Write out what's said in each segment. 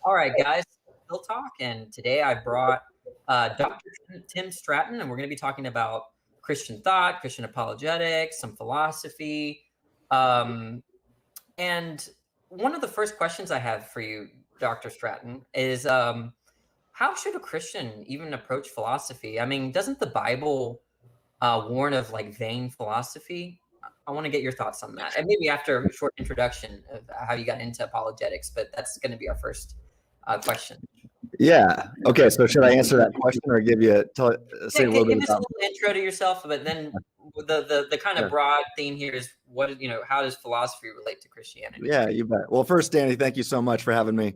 All right, guys, Hill Talk, and today I brought Dr. Tim Stratton, and we're going to be talking about Christian thought, Christian apologetics, some philosophy. And one of the first questions I have for you, Dr. Stratton, is how should a Christian even approach philosophy? I mean, doesn't the Bible warn of like vain philosophy? I want to get your thoughts on that, and maybe after a short introduction of how you got into apologetics. But that's going to be our first question. Yeah. Okay. So should I answer that question or give you say a little bit Give us a about? little intro to yourself, but then the kind of broad theme here is how does philosophy relate to Christianity? Yeah, you bet. Well, first, Danny, thank you so much for having me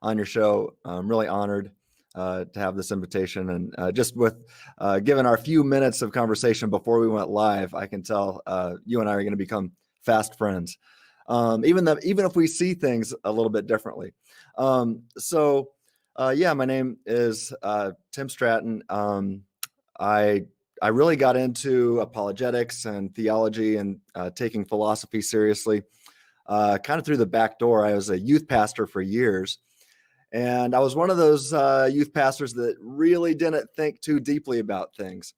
on your show. I'm really honored to have this invitation, and just with given our few minutes of conversation before we went live, I can tell you and I are going to become fast friends, even if we see things a little bit differently. Yeah, my name is Tim Stratton. I really got into apologetics and theology and taking philosophy seriously kind of through the back door. I was a youth pastor for years, and I was one of those youth pastors that really didn't think too deeply about things.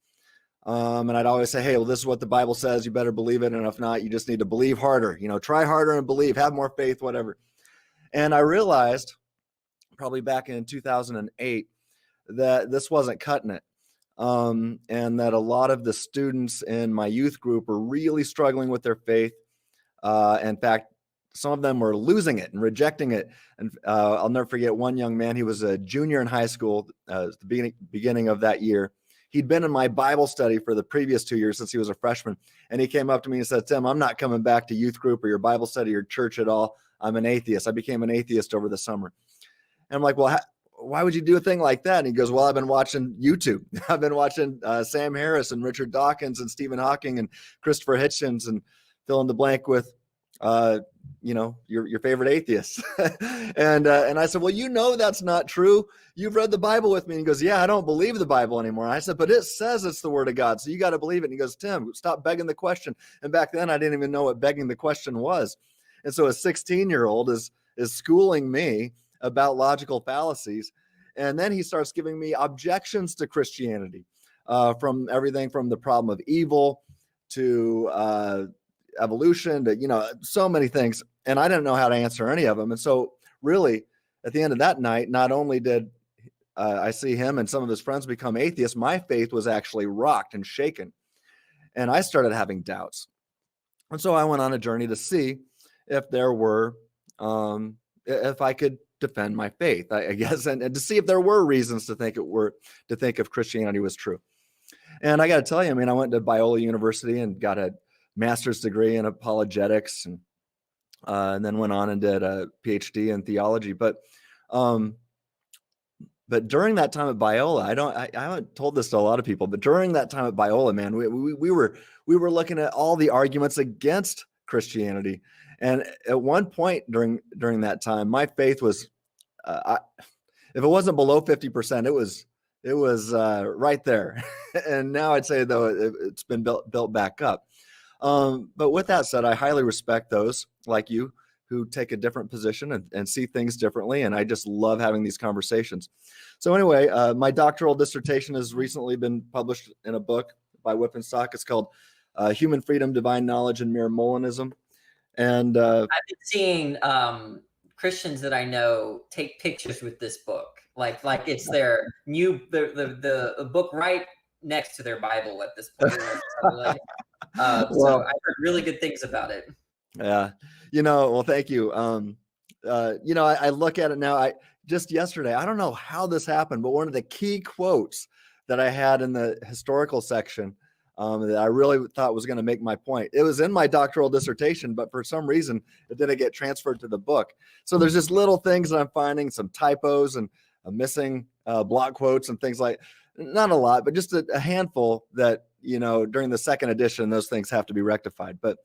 And I'd always say, hey, well, this is what the Bible says. You better believe it. And if not, you just need to believe harder, try harder and believe, have more faith, whatever. And I realized probably back in 2008 that this wasn't cutting it. And that a lot of the students in my youth group were really struggling with their faith. In fact, some of them were losing it and rejecting it. And I'll never forget one young man. He was a junior in high school at the beginning of that year. He'd been in my Bible study for the previous 2 years since he was a freshman. And he came up to me and said, Tim, I'm not coming back to youth group or your Bible study or church at all. I'm an atheist. I became an atheist over the summer. And I'm like, well, why would you do a thing like that? And he goes, well, I've been watching YouTube. I've been watching Sam Harris and Richard Dawkins and Stephen Hawking and Christopher Hitchens and fill in the blank with, your favorite atheists. And I said, well, that's not true. You've read the Bible with me. And he goes, yeah, I don't believe the Bible anymore. I said, but it says it's the word of God. So you got to believe it. And he goes, Tim, stop begging the question. And back then I didn't even know what begging the question was. And so a 16-year-old is schooling me about logical fallacies. And then he starts giving me objections to Christianity, from everything from the problem of evil to evolution to, so many things. And I didn't know how to answer any of them. And so really at the end of that night, not only did I see him and some of his friends become atheists, my faith was actually rocked and shaken. And I started having doubts. And so I went on a journey to see if there were, if I could defend my faith, I guess, and to see if there were reasons to think if Christianity was true. And I got to tell you, I went to Biola University and got a master's degree in apologetics, and then went on and did a PhD in theology. But during that time at Biola, I haven't told this to a lot of people, but during that time at Biola, man, we were looking at all the arguments against Christianity. And at one point during that time, my faith was, if it wasn't below 50%, it was right there. And now I'd say though it's been built back up. But with that said, I highly respect those like you who take a different position and see things differently. And I just love having these conversations. So anyway, my doctoral dissertation has recently been published in a book by Whippenstock. It's called Human Freedom, Divine Knowledge, and Mere Molinism. And I've been seeing Christians that I know take pictures with this book, like it's their the book right next to their Bible at this point. So I've heard really good things about it. Yeah, well, thank you. I look at it now. Just yesterday, I don't know how this happened, but one of the key quotes that I had in the historical section that I really thought was going to make my point. It was in my doctoral dissertation, but for some reason it didn't get transferred to the book. So there's just little things that I'm finding, some typos and missing block quotes and things like, not a lot, but just a handful that, during the second edition, those things have to be rectified. But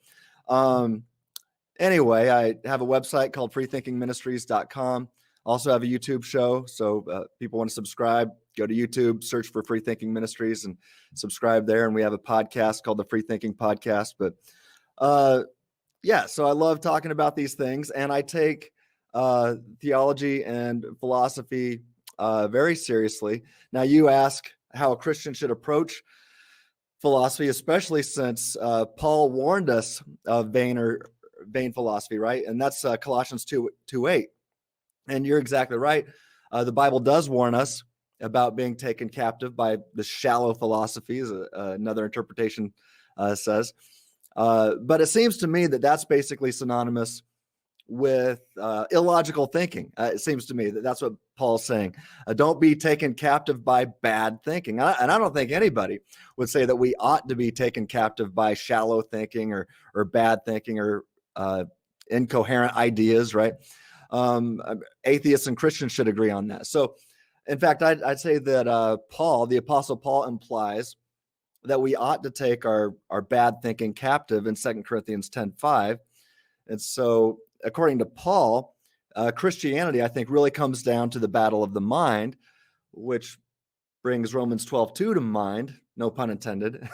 anyway, I have a website called freethinkingministries.com. Also have a YouTube show. So people want to subscribe, go to YouTube, search for Freethinking Ministries and subscribe there. And we have a podcast called the Freethinking Podcast. But so I love talking about these things. And I take theology and philosophy very seriously. Now, you ask how a Christian should approach philosophy, especially since Paul warned us of vain philosophy, right? And that's Colossians 2:8. And you're exactly right. The Bible does warn us about being taken captive by the shallow philosophies, another interpretation says. But it seems to me that that's basically synonymous with illogical thinking. It seems to me that that's what Paul's saying. Don't be taken captive by bad thinking. And I don't think anybody would say that we ought to be taken captive by shallow thinking or bad thinking or incoherent ideas, right? Atheists and Christians should agree on that. So, in fact, I'd say that Paul, the Apostle Paul, implies that we ought to take our bad thinking captive in 2 Corinthians 10:5. And so, according to Paul, Christianity, I think, really comes down to the battle of the mind, which brings Romans 12:2 to mind, no pun intended.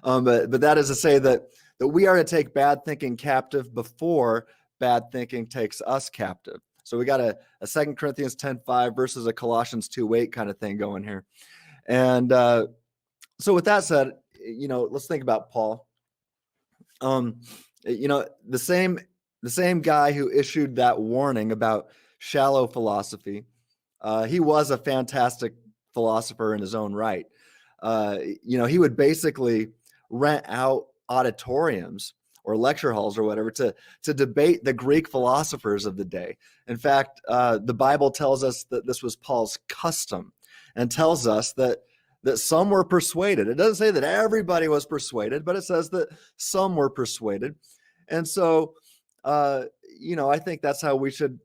But that is to say that we are to take bad thinking captive before bad thinking takes us captive. So we got a 2 Corinthians 10:5 versus a Colossians 2:8 kind of thing going here. And so with that said, let's think about Paul. The same guy who issued that warning about shallow philosophy, he was a fantastic philosopher in his own right. He would basically rent out auditoriums or lecture halls or whatever to debate the Greek philosophers of the day. In fact, the Bible tells us that this was Paul's custom and tells us that some were persuaded. It doesn't say that everybody was persuaded, but it says that some were persuaded. And so, I think that's how we should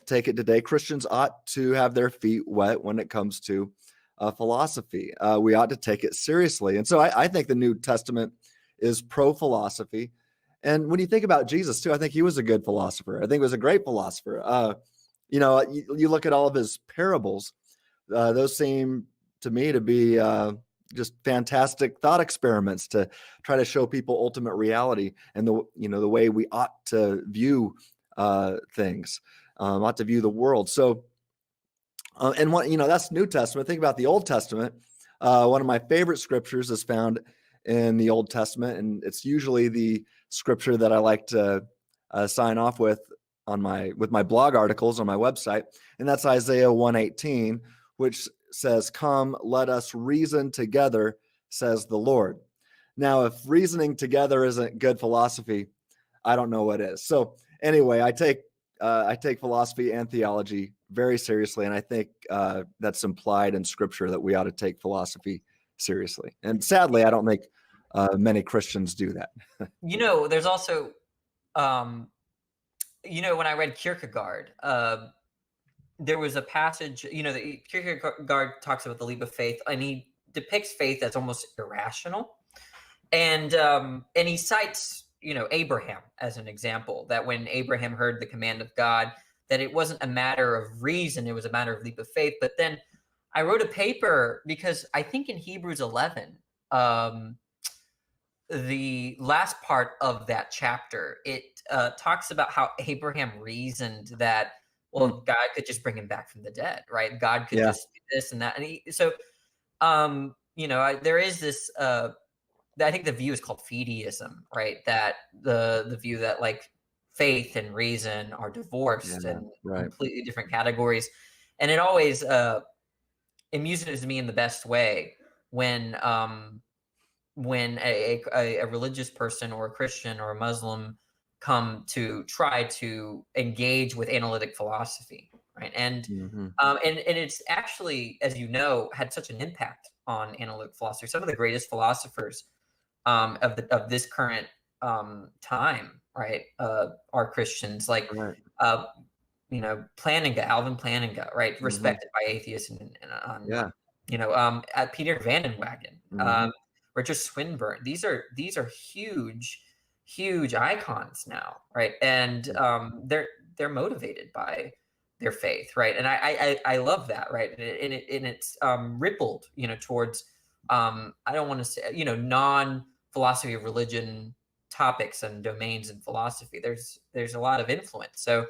take it today. Christians ought to have their feet wet when it comes to philosophy. We ought to take it seriously. And so I think the New Testament is pro-philosophy. And when you think about Jesus too, I think he was a good philosopher. I think he was a great philosopher. You look at all of his parables, those seem to me to be just fantastic thought experiments to try to show people ultimate reality and the way we ought to view things, ought to view the world. So, and that's New Testament. Think about the Old Testament. One of my favorite scriptures is found in the Old Testament, and it's usually the scripture that I like to sign off with my blog articles on my website, and that's Isaiah 1:18, which says, "Come, let us reason together, says the Lord." Now, if reasoning together isn't good philosophy, I don't know what is. So anyway, I take philosophy and theology very seriously, and I think that's implied in Scripture that we ought to take philosophy seriously. And sadly, I don't think many Christians do that. There's also, when I read Kierkegaard, there was a passage, that Kierkegaard talks about the leap of faith, and he depicts faith as almost irrational. And he cites, Abraham as an example, that when Abraham heard the command of God, that it wasn't a matter of reason, it was a matter of leap of faith. But then I wrote a paper because I think in Hebrews 11, the last part of that chapter, it talks about how Abraham reasoned that, well, God could just bring him back from the dead, right? God could just do this and that. And there is this, I think the view is called fideism, right? That the view that like faith and reason are divorced and completely different categories. And it always amuses me in the best way when a religious person or a Christian or a Muslim come to try to engage with analytic philosophy, right? And and it's actually, as you know, had such an impact on analytic philosophy. Some of the greatest philosophers of this current time, right, are Christians, like Plantinga, Alvin Plantinga, right, respected by atheists, and Peter Van den Wagen, Richard Swinburne. These are huge icons now, right? And they're motivated by their faith, right? And I love that, right? And it's rippled, towards I don't want to say, non philosophy of religion topics and domains in philosophy. There's a lot of influence. So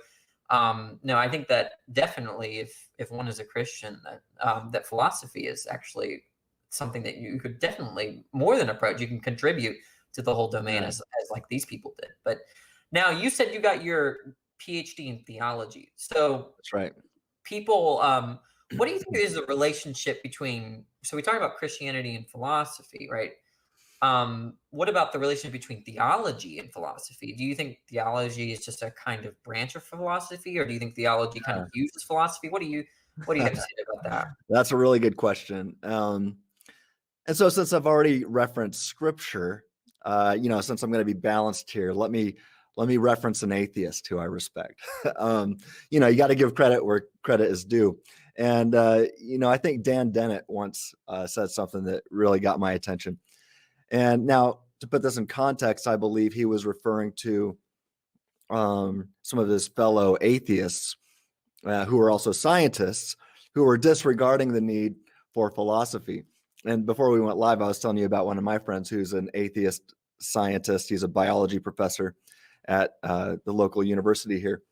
no, I think that definitely if one is a Christian, that that philosophy is actually something that you could definitely more than approach. You can contribute to the whole domain Yeah, as like these people did. But now you said you got your PhD in theology. So that's right. people, what do you think is the relationship between? So we talk about Christianity and philosophy, right? What about the relationship between theology and philosophy? Do you think theology is just a kind of branch of philosophy, or do you think theology kind of uses philosophy? What do you have to say about that? That's a really good question. And so since I've already referenced scripture, since I'm going to be balanced here, let me reference an atheist who I respect. You got to give credit where credit is due. And I think Dan Dennett once said something that really got my attention. And now to put this in context, I believe he was referring to some of his fellow atheists who are also scientists who are disregarding the need for philosophy. And before we went live, I was telling you about one of my friends who's an atheist scientist. He's a biology professor at the local university here.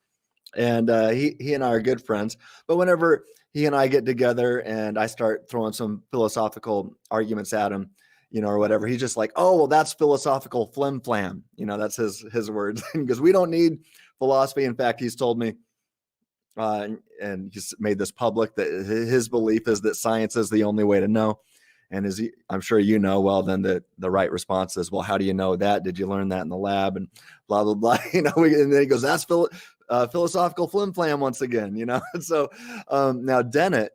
And he and I are good friends. But whenever he and I get together and I start throwing some philosophical arguments at him, or whatever, he's just like, oh, well, that's philosophical flim flam. That's his words. Because we don't need philosophy. In fact, he's told me, and he's made this public, that his belief is that science is the only way to know. And I'm sure well, then the right response is, well, how do you know that? Did you learn that in the lab? And blah, blah, blah. And then he goes, that's philosophical flim flam once again, So now Dennett,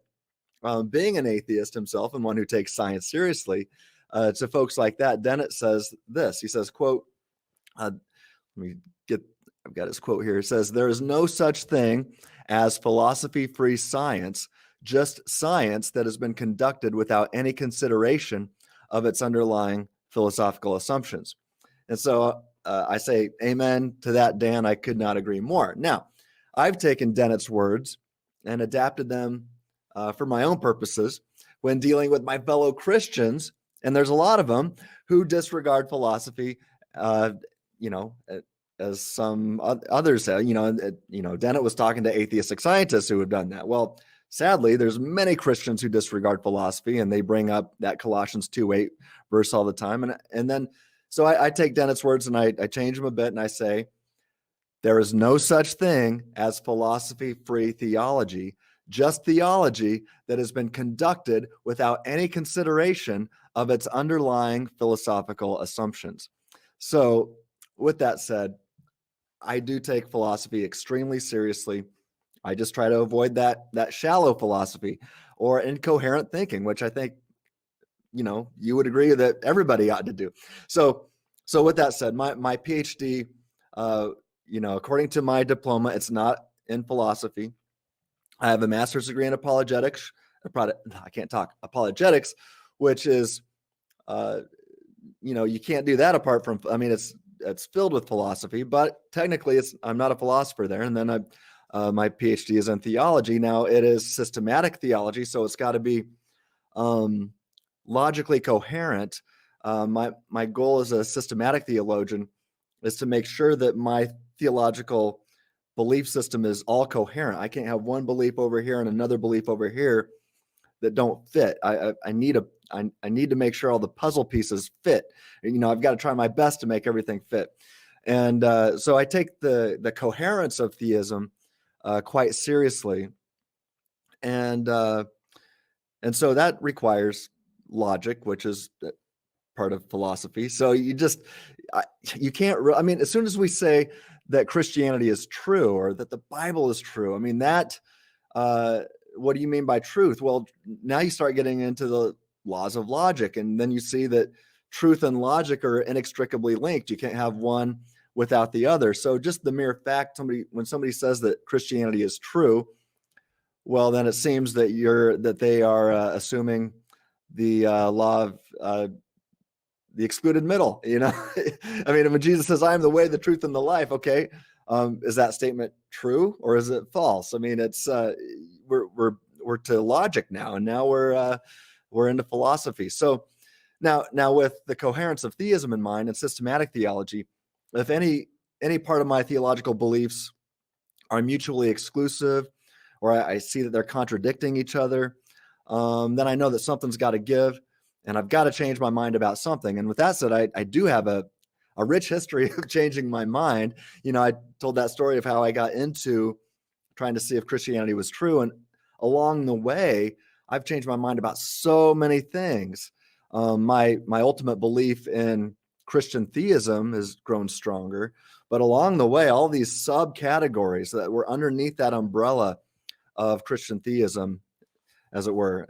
being an atheist himself and one who takes science seriously, to folks like that, Dennett says this. He says, quote, let me I've got his quote here. It says, there is no such thing as philosophy-free science, just science that has been conducted without any consideration of its underlying philosophical assumptions. And so I say amen to that, Dan. I could not agree more. Now, I've taken Dennett's words and adapted them for my own purposes when dealing with my fellow Christians, and there's a lot of them who disregard philosophy, as some others say. Dennett was talking to atheistic scientists who have done that. Well, sadly, there's many Christians who disregard philosophy, and they bring up that Colossians 2:8 verse all the time. And then, so I take Dennett's words and I change them a bit, and I say, there is no such thing as philosophy-free theology, just theology that has been conducted without any consideration of its underlying philosophical assumptions. So with that said, I do take philosophy extremely seriously. I just try to avoid that shallow philosophy or incoherent thinking, which I think, you would agree that everybody ought to do. So with that said, my PhD, according to my diploma, it's not in philosophy. I have a master's degree in apologetics. I can't talk. Apologetics, which is, you can't do that apart from, it's filled with philosophy, but technically I'm not a philosopher there. And then my PhD is in theology. Now it is systematic theology, so it's got to be logically coherent. My goal as a systematic theologian is to make sure that my theological belief system is all coherent. I can't have one belief over here and another belief over here that don't fit. I need to make sure all the puzzle pieces fit. I've got to try my best to make everything fit. And so I take the coherence of theism quite seriously. And so that requires logic, which is part of philosophy. So you can't, as soon as we say that Christianity is true or that the Bible is true, what do you mean by truth? Well, now you start getting into the laws of logic, and then you see that truth and logic are inextricably linked. You can't have one without the other. So just the mere fact, when somebody says that Christianity is true, well, then it seems that they are assuming the law of the excluded middle. When Jesus says, "I am the way, the truth, and the life," okay, is that statement true or is it false? It's we're to logic now, and now we're into philosophy. So now with the coherence of theism in mind and systematic theology, if any part of my theological beliefs are mutually exclusive, or I see that they're contradicting each other, then I know that something's got to give, and I've got to change my mind about something. And with that said, I do have a rich history of changing my mind. I told that story of how I got into trying to see if Christianity was true, and along the way, I've changed my mind about so many things. My ultimate belief in Christian theism has grown stronger, but along the way, all these subcategories that were underneath that umbrella of Christian theism, as it were,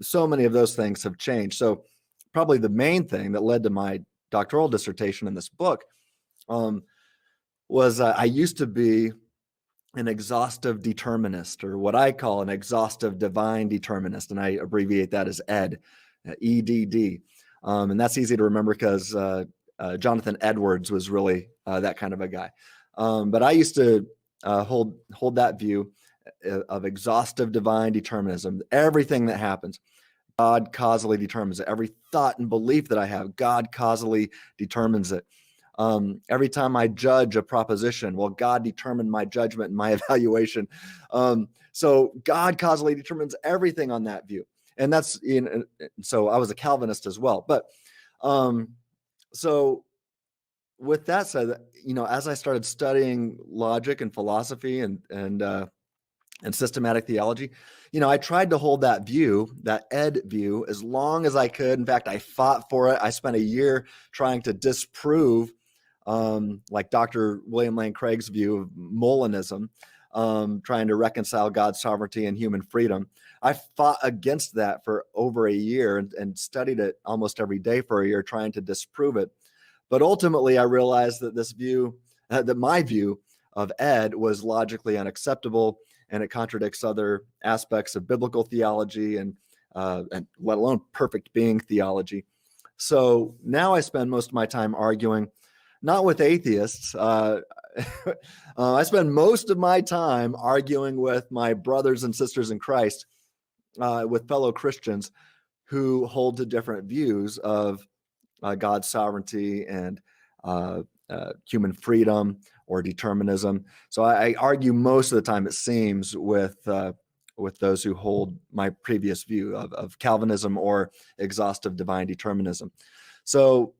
so many of those things have changed. So probably the main thing that led to my doctoral dissertation in this book was I used to be an exhaustive determinist, or what I call an exhaustive divine determinist, and I abbreviate that as ED, EDD. And that's easy to remember because Jonathan Edwards was really that kind of a guy. But I used to hold that view of exhaustive divine determinism. Everything that happens, God causally determines it. Every thought and belief that I have, God causally determines it. Every time I judge a proposition, well, God determined my judgment and my evaluation. So God causally determines everything on that view. And that's, so I was a Calvinist as well. But so with that said, as I started studying logic and philosophy and systematic theology, I tried to hold that view, that Ed view, as long as I could. In fact, I fought for it. I spent a year trying to disprove like Dr. William Lane Craig's view of Molinism, trying to reconcile God's sovereignty and human freedom. I fought against that for over a year and studied it almost every day for a year, trying to disprove it. But ultimately, I realized that this view, that my view of Ed was logically unacceptable, and it contradicts other aspects of biblical theology and let alone perfect being theology. So now I spend most of my time arguing, not with atheists. I spend most of my time arguing with my brothers and sisters in Christ, with fellow Christians who hold to different views of God's sovereignty and human freedom or determinism. So I argue most of the time, it seems, with those who hold my previous view of Calvinism or exhaustive divine determinism. So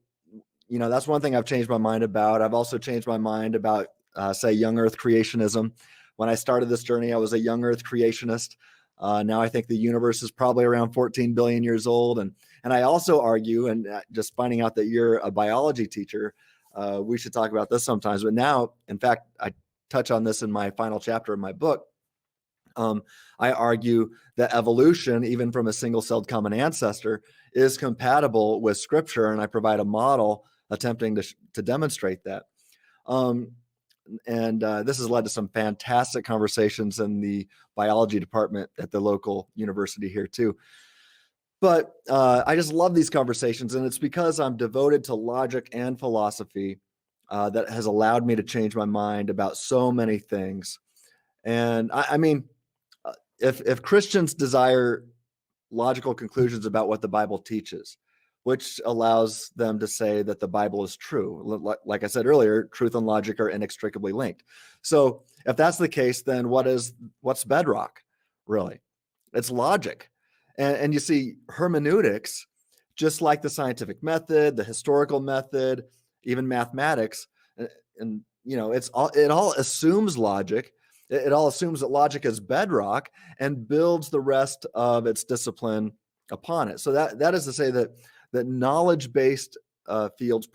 that's one thing I've changed my mind about. I've also changed my mind about, say, young earth creationism. When I started this journey, I was a young earth creationist. Now I think the universe is probably around 14 billion years old. And I also argue, and just finding out that you're a biology teacher, we should talk about this sometimes. But now, in fact, I touch on this in my final chapter of my book. I argue that evolution, even from a single-celled common ancestor, is compatible with Scripture, and I provide a model attempting to demonstrate that. And this has led to some fantastic conversations in the biology department at the local university here too. But I just love these conversations, and it's because I'm devoted to logic and philosophy that has allowed me to change my mind about so many things. And I mean, if Christians desire logical conclusions about what the Bible teaches, which allows them to say that the Bible is true. Like I said earlier, truth and logic are inextricably linked. So if that's the case, then what's bedrock, really? It's logic. And you see, hermeneutics, just like the scientific method, the historical method, even mathematics, and it all assumes logic. It all assumes that logic is bedrock and builds the rest of its discipline upon it. So that is to say that knowledge-based fields,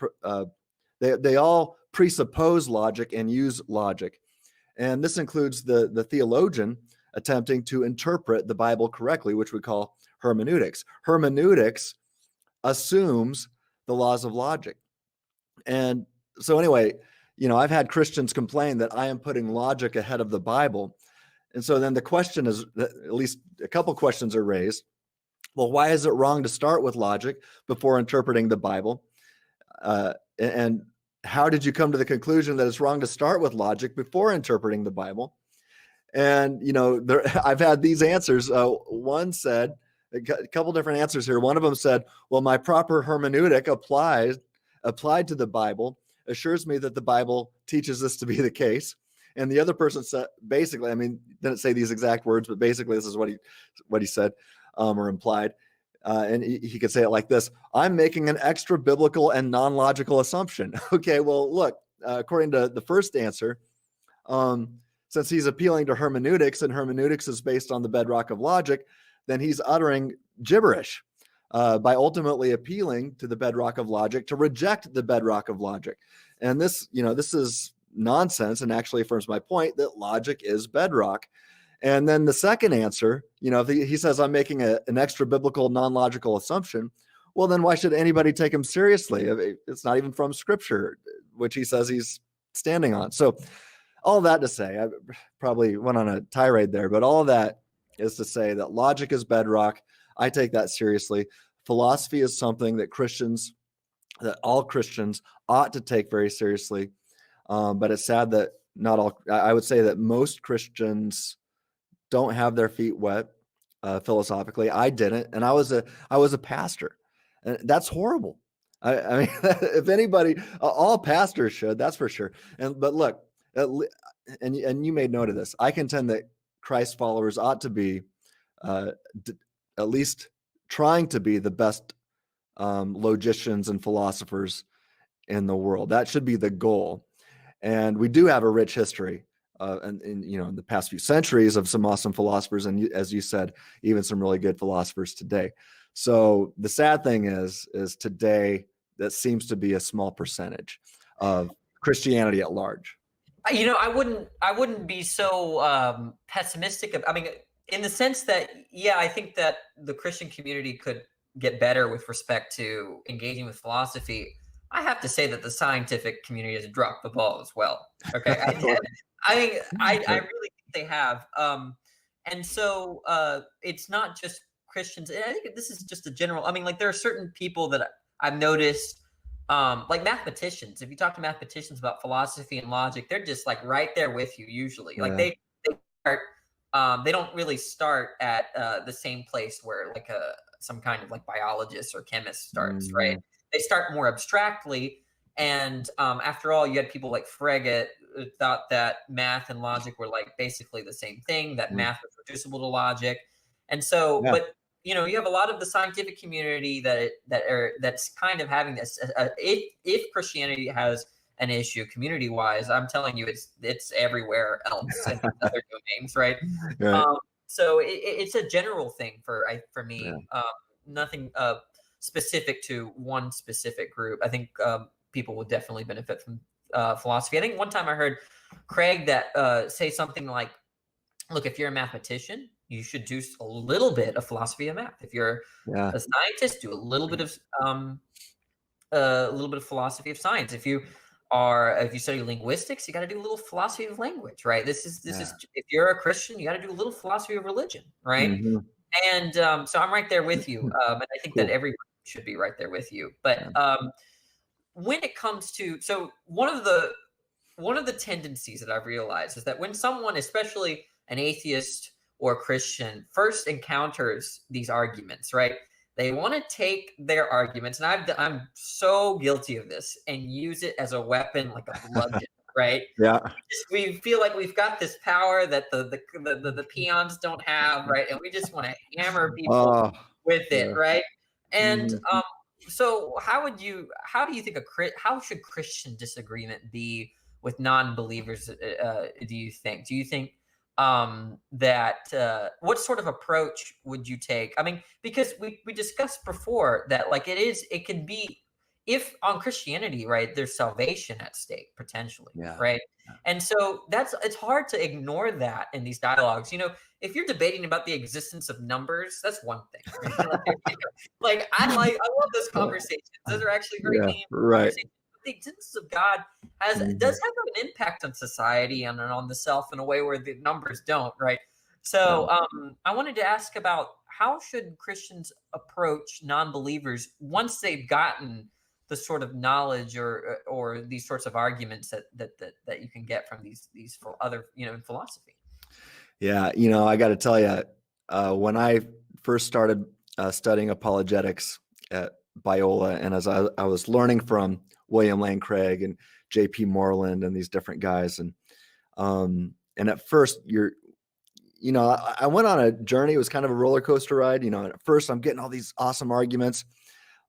they all presuppose logic and use logic. And this includes the theologian attempting to interpret the Bible correctly, which we call hermeneutics. Hermeneutics assumes the laws of logic. And so anyway, I've had Christians complain that I am putting logic ahead of the Bible. And so then the question is, at least a couple questions are raised. Well, why is it wrong to start with logic before interpreting the Bible? And how did you come to the conclusion that it's wrong to start with logic before interpreting the Bible? And, I've had these answers. One said, a couple different answers here. One of them said, well, my proper hermeneutic applied to the Bible assures me that the Bible teaches this to be the case. And the other person said, basically, I mean, didn't say these exact words, but basically this is what he said, or implied. And he could say it like this: I'm making an extra biblical and non-logical assumption. Okay, well, look, according to the first answer, since he's appealing to hermeneutics, and hermeneutics is based on the bedrock of logic, then he's uttering gibberish by ultimately appealing to the bedrock of logic to reject the bedrock of logic. And this is nonsense, and actually affirms my point that logic is bedrock. And then the second answer, if he says I'm making an extra biblical, non-logical assumption, well, then why should anybody take him seriously? It's not even from Scripture, which he says he's standing on. So all that to say, I probably went on a tirade there, but all of that is to say that logic is bedrock. I take that seriously. Philosophy is something that all Christians ought to take very seriously. But it's sad that not all, I would say that most Christians don't have their feet wet philosophically. I didn't, and I was a pastor, and that's horrible. I mean, if anybody, all pastors should, that's for sure. But look, and you made note of this. I contend that Christ followers ought to be at least trying to be the best logicians and philosophers in the world. That should be the goal. And we do have a rich history in the past few centuries of some awesome philosophers, and as you said, even some really good philosophers today. So the sad thing is today that seems to be a small percentage of Christianity at large. I wouldn't be so pessimistic. I mean, in the sense that, yeah, I think that the Christian community could get better with respect to engaging with philosophy. I have to say that the scientific community has dropped the ball as well. Okay, I really think they have. And so it's not just Christians. I think this is just a general. I mean, like, there are certain people that I've noticed, like mathematicians. If you talk to mathematicians about philosophy and logic, they're just like right there with you usually. Yeah. Like they start. They don't really start at the same place where like some kind of like biologist or chemist starts, Mm-hmm. right? They start more abstractly. And after all, you had people like Frege who thought that math and logic were like basically the same thing, that math was reducible to logic. And so, Yeah. but you have a lot of the scientific community that's kind of having this. If Christianity has an issue community-wise, I'm telling you, it's everywhere else in other domains, right? Right. So it's a general thing for me. Yeah. Nothing specific to one specific group. I think people would definitely benefit from philosophy. I think one time I heard Craig say something like, "Look, if you're a mathematician, you should do a little bit of philosophy of math. If you're a scientist, do a little bit of philosophy of science. If you study linguistics, you got to do a little philosophy of language, right? This is if you're a Christian, you got to do a little philosophy of religion, right?" Mm-hmm. And so I'm right there with you, and I think that everyone should be right there with you. But when it comes to one of the tendencies that I've realized is that when someone, especially an atheist or a Christian, first encounters these arguments, right? They want to take their arguments, and I'm so guilty of this, and use it as a weapon, like a bludgeon, right? Yeah. We feel like we've got this power that the peons don't have, right? And we just want to hammer people with it, right? And so how do you think how should Christian disagreement be with non-believers? Do you think that what sort of approach would you take? I mean, because we discussed before that, like, it can be, if on Christianity, right, there's salvation at stake potentially, right? And so it's hard to ignore that in these dialogues. If you're debating about the existence of numbers, that's one thing. Right? I love those conversations. Those are actually very meaningful conversations. But the existence of God does have an impact on society and on the self in a way where the numbers don't, right? So I wanted to ask about how should Christians approach non-believers once they've gotten the sort of knowledge or these sorts of arguments that you can get from these for other in philosophy. Yeah, I got to tell you, when I first started studying apologetics at Biola, and as I was learning from William Lane Craig and J.P. Moreland and these different guys. And at first I went on a journey. It was kind of a roller coaster ride. And at first I'm getting all these awesome arguments.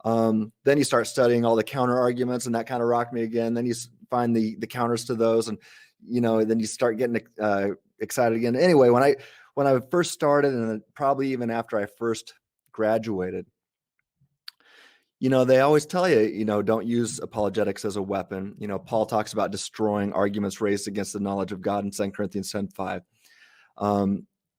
Then you start studying all the counter arguments, and that kind of rocked me again. Then you find the counters to those, and then you start getting excited again. Anyway, when I first started, and probably even after I first graduated, they always tell you, don't use apologetics as a weapon. Paul talks about destroying arguments raised against the knowledge of God in 2 Corinthians 10:5.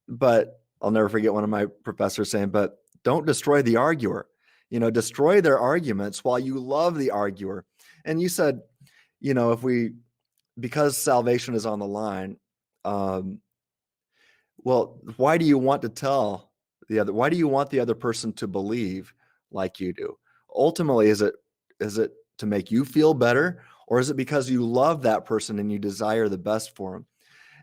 But I'll never forget one of my professors saying, but don't destroy the arguer. Destroy their arguments while you love the arguer. And you said, because salvation is on the line, well, why do you want the other person to believe like you do? Ultimately, is it to make you feel better, or is it because you love that person and you desire the best for them?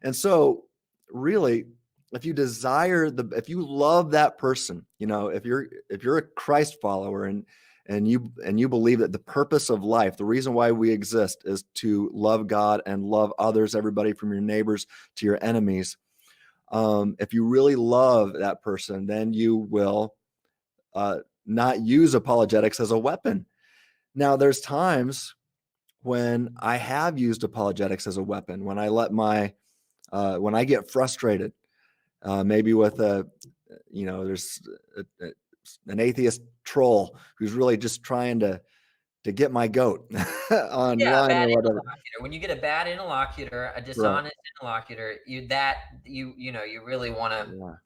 And so really, if you love that person, if you're a Christ follower and you believe that the purpose of life, the reason why we exist, is to love God and love others, everybody from your neighbors to your enemies. If you really love that person, then you will not use apologetics as a weapon. Now, there's times when I have used apologetics as a weapon, when I when I get frustrated, maybe with there's an atheist troll who's really just trying to get my goat online or whatever. When you get a bad interlocutor, a dishonest interlocutor, you really want to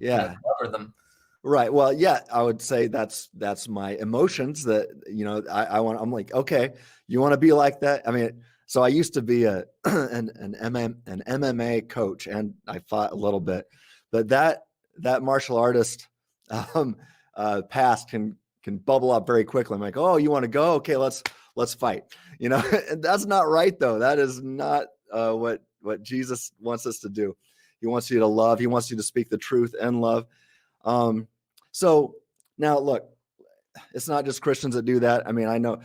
cover them. Right. Well, yeah, I would say that's my emotions that, I'm like, okay, you want to be like that? I mean, so I used to be an MMA coach, and I fought a little bit, but that martial artist past can bubble up very quickly. I'm like, oh, you want to go? Okay, let's fight. And that's not right, though. That is not what Jesus wants us to do. He wants you to love. He wants you to speak the truth and love. So now look, it's not just Christians that do that. I mean, I know,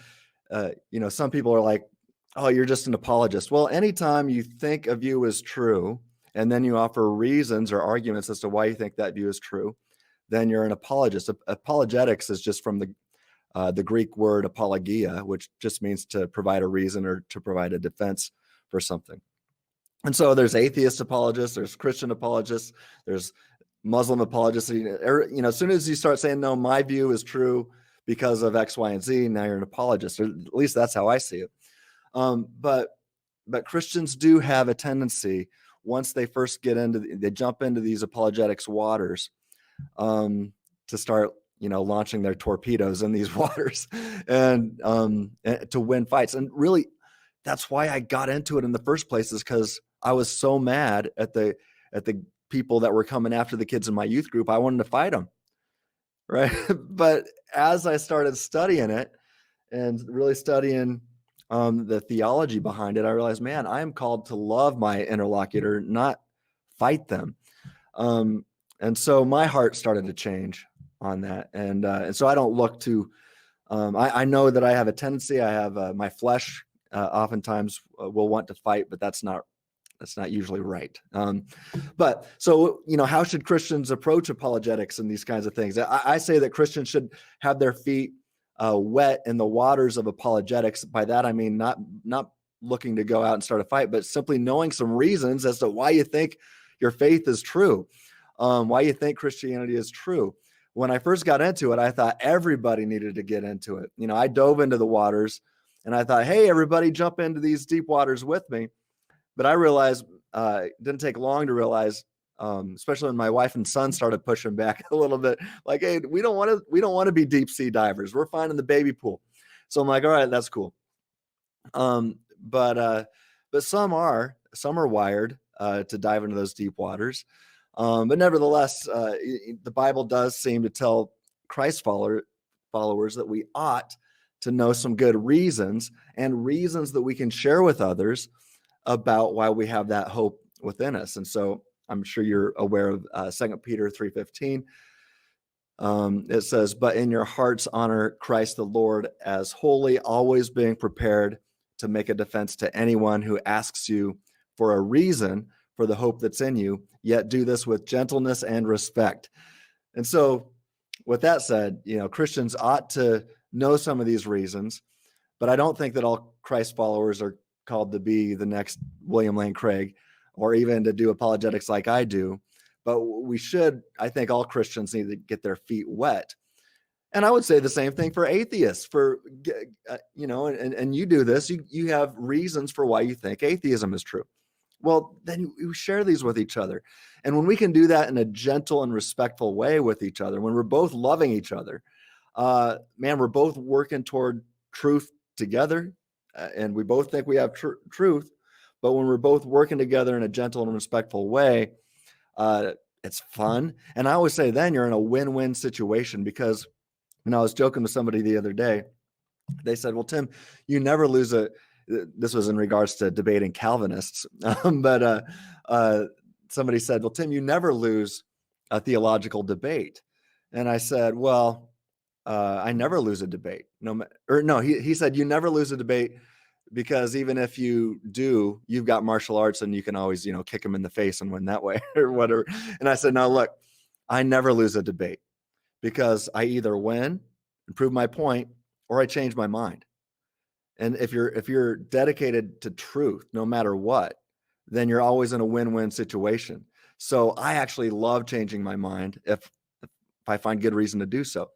some people are like, oh, you're just an apologist. Well, anytime you think a view is true, and then you offer reasons or arguments as to why you think that view is true, then you're an apologist. Apologetics is just from the Greek word apologia, which just means to provide a reason or to provide a defense for something. And so there's atheist apologists, there's Christian apologists, there's Muslim apologists. As soon as you start saying, no, my view is true because of X, Y, and Z, now you're an apologist, or at least that's how I see it. But Christians do have a tendency, once they first they jump into these apologetics waters, to start, launching their torpedoes in these waters and to win fights. And really, that's why I got into it in the first place, is because I was so mad at the people that were coming after the kids in my youth group. I wanted to fight them. Right. But as I started studying it and really studying the theology behind it, I realized, man, I am called to love my interlocutor, not fight them. And so my heart started to change on that. And so I don't look to, I know that I have a tendency, I have my flesh oftentimes will want to fight, but that's not usually right. But so, how should Christians approach apologetics and these kinds of things? I say that Christians should have their feet wet in the waters of apologetics. By that, I mean, not looking to go out and start a fight, but simply knowing some reasons as to why you think your faith is true, why you think Christianity is true. When I first got into it, I thought everybody needed to get into it. I dove into the waters and I thought, hey, everybody jump into these deep waters with me. But I realized, it didn't take long to realize, especially when my wife and son started pushing back a little bit, like, hey, we don't want to be deep sea divers. We're fine in the baby pool. So I'm like, all right, that's cool. But some are wired to dive into those deep waters. But nevertheless, the Bible does seem to tell Christ followers that we ought to know some good reasons, and reasons that we can share with others about why we have that hope within us. And so I'm sure you're aware of 2 Peter 3:15. It says, but in your hearts honor Christ the Lord as holy, always being prepared to make a defense to anyone who asks you for a reason for the hope that's in you, yet do this with gentleness and respect. And so with that said, Christians ought to know some of these reasons, but I don't think that all Christ followers are called to be the next William Lane Craig or even to do apologetics like I do. But I think all Christians need to get their feet wet. And I would say the same thing for atheists. And you do this, you have reasons for why you think atheism is true. Well, then you share these with each other. And when we can do that in a gentle and respectful way with each other, when we're both loving each other, we're both working toward truth together. And we both think we have truth. But when we're both working together in a gentle and respectful way, it's fun. And I always say then you're in a win-win situation, because I was joking with somebody the other day. They said, well, Tim, you never lose this was in regards to debating Calvinists. But somebody said, well, Tim, you never lose a theological debate. And I said, well, I never lose a debate. He said, you never lose a debate, because even if you do, you've got martial arts and you can always, kick them in the face and win that way or whatever. And I said, no, look, I never lose a debate, because I either win and prove my point or I change my mind. And if you're dedicated to truth, no matter what, then you're always in a win-win situation. So I actually love changing my mind if I find good reason to do so.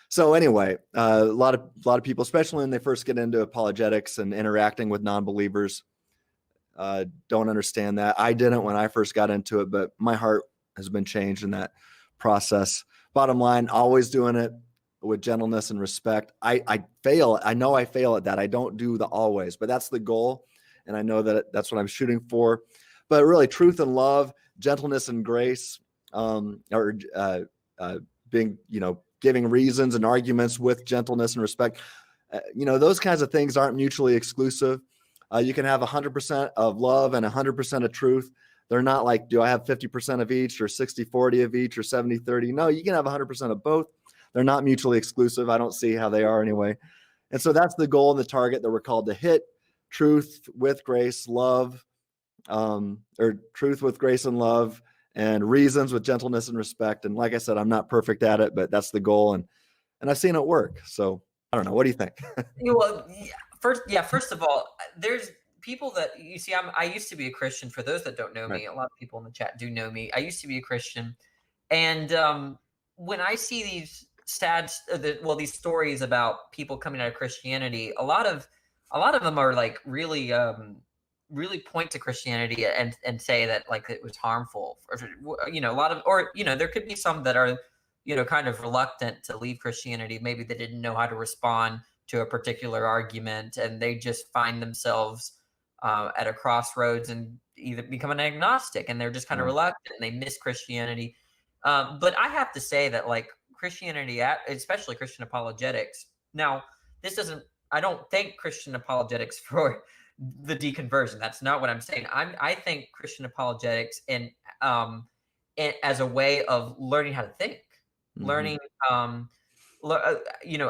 So anyway, a lot of people, especially when they first get into apologetics and interacting with non-believers, don't understand that. I didn't when I first got into it, but my heart has been changed in that process. Bottom line, always doing it with gentleness and respect. I fail. I know I fail at that. I don't do the always, but that's the goal. And I know that that's what I'm shooting for. But really, truth and love, gentleness and grace, giving reasons and arguments with gentleness and respect. Those kinds of things aren't mutually exclusive. You can have 100% of love and 100% of truth. They're not like, do I have 50% of each or 60-40 of each or 70-30? No, you can have 100% of both. They're not mutually exclusive. I don't see how they are anyway. And so that's the goal and the target that we're called to hit: truth with grace, love, or truth with grace and love, and reasons with gentleness and respect. And like I said, I'm not perfect at it, but that's the goal. And I've seen it work. So I don't know. What do you think? Well, first of all, there's people that you see. I used to be a Christian. For those that don't know me, a lot of people in the chat do know me. I used to be a Christian. And when I see these these stories about people coming out of Christianity, a lot of them are like really point to Christianity and say that like it was harmful, there could be some that are, kind of reluctant to leave Christianity. Maybe they didn't know how to respond to a particular argument, and they just find themselves at a crossroads and either become an agnostic, and they're just kind of reluctant and they miss Christianity. But I have to say that like Christianity, especially Christian apologetics. Now, I don't thank Christian apologetics for the deconversion. That's not what I'm saying. I think Christian apologetics and as a way of learning how to think, learning,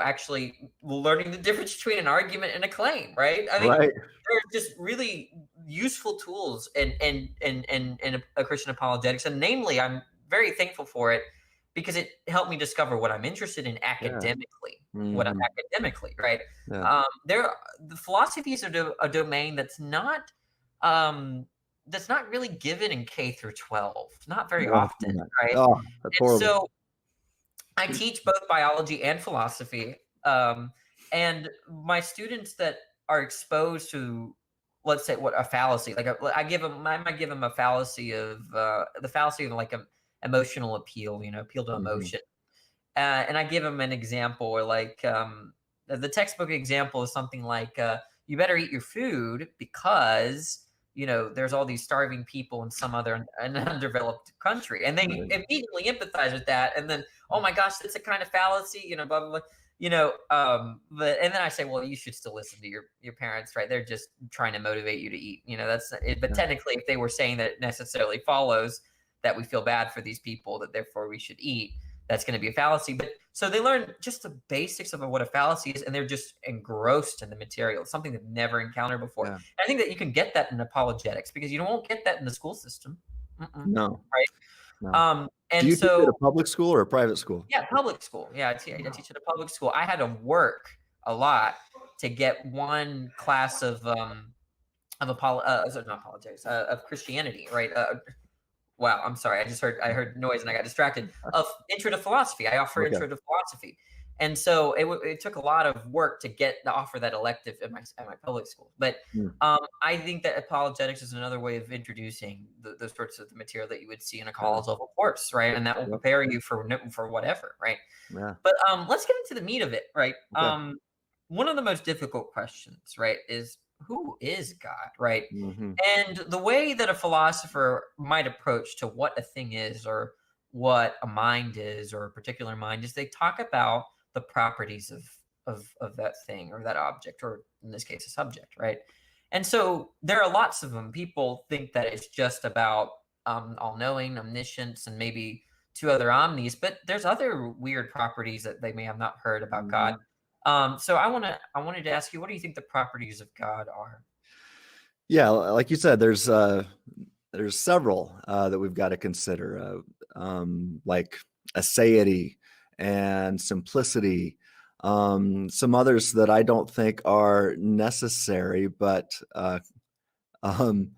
actually learning the difference between an argument and a claim. Right? I think they're just really useful tools in a Christian apologetics, and namely, I'm very thankful for it because it helped me discover what I'm interested in academically. Right? Yeah. The philosophy is a domain that's not really given in K through 12, not very often, right? Oh, that's horrible. So I teach both biology and philosophy, and my students that are exposed to, let's say, what a fallacy, like I might give them a fallacy of the fallacy of like a emotional appeal, appeal to emotion. And I give them an example where like the textbook example is something like, you better eat your food because, there's all these starving people in some other an undeveloped country. And they immediately empathize with that. And then, oh my gosh, that's a kind of fallacy, blah, blah, blah. And then I say, well, you should still listen to your parents, right? They're just trying to motivate you to eat, that's it. But technically, if they were saying that it necessarily follows that we feel bad for these people, that therefore we should eat, that's going to be a fallacy. But so they learn just the basics of what a fallacy is, and they're just engrossed in the material, something they've never encountered before. Yeah. And I think that you can get that in apologetics because you won't get that in the school system. No. Right. No. Do And you teach at a so, public school or a private school? yeah, public school. Yeah, I teach at a public school. I had to work a lot to get one class of not apologetics, of Christianity, right? Wow, I'm sorry. I heard noise and I got distracted. Of Intro to Philosophy. I offer Okay. Intro to Philosophy. And so it took a lot of work to offer that elective at my public school. But Mm. I think that apologetics is another way of introducing the sorts of the material that you would see in a college level course, right? And that will Yep. prepare you for whatever, right? Yeah. But let's get into the meat of it, right? Okay. One of the most difficult questions, right, is who is God, right? Hmm. And the way that a philosopher might approach to what a thing is, or what a mind is, or a particular mind is, they talk about the properties of that thing or that object, or in this case, a subject, right? And so there are lots of them. People think that it's just about all-knowing, omniscience, and maybe two other omnis, but there's other weird properties that they may have not heard about God. Hmm. So I wanted to ask you, what do you think the properties of God are? Yeah, like you said, there's several that we've got to consider, like aseity and simplicity. Some others that I don't think are necessary, but um,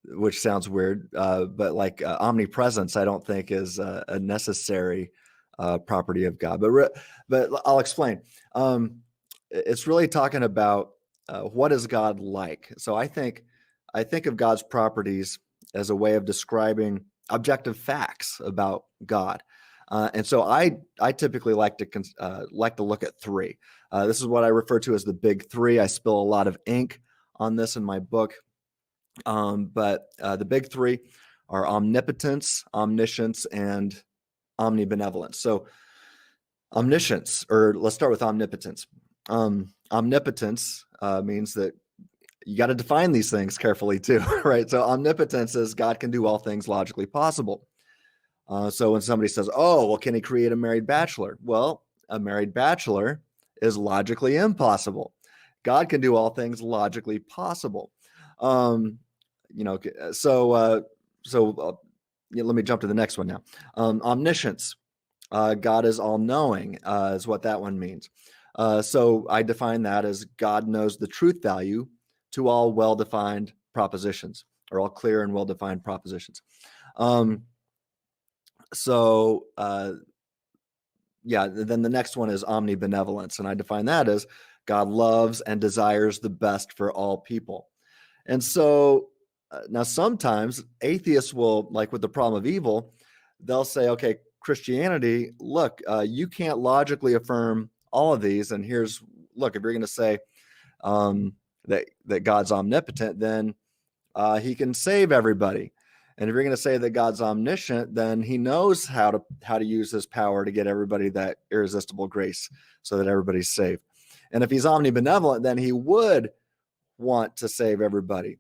which sounds weird, but like omnipresence, I don't think is a necessary property of God. But I'll explain. It's really talking about what is God like. So I think of God's properties as a way of describing objective facts about God. And so I typically like to look at three. This is what I refer to as the big three. I spill a lot of ink on this in my book. But the big three are omnipotence, omniscience, and omnibenevolence. So omniscience, or let's start with omnipotence. Omnipotence means that you got to define these things carefully too, right? So omnipotence is God can do all things logically possible. So when somebody says, "Oh, well, can he create a married bachelor?" Well, a married bachelor is logically impossible. God can do all things logically possible. Um, you know, yeah, let me jump to the next one now. Omniscience. God is all-knowing, is what that one means. So I define that as God knows the truth value to all well-defined propositions, or all clear and well-defined propositions. Yeah, then the next one is omnibenevolence, and I define that as God loves and desires the best for all people. And so now sometimes atheists will, like with the problem of evil, they'll say, okay, Christianity, look, you can't logically affirm all of these. And look, if you're going to say that God's omnipotent, then he can save everybody. And if you're going to say that God's omniscient, then he knows how to use his power to get everybody that irresistible grace so that everybody's saved. And if he's omnibenevolent, then he would want to save everybody.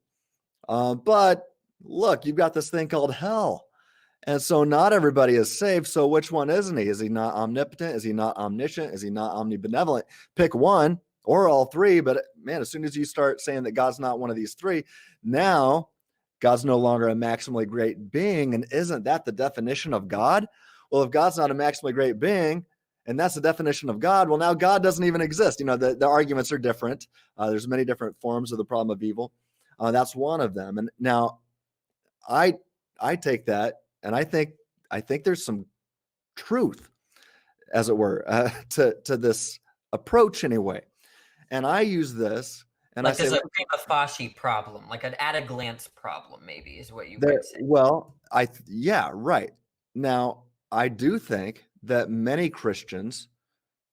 But look, you've got this thing called hell. And so not everybody is saved. So which one isn't he? Is he not omnipotent? Is he not omniscient? Is he not omnibenevolent? Pick one or all three. But man, as soon as you start saying that God's not one of these three, now God's no longer a maximally great being. And isn't that the definition of God? Well, if God's not a maximally great being, and that's the definition of God, well, now God doesn't even exist. You know, the arguments are different. There's many different forms of the problem of evil. That's one of them. And now I take that, and I think there's some truth, as it were, to this approach anyway. And I use this, and Like I say, there's a prima facie problem, like an at a glance problem, maybe is what you might say. well, yeah, right. Now, I do think that many Christians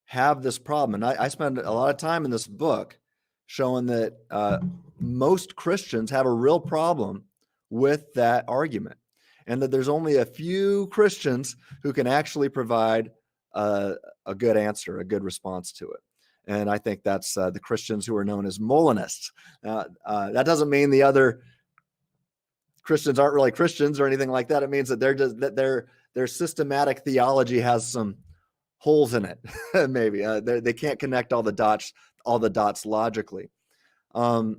have this problem, and I spend a lot of time in this book showing that most Christians have a real problem with that argument, and that there's only a few Christians who can actually provide a good answer, a good response to it. And I think that's the Christians who are known as Molinists. That doesn't mean the other Christians aren't really Christians or anything like that. It means that their systematic theology has some holes in it. Maybe they can't connect all the dots logically. And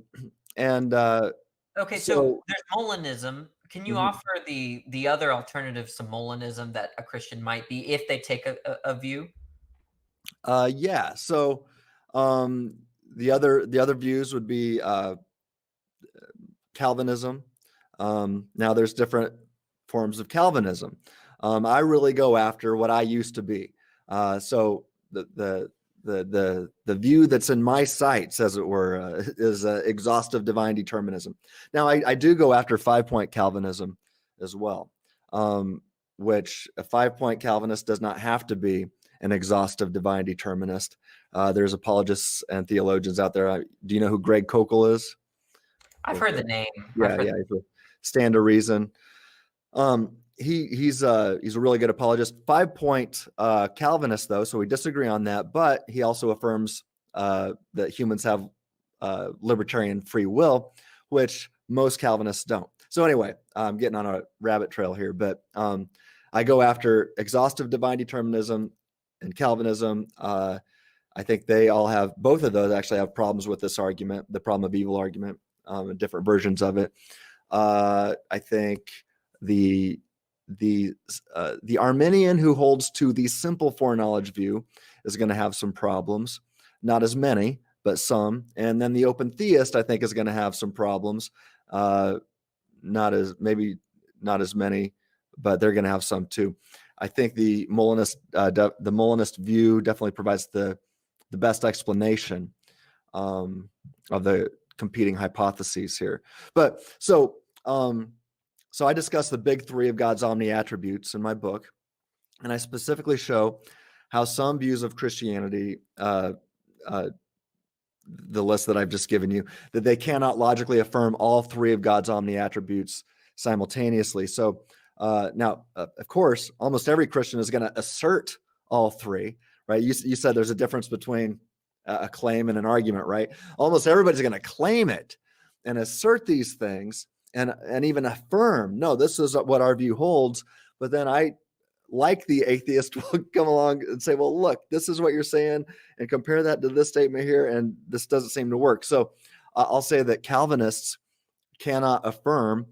Okay, so so there's Molinism. Can you mhm. offer the other alternatives to Molinism that a Christian might be if they take a view? Yeah. So the other views would be Calvinism. Now there's different forms of Calvinism. I really go after what I used to be. So the view that's in my sights, as it were, is exhaustive divine determinism. Now I do go after 5-point Calvinism as well, which a 5-point Calvinist does not have to be an exhaustive divine determinist. There's apologists and theologians out there. Do you know who Greg Kokel is? I've heard the name. I've Yeah, heard yeah, he's a stand to reason. He's a really good apologist. 5-point Calvinist though, so we disagree on that. But he also affirms that humans have libertarian free will, which most Calvinists don't. So anyway, I'm getting on a rabbit trail here, but I go after exhaustive divine determinism and Calvinism. I think they all have, both of those actually have problems with this argument, the problem of evil argument, and different versions of it. I think the Arminian who holds to the simple foreknowledge view is going to have some problems, not as many, but some. And then the open theist, I think, is going to have some problems, not as many, but they're going to have some too. I think the Molinist view definitely provides the best explanation of the competing hypotheses here. But so I discuss the big three of God's omni attributes in my book, and I specifically show how some views of Christianity, the list that I've just given you, that they cannot logically affirm all three of God's omni attributes simultaneously. So now, of course, almost every Christian is going to assert all three, right? You said there's a difference between a claim and an argument, right? Almost everybody's going to claim it and assert these things and even affirm, no, this is what our view holds. But then I, like the atheist, will come along and say, well, look, this is what you're saying, and compare that to this statement here, and this doesn't seem to work. So I'll say that Calvinists cannot affirm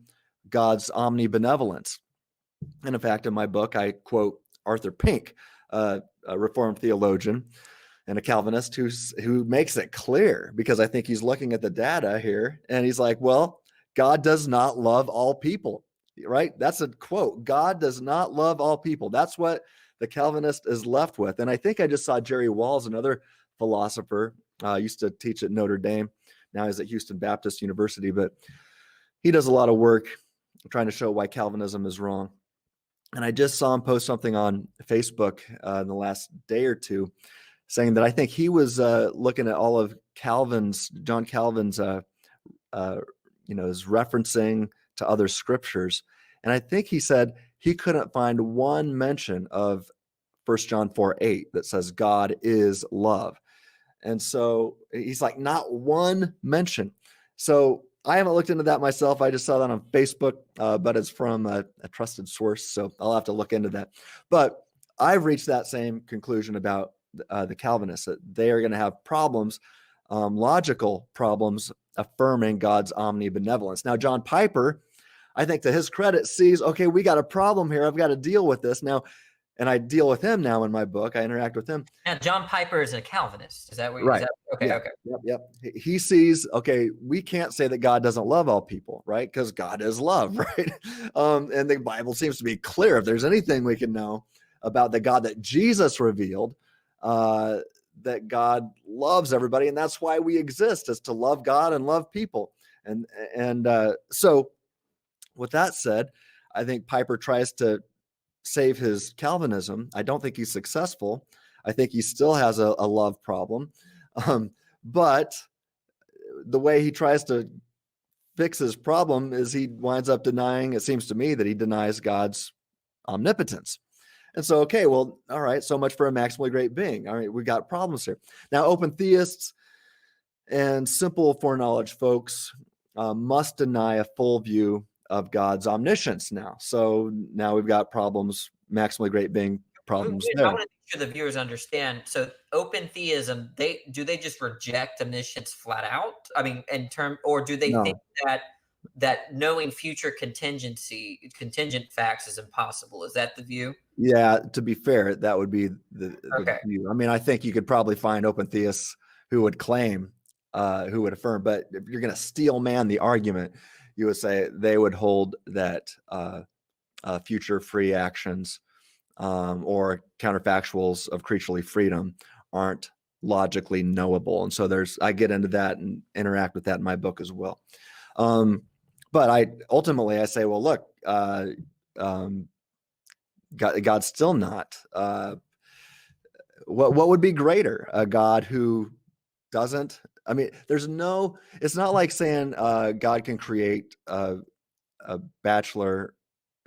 God's omnibenevolence. And in fact, in my book, I quote Arthur Pink, a Reformed theologian and a Calvinist who makes it clear, because I think he's looking at the data here, and he's like, well, God does not love all people, right? That's a quote. God does not love all people. That's what the Calvinist is left with. And I think I just saw Jerry Walls, another philosopher, used to teach at Notre Dame. Now he's at Houston Baptist University, but he does a lot of work trying to show why Calvinism is wrong. And I just saw him post something on Facebook in the last day or two, saying that I think he was looking at all of John Calvin's, is referencing to other scriptures. And I think he said he couldn't find one mention of 1 John 4:8 that says God is love. And so he's like, not one mention. So I haven't looked into that myself. I just saw that on Facebook, but it's from a trusted source. So I'll have to look into that. But I've reached that same conclusion about the Calvinists, that they are going to have problems, logical problems, affirming God's omnibenevolence. Now, John Piper, I think to his credit, sees, okay, we got a problem here. I've got to deal with this now. And I deal with him now in my book. I interact with him. Now, John Piper is a Calvinist. Is that what? Right. Okay. Yeah. Okay. Yep. He sees, okay, we can't say that God doesn't love all people, right? Because God is love, right? And the Bible seems to be clear. If there's anything we can know about the God that Jesus revealed, that God loves everybody, and that's why we exist, is to love God and love people. And so, with that said, I think Piper tries to save his Calvinism. I don't think he's successful. I think he still has a love problem. But the way he tries to fix his problem is he winds up denying, it seems to me, that he denies God's omnipotence. And so, okay, well, all right, so much for a maximally great being. All right, we got problems here. Now, open theists and simple foreknowledge folks must deny a full view of God's omniscience now. So now we've got problems maximally great being problems I there. want to make sure the viewers understand. So, open theism, they just reject omniscience flat out? I mean, or do they think No. that knowing future contingent facts is impossible? Is that the view? Yeah, to be fair, that would be the Okay. view. I mean, I think you could probably find open theists who would claim, who would affirm, but if you're going to steel man the argument, you would say they would hold that future free actions or counterfactuals of creaturely freedom aren't logically knowable. And so I get into that and interact with that in my book as well. But I say, well, look, God's still not. What would be greater? A God who doesn't? I mean, it's not like saying God can create a bachelor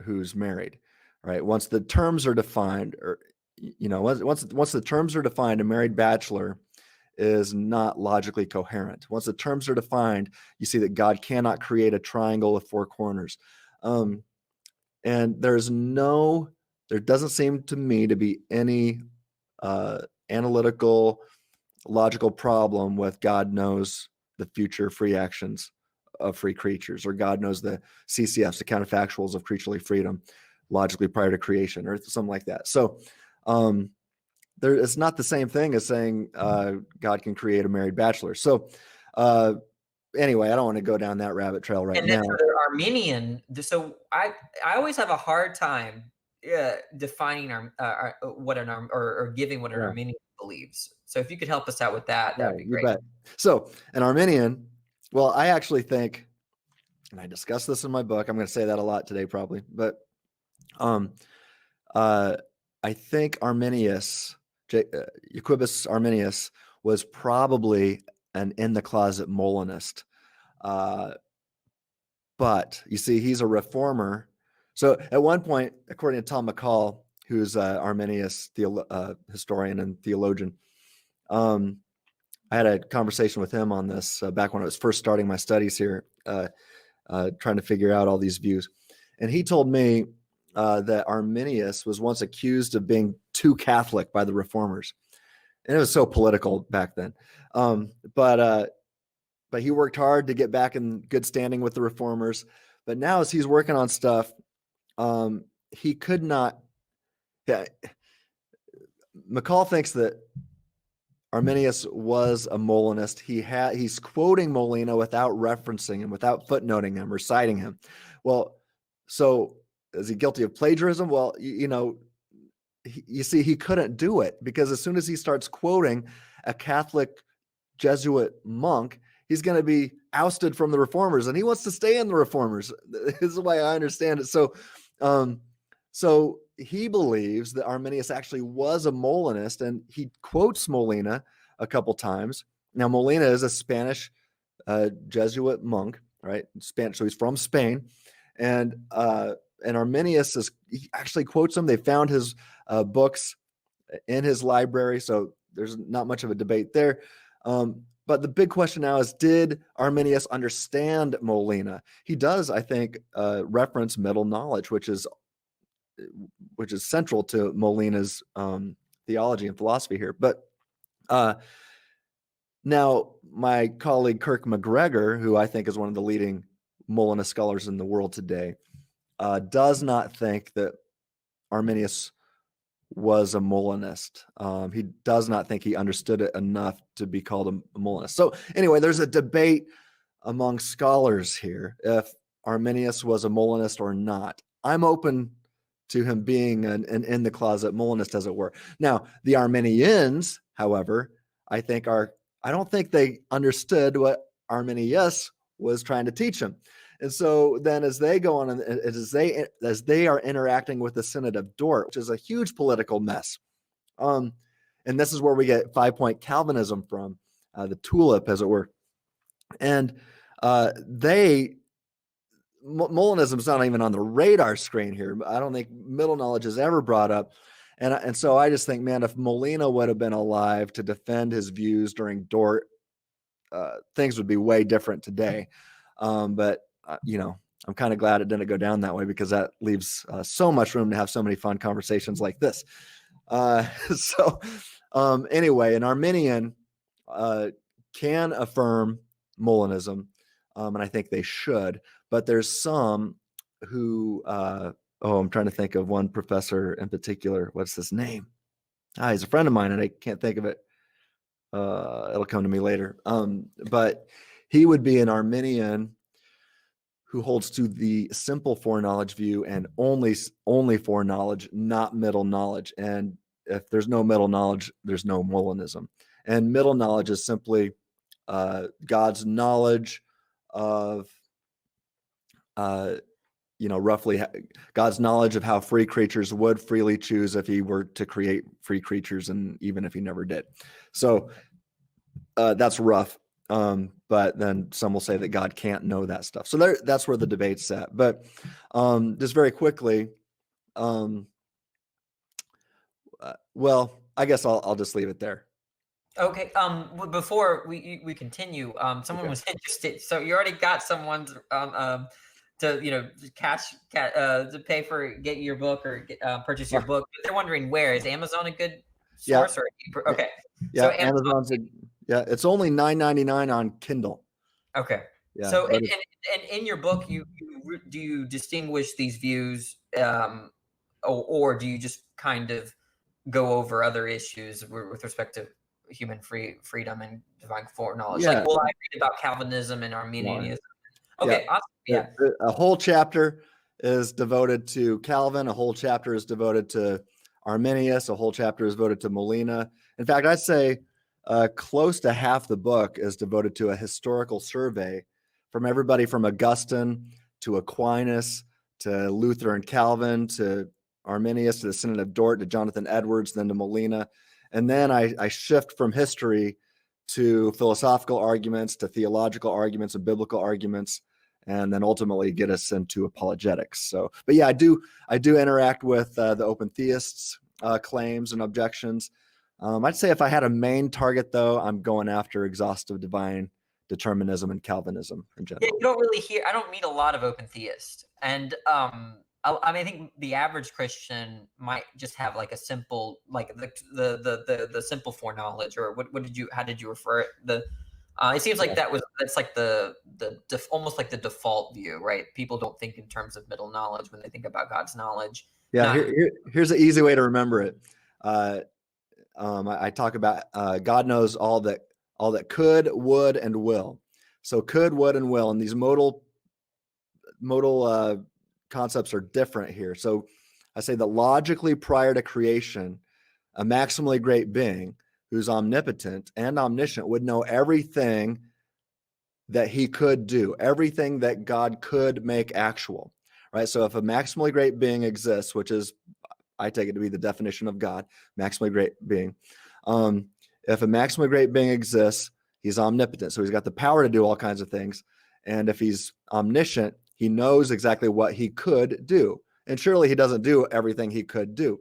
who's married, right? Once the terms are defined, or once the terms are defined, a married bachelor is not logically coherent. Once the terms are defined, you see that God cannot create a triangle with four corners. And there doesn't seem to me to be any analytical, logical problem with God knows the future free actions of free creatures, or God knows the CCFs, the counterfactuals of creaturely freedom, logically prior to creation, or something like that. So it's not the same thing as saying God can create a married bachelor. So anyway, I don't want to go down that rabbit trail right And then now. for the Arminian, so I always have a hard time defining or giving what an Yeah. Arminian believes. So if you could help us out with that, Yeah, that'd be you great. bet. So an Arminian, well, I actually think, and I discussed this in my book, I'm going to say that a lot today probably, but I think Euquibus Arminius was probably an in the closet Molinist. But you see, he's a reformer. So at one point, according to Tom McCall, who's an Arminius historian and theologian, I had a conversation with him on this back when I was first starting my studies here, trying to figure out all these views. And he told me that Arminius was once accused of being too Catholic by the reformers. And it was so political back then. But he worked hard to get back in good standing with the reformers. But now as he's working on stuff, he could not. Yeah, McCall thinks that Arminius was a Molinist. He's quoting Molina without referencing him, without footnoting him or citing him. Well, so is he guilty of plagiarism? Well, you see, he couldn't do it because as soon as he starts quoting a Catholic Jesuit monk, he's going to be ousted from the reformers, and he wants to stay in the reformers. This is the way I understand it. So he believes that Arminius actually was a Molinist, and he quotes Molina a couple times. Now, Molina is a Spanish Jesuit monk, right? Spanish, so he's from Spain, and Arminius he actually quotes him. They found his books in his library, so there's not much of a debate there. But the big question now is, did Arminius understand Molina? He does, I think, reference middle knowledge, which is central to Molina's theology and philosophy here. But now my colleague Kirk McGregor, who I think is one of the leading Molinist scholars in the world today, does not think that Arminius was a Molinist. He does not think he understood it enough to be called a Molinist. So anyway, there's a debate among scholars here if Arminius was a Molinist or not. I'm open to him being an in the closet Molinist, as it were. Now, the Arminians, however, I don't think they understood what Arminius was trying to teach them. And so then as they go on, as they are interacting with the Synod of Dort, which is a huge political mess. And this is where we get 5-point Calvinism from, the tulip, as it were. And Molinism is not even on the radar screen here. I don't think middle knowledge is ever brought up. And so I just think, man, if Molina would have been alive to defend his views during Dort, things would be way different today. But I'm kind of glad it didn't go down that way, because that leaves so much room to have so many fun conversations like this. So anyway, an Arminian can affirm Molinism, and I think they should, but there's some who, I'm trying to think of one professor in particular. What's his name? He's a friend of mine, and I can't think of it. It'll come to me later. But he would be an Arminian who holds to the simple foreknowledge view and only foreknowledge, not middle knowledge. And if there's no middle knowledge, there's no Molinism. And middle knowledge is simply God's knowledge of, roughly God's knowledge of how free creatures would freely choose if he were to create free creatures, and even if he never did. So that's rough. But then some will say that God can't know that stuff. So that's where the debate's at. But just very quickly, well, I guess I'll just leave it there. Okay. Before we continue, someone was interested. So you already got someone to to pay for getting your book or purchase your book. But they're wondering, where is Amazon a good source? Or okay. Yeah, so Amazon's it's only $9.99 on Kindle. Okay. Yeah. So and in your book, do you distinguish these views, or do you just kind of go over other issues with respect to human freedom and divine foreknowledge? Yeah. Like, well, I read about Calvinism and Arminianism. Okay, yeah. awesome. Yeah. A whole chapter is devoted to Calvin. A whole chapter is devoted to Arminius. A whole chapter is devoted to Molina. In fact, I'd say close to half the book is devoted to a historical survey from everybody from Augustine to Aquinas to Luther and Calvin to Arminius to the Synod of Dort to Jonathan Edwards, then to Molina. And then I shift from history to philosophical arguments, to theological arguments and biblical arguments, and then ultimately get us into apologetics. So, but yeah, I do interact with the open theists' claims and objections. I'd say if I had a main target, though, I'm going after exhaustive divine determinism and Calvinism in general. Yeah, you don't really hear. I don't meet a lot of open theists, and I think the average Christian might just have like a simple, like the simple foreknowledge, or how did you refer it? It seems like that's like almost like the default view, right? People don't think in terms of middle knowledge when they think about God's knowledge. Yeah, here's an easy way to remember it. I talk about God knows all that could, would, and will. So could, would, and will, and these modal concepts are different here. So I say that logically prior to creation, a maximally great being who's omnipotent and omniscient would know everything that he could do, everything that God could make actual, right? So if a maximally great being exists, which is, I take it to be the definition of God, maximally great being. If a maximally great being exists, he's omnipotent. So he's got the power to do all kinds of things. And if he's omniscient, he knows exactly what he could do. And surely he doesn't do everything he could do.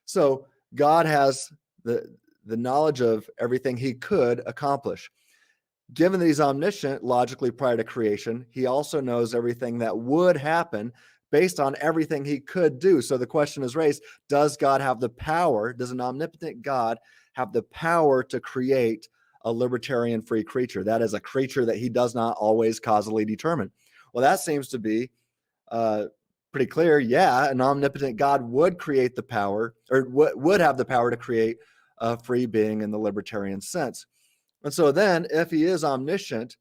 So God has the knowledge of everything he could accomplish. Given that he's omniscient, logically prior to creation, he also knows everything that would happen based on everything he could do. So the question is raised, does God have the power, does an omnipotent God have the power to create a libertarian free creature? That is a creature that he does not always causally determine. Well, that seems to be pretty clear. Yeah, an omnipotent God would create the power, or would have the power to create a free being in the libertarian sense. And so then, if he is omniscient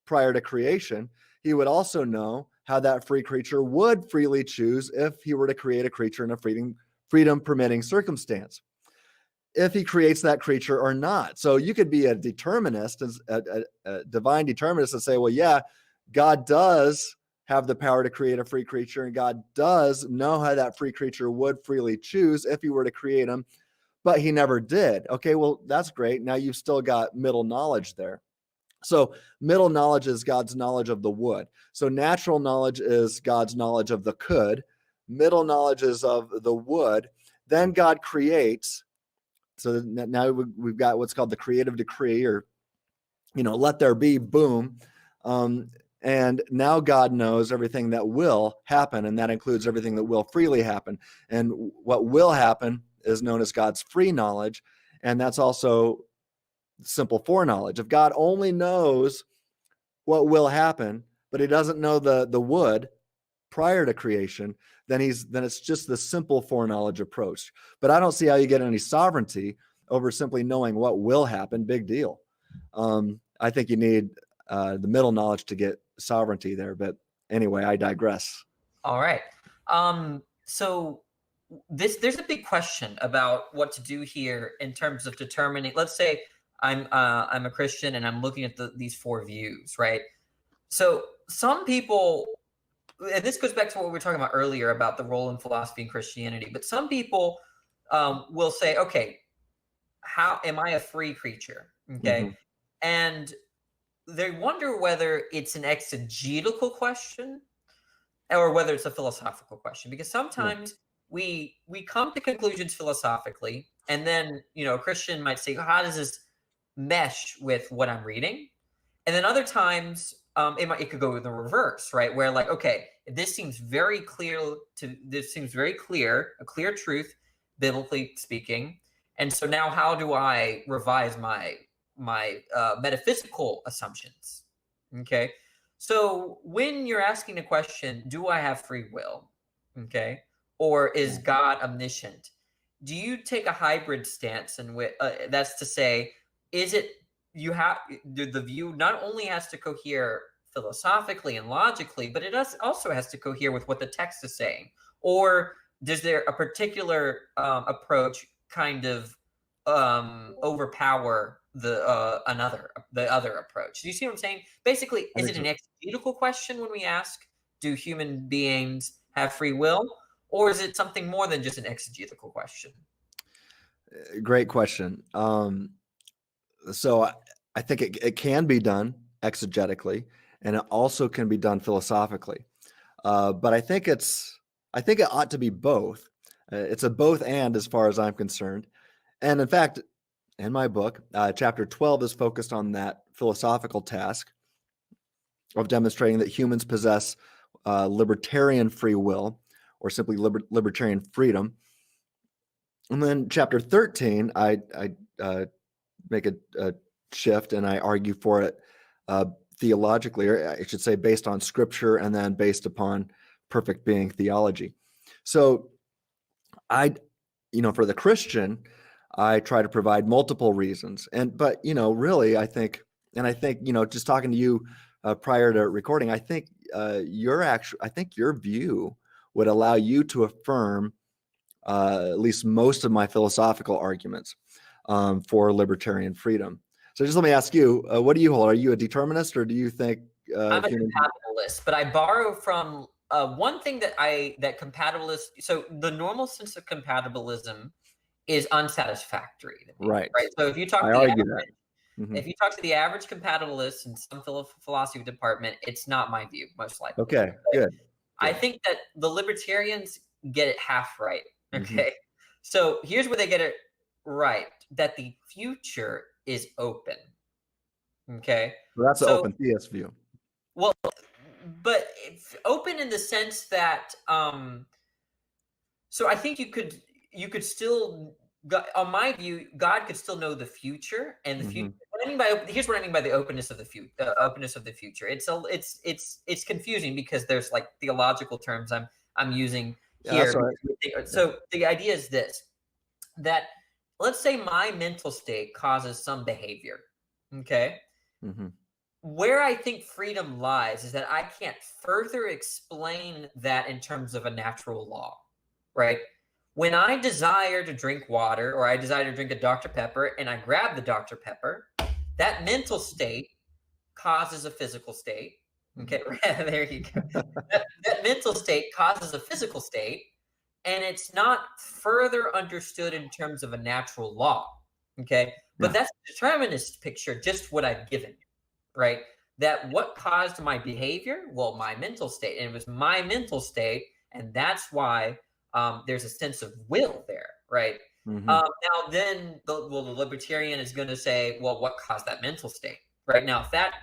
prior to creation, he would also know how that free creature would freely choose if he were to create a creature in a freedom permitting circumstance, if he creates that creature or not. So you could be a determinist, a divine determinist, and say, well, yeah, God does have the power to create a free creature, and God does know how that free creature would freely choose if he were to create him, but he never did. Okay, well, that's great. Now you've still got middle knowledge there. So middle knowledge is God's knowledge of the would. So natural knowledge is God's knowledge of the could. Middle knowledge is of the would. Then God creates. So now we've got what's called the creative decree, or, let there be, boom. And now God knows everything that will happen, and that includes everything that will freely happen. And what will happen is known as God's free knowledge, and that's also simple foreknowledge. If God only knows what will happen, but he doesn't know the would prior to creation, then it's just the simple foreknowledge approach. But I don't see how you get any sovereignty over simply knowing what will happen. Big deal. I think you need the middle knowledge to get sovereignty there. But anyway, I digress. All right. So there's a big question about what to do here in terms of determining. Let's say I'm a Christian and I'm looking at these four views, right? So some people, and this goes back to what we were talking about earlier about the role in philosophy and Christianity, but some people will say, okay, how am I a free creature? Okay. Mhm. And they wonder whether it's an exegetical question or whether it's a philosophical question, because Yeah. sometimes we come to conclusions philosophically, and then a Christian might say, how does this mesh with what I'm reading? And then other times it could go in the reverse, right? Where like, okay, this seems very clear, a clear truth, biblically speaking. And so now how do I revise my metaphysical assumptions? Okay. So when you're asking the question, do I have free will? Okay. Or is God omniscient? Do you take a hybrid stance? And that's to say, is it the view not only has to cohere philosophically and logically, but it also has to cohere with what the text is saying? Or does there a particular approach kind of overpower the other approach? Do you see what I'm saying? Basically, I is think it an so. exegetical question when we ask, do human beings have free will? Or is it something more than just an exegetical question? Great question. So I think it can be done exegetically, and it also can be done philosophically. But I think it ought to be both. It's a both and as far as I'm concerned. And in fact, in my book, chapter 12 is focused on that philosophical task of demonstrating that humans possess libertarian free will, or simply libertarian freedom. And then chapter 13, I make a shift and I argue for it theologically, or I should say based on scripture and then based upon perfect being theology. So for the Christian, I try to provide multiple reasons. But really, I think, just talking to you prior to recording, I think your view would allow you to affirm at least most of my philosophical arguments for libertarian freedom. So just let me ask you, what do you hold? Are you a determinist, or do you think I'm a human? compatibilist, but I borrow from one thing that compatibilist. So the normal sense of compatibilism is unsatisfactory to me, Right. right? So if you talk I to the argue average, that. Mhm. if you talk to the average compatibilist in some philosophy department, it's not my view, most likely. Okay, Right? good. I think that the libertarians get it half right. Mhm. Okay. So here's where they get it right, that the future is open. Okay. So that's the So, open theist view. well, but open in the sense that, so I think you could still, on my view, God could still know the future and the future. Mhm. What I mean by here's what I mean by the openness of the future. It's confusing because there's like theological terms I'm using Yeah, that's here. all right. So the idea is this, that let's say my mental state causes some behavior. Okay. Mhm. Where I think freedom lies is that I can't further explain that in terms of a natural law, right? When I desire to drink water or I desire to drink a Dr. Pepper and I grab the Dr. Pepper, that mental state causes a physical state. Okay, there you go. That mental state causes a physical state, and it's not further understood in terms of a natural law. Okay, but Yeah. that's the determinist picture, just what I've given you, right? That what caused my behavior? Well, my mental state, and it was my mental state, and that's why there's a sense of will there, right? Mhm. Now, then, the libertarian is going to say, well, what caused that mental state, right? Now, if that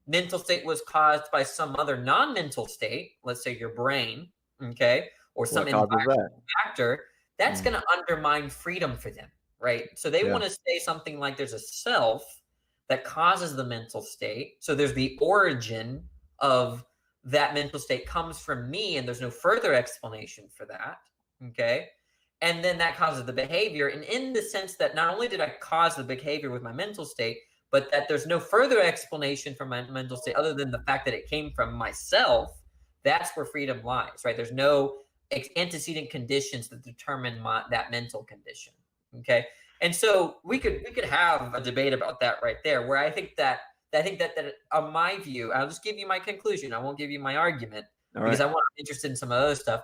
mental state was caused by some other non-mental state, let's say your brain, okay, or some What causes environmental that? factor, that's Mm, going to undermine freedom for them, right? So they yeah. want to say something like there's a self that causes the mental state. So there's the origin of that mental state comes from me, and there's no further explanation for that, okay? And then that causes the behavior. And in the sense that not only did I cause the behavior with my mental state, but that there's no further explanation for my mental state other than the fact that it came from myself, that's where freedom lies, right? There's no antecedent conditions that determine that mental condition, okay? And so we could have a debate about that right there, where I think that on my view, I'll just give you my conclusion. I won't give you my argument All because right. I'm interested in some other stuff.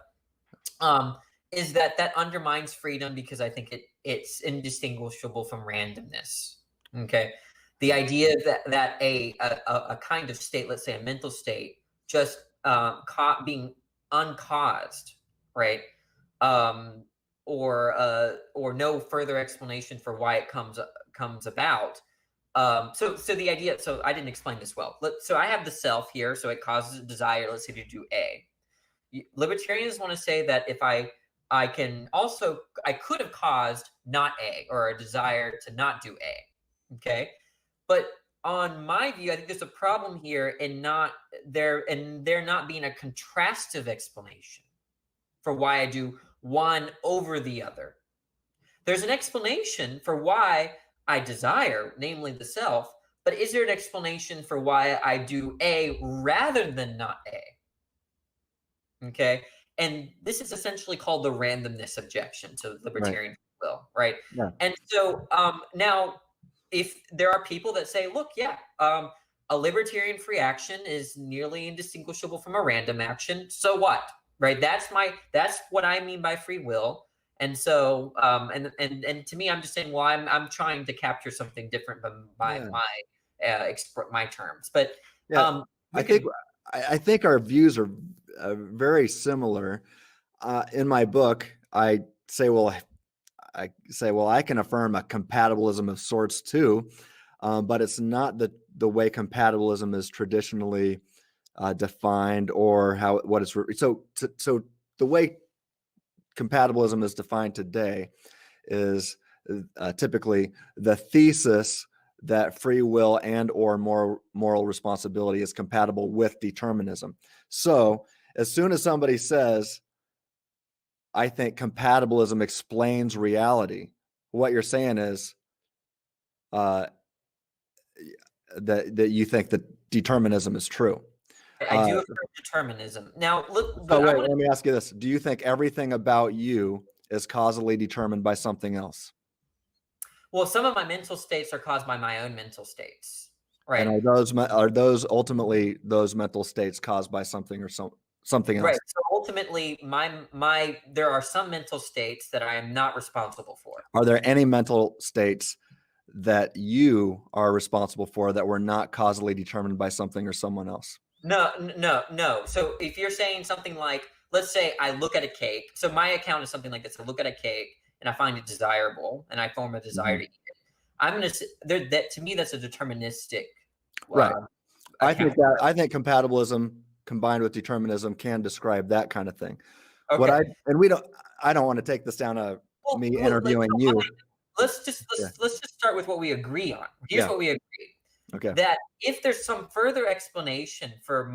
Um, is that undermines freedom because I think it's indistinguishable from randomness. Okay, the idea that a kind of state, let's say a mental state, just being uncaused, right? Um, or no further explanation for why it comes about. So the idea. So I didn't explain this well. So I have the self here, so it causes a desire, let's say, to do A. Libertarians want to say that if I could have caused not A, or a desire to not do A. Okay. But on my view, I think there's a problem here in there not being a contrastive explanation for why I do one over the other. There's an explanation for why I desire, namely the self, but is there an explanation for why I do A rather than not A? Okay. And this is essentially called the randomness objection to Right. libertarian will, right? Yeah. And so now, if there are people that say, look, yeah, a libertarian free action is nearly indistinguishable from a random action, so what? Right? That's what I mean by free will. And so and to me, I'm just saying, well, I'm trying to capture something different than by Yeah. my terms. But Yeah. we I think could I think our views are very similar. In my book, I say, well, I can affirm a compatibilism of sorts too, but it's not the way compatibilism is traditionally defined, or what it's so the way compatibilism is defined today is typically the thesis that free will and or moral responsibility is compatible with determinism. So as soon as somebody says, I think compatibilism explains reality, what you're saying is uh, that you think that determinism is true. I Uh, do affirm determinism. Now, look, so but I wait, want to. let me ask you this: do you think everything about you is causally determined by something else? Well, some of my mental states are caused by my own mental states, And right? are those ultimately those mental states caused by something or something Right. else? So ultimately, my there are some mental states that I am not responsible for. Are there any mental states that you are responsible for that were not causally determined by something or someone else? No. So if you're saying something like, let's say I look at a cake. So my account is something like this: I look at a cake and I find it desirable, and I form a desire to Mhm. eat it. I'm gonna there that to me that's a deterministic Right. uh, account. I think compatibilism combined with determinism can describe that kind of thing. What I Okay. and we don't I don't want to take this down to Well, me like, interviewing so you. Yeah. let's just start with what we agree on. Here's Yeah. what we agree: Okay. that if there's some further explanation for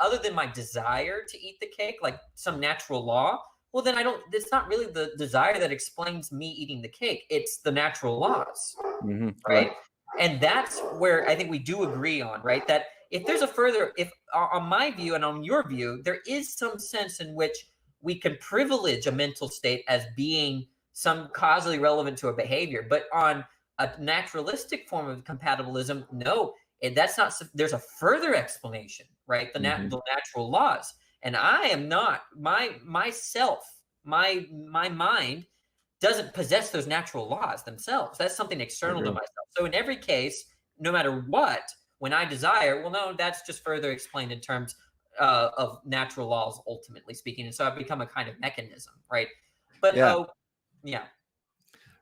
other than my desire to eat the cake, like some natural law, well, then I don't. It's not really the desire that explains me eating the cake. It's the natural laws, Right. right? And that's where I think we do agree on, right? That if there's a further, if on my view and on your view, there is some sense in which we can privilege a mental state as being some causally relevant to a behavior, but on a naturalistic form of compatibilism, no, and that's not. There's a further explanation, right? Mhm. The natural laws, and I am not my mind doesn't possess those natural laws themselves. That's something I external to agree. myself. So in every case, no matter what, when I desire, well, no, that's just further explained in terms of natural laws, ultimately speaking. And so I've become a kind of mechanism, right? But Yeah. yeah,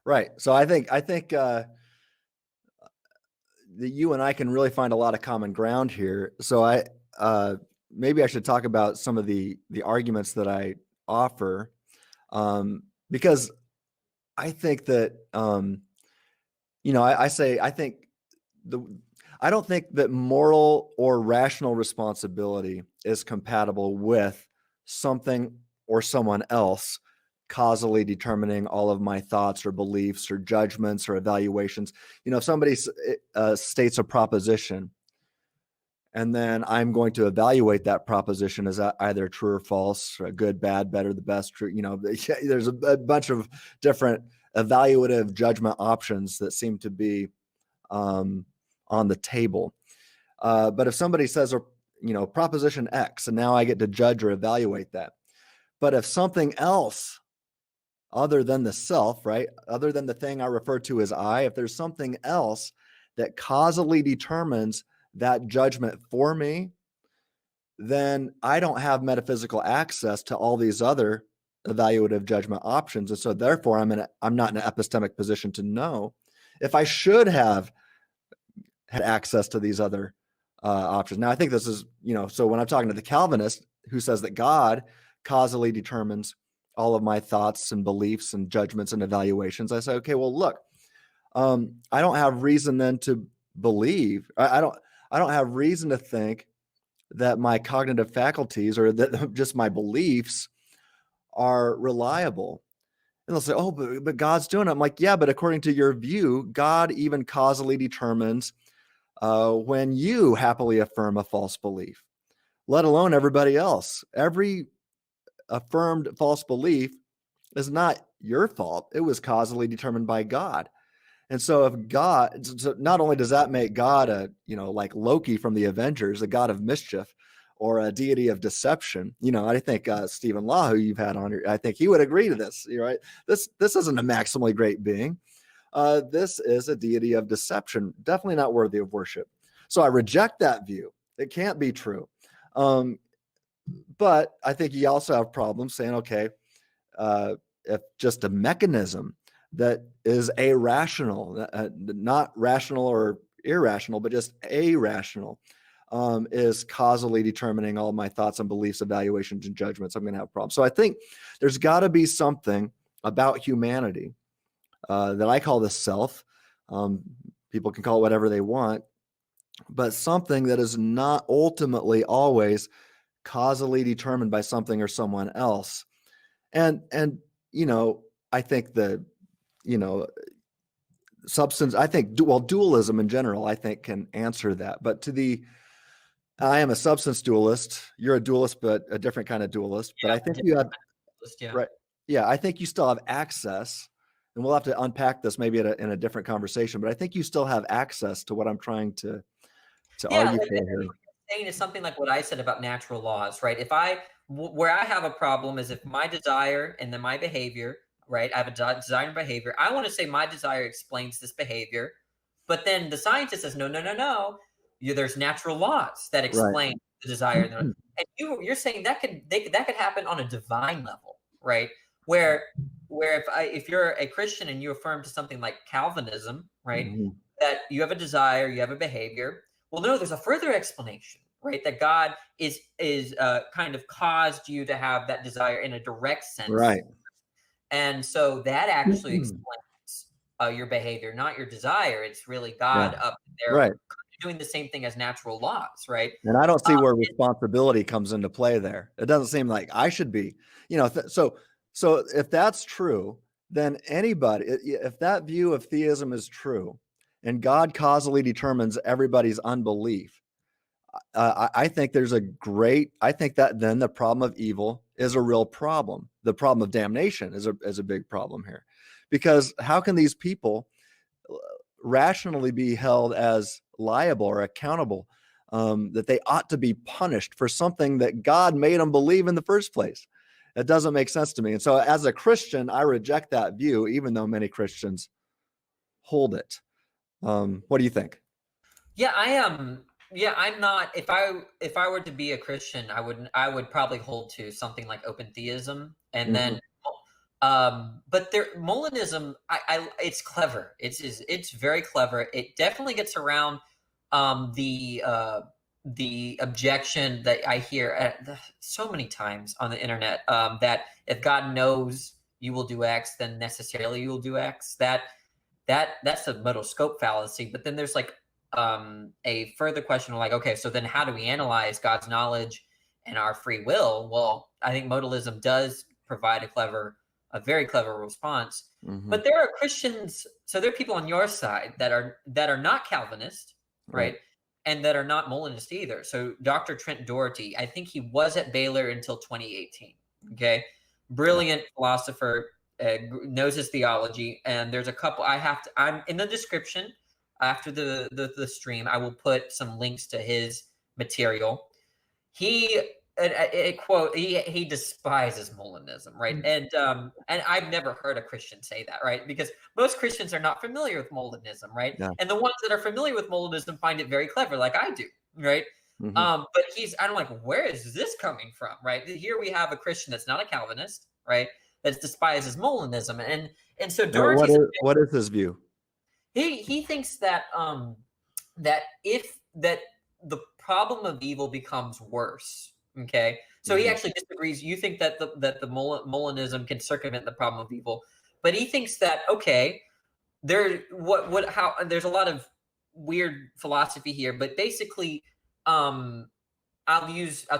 Right. So I think you and I can really find a lot of common ground here. So maybe I should talk about some of the arguments that I offer, because I think that I think the I don't think that moral or rational responsibility is compatible with something or someone else causally determining all of my thoughts or beliefs or judgments or evaluations. If somebody states a proposition, and then I'm going to evaluate that proposition as either true or false, or good, bad, better, the best, true. There's a bunch of different evaluative judgment options that seem to be on the table. But if somebody says, proposition X, and now I get to judge or evaluate that. But if something else other than the self, right, other than the thing I refer to as I, if there's something else that causally determines that judgment for me, then I don't have metaphysical access to all these other evaluative judgment options. And so therefore I'm not in an epistemic position to know if I should have had access to these other options. Now, I think this is, so when I'm talking to the Calvinist who says that God causally determines all of my thoughts and beliefs and judgments and evaluations, I say, okay, well, look, I don't have reason then to believe. I don't have reason to think that my cognitive faculties or that just my beliefs are reliable. And they'll say, oh, but God's doing it. I'm like, yeah, but according to your view, God even causally determines when you happily affirm a false belief, let alone everybody else. Every affirmed false belief is not your fault. It was causally determined by God. And so if God, so not only does that make God like Loki from the Avengers, a god of mischief or a deity of deception, I think Stephen Law, who you've had on here, I think he would agree to this, right? This isn't a maximally great being. This is a deity of deception, definitely not worthy of worship. So I reject that view. It can't be true. But I think you also have problems saying, okay, if just a mechanism that is irrational, not rational or irrational, but just irrational, is causally determining all my thoughts and beliefs, evaluations, and judgments, I'm going to have problems. So I think there's got to be something about humanity that I call the self. People can call it whatever they want, but something that is not ultimately always causally determined by something or someone else. And I think the substance, I think, dualism in general, I think can answer that. But I am a substance dualist. You're a dualist, but a different kind of dualist. But I think you have, right. Yeah, I think you still have access, and we'll have to unpack this maybe in a different conversation, but I think you still have access to what I'm trying to argue for here. Saying is something like what I said about natural laws, right? Where I have a problem is if my desire and then my behavior, right? I have a desire and behavior. I want to say my desire explains this behavior, but then the scientist says, no, no, no, no. There's natural laws that explain the desire. And you're saying that could happen on a divine level, right? Where if you're a Christian and you affirm to something like Calvinism, right? Mm-hmm. That you have a desire, you have a behavior. Well, no, there's a further explanation, right? That God is kind of caused you to have that desire in a direct sense. Right. And so that actually explains your behavior, not your desire. It's really God up there doing the same thing as natural laws, right? And I don't see where responsibility comes into play there. It doesn't seem like I should be, so if that's true, then anybody, if that view of theism is true, and God causally determines everybody's unbelief, I think I think that then the problem of evil is a real problem. The problem of damnation is a big problem here, because how can these people rationally be held as liable or accountable, that they ought to be punished for something that God made them believe in the first place? It doesn't make sense to me. And so as a Christian, I reject that view, even though many Christians hold it. What do you think? Yeah, I'm not. If I were to be a Christian, I would probably hold to something like open theism, and then But Molinism, it's clever. It's very clever. It definitely gets around um, the uh, the objection that I hear so many times on the internet, that if God knows you will do X, then necessarily you will do X. That's a modal scope fallacy. But then there's like a further question, like, okay, so then how do we analyze God's knowledge and our free will? Well, I think modalism does provide a very clever response. Hmm. But there are Christians, so there are people on your side that are not Calvinist, Right. right? And that are not Molinist either. So Dr. Trent Doherty, I think he was at Baylor until 2018. Okay. Yeah. Brilliant philosopher, knows his theology. And there's a couple I'm in the description after the stream. I will put some links to his material. He quote he despises Molinism, right? And I've never heard a Christian say that, right? Because most Christians are not familiar with Molinism, right? Yeah. And the ones that are familiar with Molinism find it very clever, like I do, right? Hmm. But I'm like, where is this coming from, right? Here we have a Christian that's not a Calvinist, right? That despises Molinism, and so Doherty's What is his view? he thinks that that if that the problem of evil becomes worse. Okay, so he Hmm. actually disagrees. You think that the Molinism can circumvent the problem of evil, but he thinks that, okay, how there's a lot of weird philosophy here, but basically, um, I'll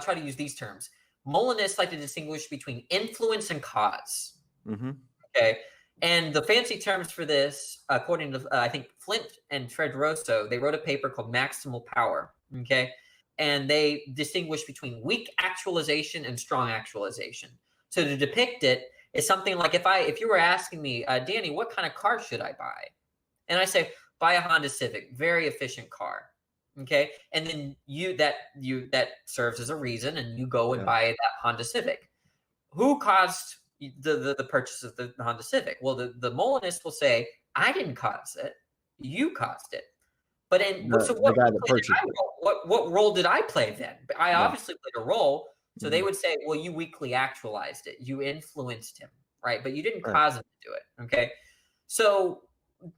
try to use these terms. Molinists like to distinguish between influence and cause. Hmm. Okay. And the fancy terms for this, according to I think Flint and Fredroso, they wrote a paper called Maximal Power. Okay. And they distinguish between weak actualization and strong actualization. So to depict it is something like, if you were asking me, Danny, what kind of car should I buy? And I say, buy a Honda Civic, very efficient car. Okay. And then that serves as a reason, and you go and Yeah. buy that Honda Civic. Who caused the purchase of the Honda Civic? Well, the Molinist will say, I didn't cause it, you caused it. So The what guy role that did purchased I it. role? What role did I play then? I Yeah. obviously played a role. So they Hmm. would say, well, you weakly actualized it, you influenced him, right? But you didn't Right. cause him to do it. Okay. So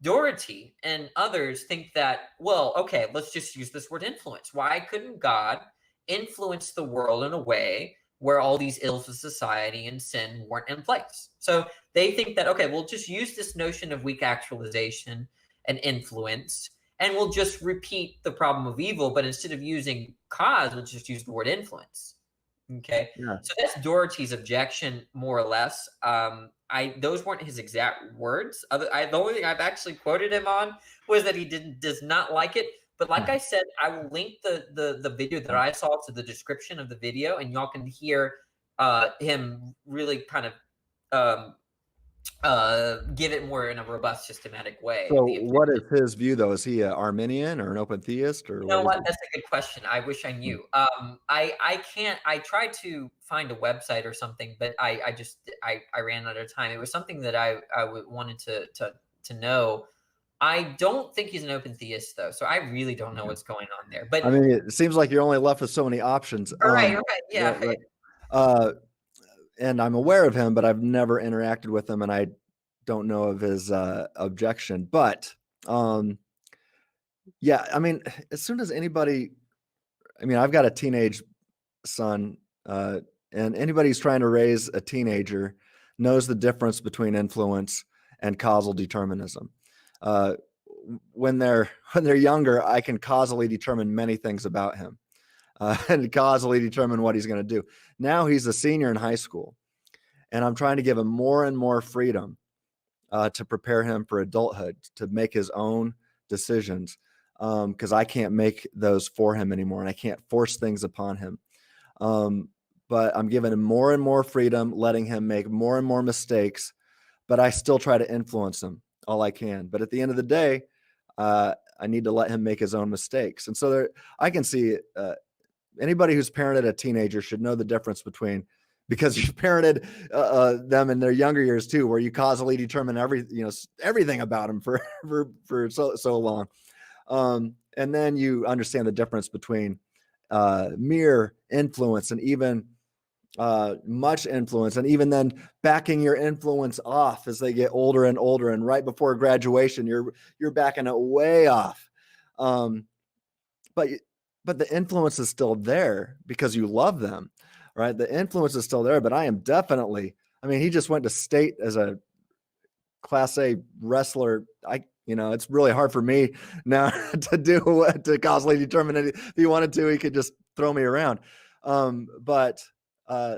Doherty and others think that, well, okay, let's just use this word influence. Why couldn't God influence the world in a way where all these ills of society and sin weren't in place? So they think that, okay, we'll just use this notion of weak actualization and influence, and we'll just repeat the problem of evil, but instead of using cause, we'll just use the word influence. Okay, Yeah. so that's Doherty's objection, more or less. Those weren't his exact words. The only thing I've actually quoted him on was that he does not like it. But like I said, I will link the video that I saw to the description of the video, and y'all can hear him really kind of um, give it more in a robust, systematic way. So what is his view though? Is he an Arminian or an open theist or You what know is what? he? That's a good question. I wish I Hmm. knew. I can't. I tried to find a website or something, but I ran out of time. It was something that wanted to know. I don't think he's an open theist though, so I really don't know Okay. what's going on there. But I mean, it seems like you're only left with so many options. right, Right, yeah. right. Uh, and I'm aware of him, but I've never interacted with him, and I don't know of his objection. But um, yeah, I mean, as soon as anybody, I mean, I've got a teenage son, and anybody who's trying to raise a teenager knows the difference between influence and causal determinism. Uh, when they're younger, I can causally determine many things about him, and causally determine what he's going to do. Now he's a senior in high school, and I'm trying to give him more and more freedom to prepare him for adulthood, to make his own decisions, because I can't make those for him anymore, and I can't force things upon him. Um, but I'm giving him more and more freedom, letting him make more and more mistakes, but I still try to influence him all I can. But at the end of the day, I need to let him make his own mistakes. And so I can see anybody who's parented a teenager should know the difference between, because you've parented them in their younger years too, where you causally determine everything about them for so long, and then you understand the difference between mere influence and even much influence, and even then backing your influence off as they get older and older, and right before graduation you're backing it way off. um, but but the influence is still there because you love them, right? The influence is still there, but I am definitely, I mean, he just went to state as a Class A wrestler. It's really hard for me now to causally determine it. If he wanted to, he could just throw me around. But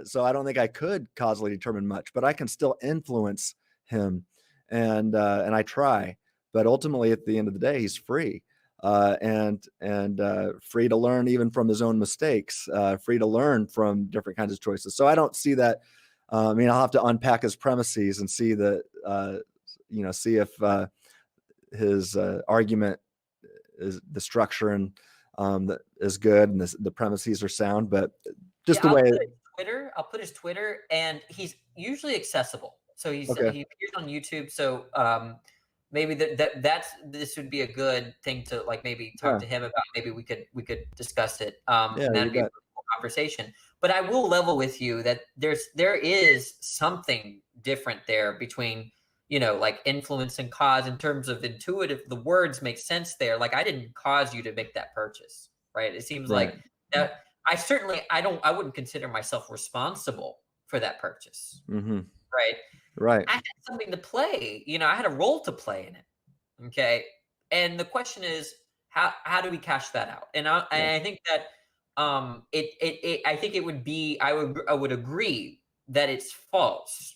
so I don't think I could causally determine much, but I can still influence him, and I try. But ultimately, at the end of the day, he's free, and free to learn even from his own mistakes, free to learn from different kinds of choices. So I don't see that. I mean, I'll have to unpack his premises and see that. See if his argument is the structure and that is good, and the premises are sound. But just the way I'll put his Twitter, and he's usually accessible. So he appears on YouTube. So maybe this would be a good thing to like maybe talk to him about. Maybe we could discuss it. And that'd be a cool conversation. But I will level with you that there is something different there between, like influence and cause in terms of intuitive. The words make sense there. Like I didn't cause you to make that purchase, right? It seems like that. I wouldn't consider myself responsible for that purchase, right? I had something to play. I had a role to play in it. Okay, and the question is, how do we cash that out? And I think that I think it would be, I would agree that it's false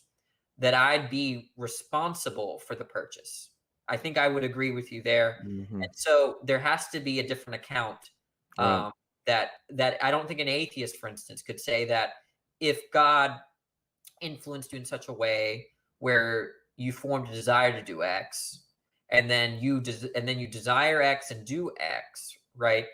that I'd be responsible for the purchase. I think I would agree with you there. And so there has to be a different account. That I don't think an atheist, for instance, could say that if God influenced you in such a way where you formed a desire to do X, and then you desire X and do X, right?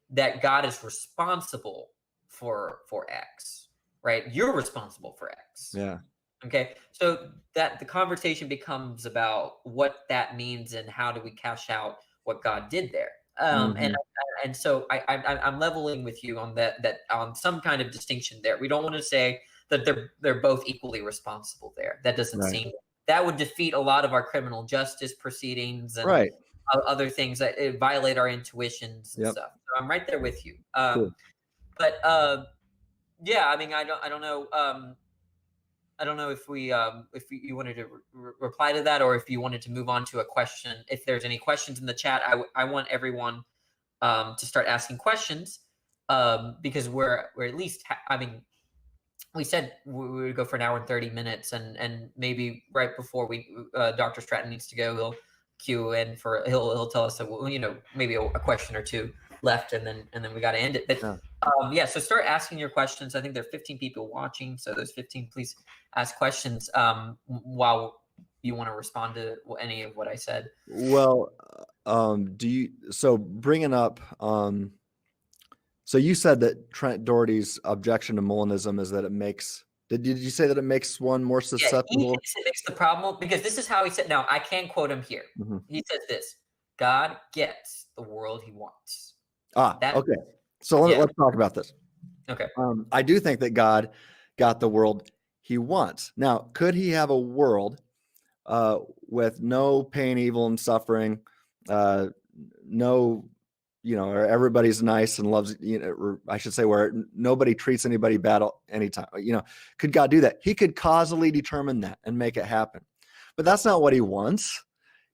That God is responsible for X, right? You're responsible for X. Yeah. Okay. So that the conversation becomes about what that means and how do we cash out what God did there. And so I'm leveling with you on that on some kind of distinction there. We don't want to say that they're both equally responsible there. That doesn't seem, that would defeat a lot of our criminal justice proceedings and other things that violate our intuitions and stuff. So I'm right there with you. Cool. But yeah, I mean, I don't know. I don't know if you wanted to reply to that, or if you wanted to move on to a question. If there's any questions in the chat, I want everyone to start asking questions, because we're at least I mean, we said we would go for an hour and 30 minutes, and maybe right before Dr. Stratton needs to go, he'll cue in for he'll tell us maybe a question or two left, and then we got to end it. But so start asking your questions. I think there are 15 people watching, so those 15, please ask questions while you want to respond to any of what I said. Well, bringing up, so you said that Trent Doherty's objection to Molinism is that it makes, did you say that it makes one more susceptible? Yeah, he thinks it makes the problem, because this is how he said, now I can quote him here. He says this: God gets the world he wants. Okay. So let's talk about this. Okay. I do think that God got the world he wants. Now, could he have a world with no pain, evil, and suffering, where everybody's nice and loves, or I should say, where nobody treats anybody bad anytime? Could God do that? He could causally determine that and make it happen. But that's not what he wants.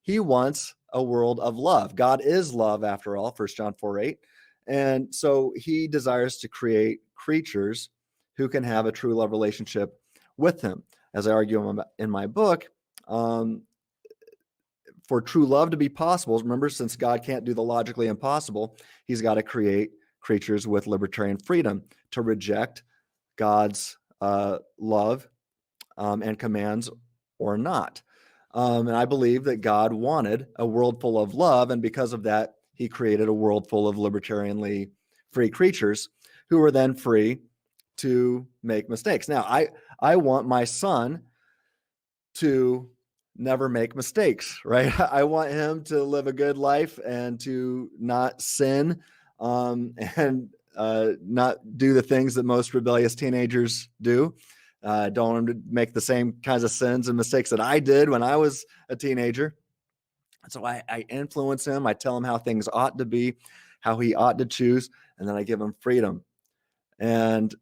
He wants a world of love. God is love, after all, 1 John 4:8. And so he desires to create creatures who can have a true love relationship with him. As I argue in my book, for true love to be possible, remember, since God can't do the logically impossible, he's got to create creatures with libertarian freedom to reject God's love and commands or not. And I believe that God wanted a world full of love, and because of that, he created a world full of libertarianly free creatures who were then free to make mistakes. Now, I want my son to never make mistakes, right? I want him to live a good life and to not sin. And not do the things that most rebellious teenagers do. Don't want him to make the same kinds of sins and mistakes that I did when I was a teenager. So I influence him. I tell him how things ought to be, how he ought to choose, and then I give him freedom. And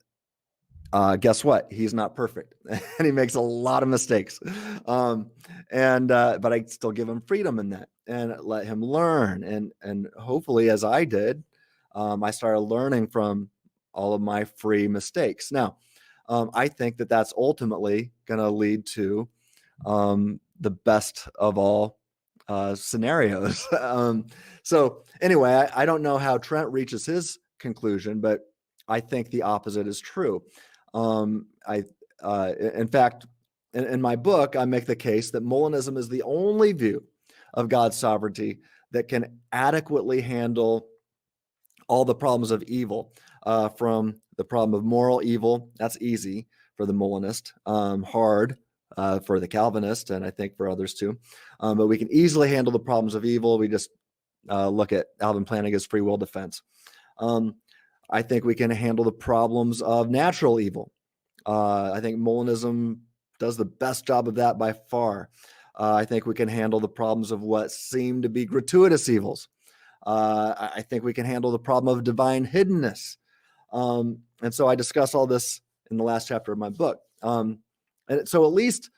guess what? He's not perfect, and he makes a lot of mistakes. But I still give him freedom in that, and let him learn. And hopefully, as I did, I started learning from all of my free mistakes. Now, I think that that's ultimately going to lead to the best of all scenarios. So anyway, I don't know how Trent reaches his conclusion, but I think the opposite is true. In fact, in my book, I make the case that Molinism is the only view of God's sovereignty that can adequately handle all the problems of evil, from the problem of moral evil. That's easy for the Molinist, hard for the Calvinist, and I think for others too. But we can easily handle the problems of evil. We just look at Alvin Plantinga's free will defense. I think we can handle the problems of natural evil. I think Molinism does the best job of that by far. I think we can handle the problems of what seem to be gratuitous evils. I think we can handle the problem of divine hiddenness. And so I discuss all this in the last chapter of my book. And so at least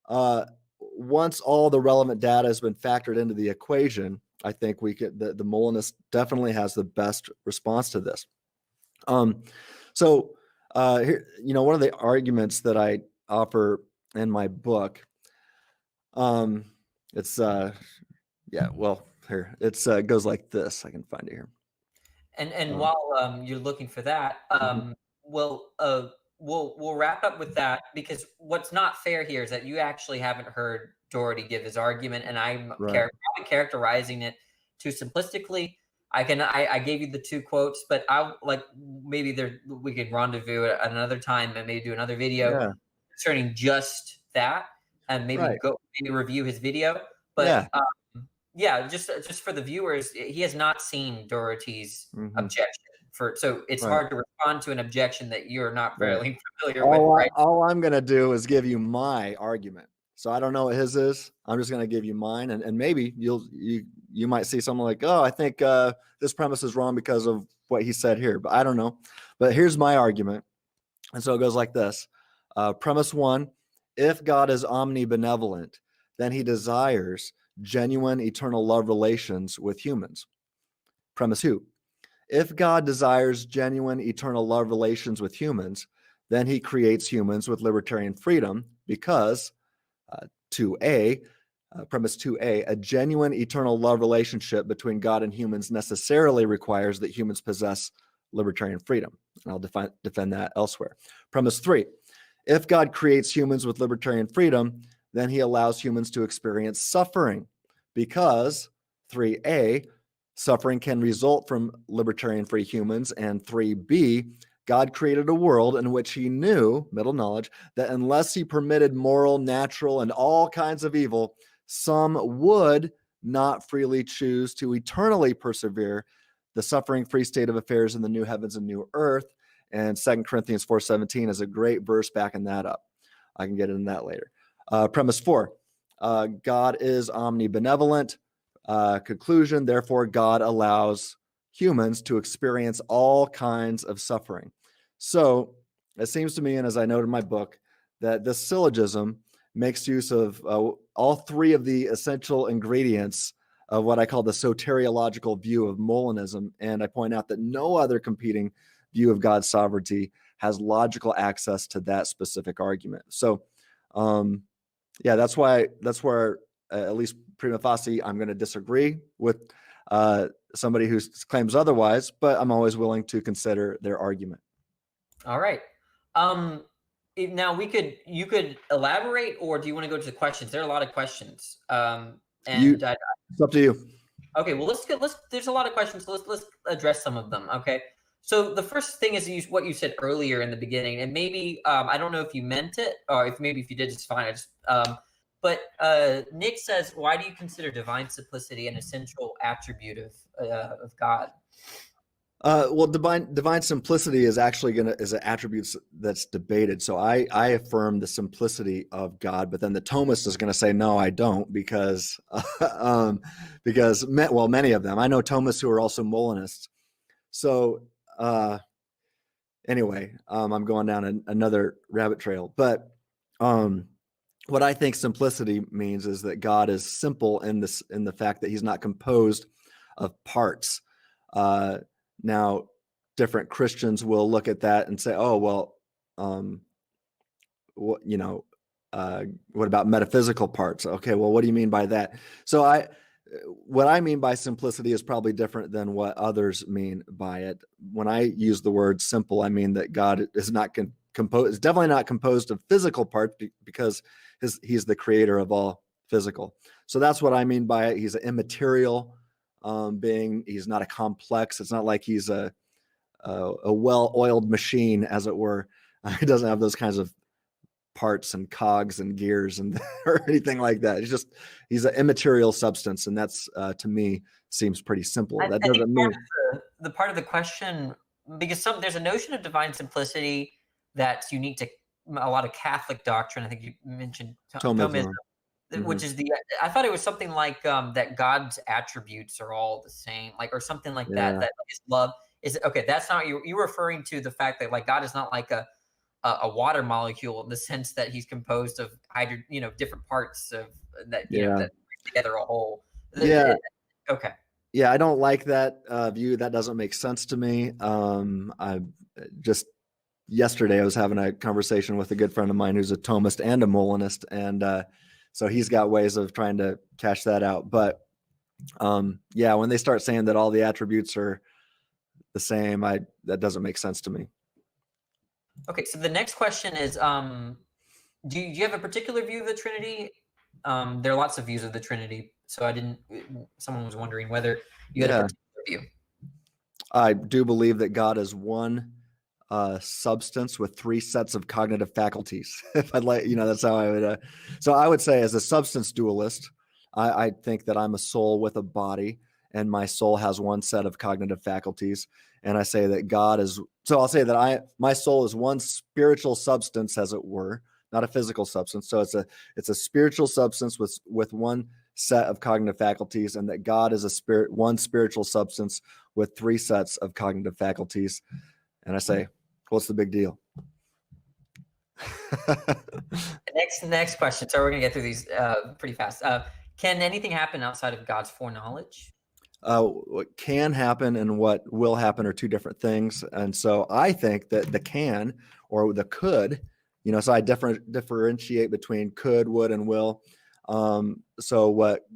once all the relevant data has been factored into the equation, I think we could, the Molinist definitely has the best response to this. Here, one of the arguments that I offer in my book, it goes like this. I can find it here. And while you're looking for that, we'll wrap up with that, because what's not fair here is that you actually haven't heard Doherty give his argument, and I'm probably characterizing it too simplistically. I gave you the two quotes, but maybe we could rendezvous at another time and maybe do another video concerning just that, and maybe review his video. But just for the viewers, he has not seen Doherty's objection. So it's hard to respond to an objection that you're not fairly familiar with. Right? All I'm going to do is give you my argument. So I don't know what his is. I'm just going to give you mine, and maybe you might see something like, oh, I think this premise is wrong because of what he said here, but I don't know. But here's my argument, and so it goes like this: premise one: if God is omnibenevolent, then He desires genuine eternal love relations with humans. Premise two: if God desires genuine eternal love relations with humans, then He creates humans with libertarian freedom, because premise 2A, a genuine eternal love relationship between God and humans necessarily requires that humans possess libertarian freedom. And I'll defend that elsewhere. Premise 3, if God creates humans with libertarian freedom, then He allows humans to experience suffering, because 3A, suffering can result from libertarian free humans, and 3B, God created a world in which He knew, middle knowledge, that unless He permitted moral, natural, and all kinds of evil, some would not freely choose to eternally persevere the suffering-free state of affairs in the new heavens and new earth. And 2 Corinthians 4:17 is a great verse backing that up. I can get into that later. Premise 4, God is omnibenevolent. Conclusion, therefore, God allows humans to experience all kinds of suffering. So it seems to me, and as I noted in my book, that this syllogism makes use of all three of the essential ingredients of what I call the soteriological view of Molinism. And I point out that no other competing view of God's sovereignty has logical access to that specific argument. So, that's where, at least prima facie, I'm going to disagree with somebody who claims otherwise, but I'm always willing to consider their argument. All right. Now you could elaborate, or do you want to go to the questions? There are a lot of questions. It's up to you. Okay. Well, there's a lot of questions. So let's address some of them. Okay. So the first thing is what you said earlier in the beginning, and maybe I don't know if you meant it, or if you did, it's fine. But Nick says, why do you consider divine simplicity an essential attribute of God? Well, divine simplicity is actually is an attribute that's debated. So I affirm the simplicity of God, but then the Thomist is going to say no, I don't, because many of them, I know Thomists who are also Molinists. So anyway, I'm going down another rabbit trail, but what I think simplicity means is that God is simple in the fact that he's not composed of parts. Now, different Christians will look at that and say, "Oh, well, what what about metaphysical parts?" Okay, well, what do you mean by that? So what I mean by simplicity is probably different than what others mean by it. When I use the word simple, I mean that God is not composed. Is definitely not composed of physical parts because he's the creator of all physical. So that's what I mean by it. He's an immaterial being. He's not a complex. It's not like he's a well-oiled machine, as it were. He doesn't have those kinds of parts and cogs and gears and or anything like that. He's an immaterial substance, and that's to me seems pretty simple. That I think doesn't mean the part of the question, because there's a notion of divine simplicity that's unique to a lot of Catholic doctrine. I think you mentioned Thomism, which is I thought it was something like that God's attributes are all the same, like, or something like that. That his love is okay. That's not you're referring to the fact that, like, God is not like a water molecule in the sense that he's composed of different parts of that that bring together a whole. Okay. Yeah, I don't like that view. That doesn't make sense to me. I just yesterday I was having a conversation with a good friend of mine who's a Thomist and a Molinist, and so he's got ways of trying to cash that out. But when they start saying that all the attributes are the same, that doesn't make sense to me. Okay, so the next question is, do you have a particular view of the Trinity? There are lots of views of the Trinity, so someone was wondering whether you had a particular view. I do believe that God is one substance with three sets of cognitive faculties. If I'd like, that's how I would. So I would say, as a substance dualist, I think that I'm a soul with a body, and my soul has one set of cognitive faculties. And I say that God is. So I'll say that my soul is one spiritual substance, as it were, not a physical substance. So it's a spiritual substance with one set of cognitive faculties, and that God is one spiritual substance with three sets of cognitive faculties. And I say, what's the big deal? Next question. So we're gonna get through these pretty fast. Can anything happen outside of God's foreknowledge? What can happen and what will happen are two different things. And so I think that the can or the could, so I differentiate between could, would, and will. So what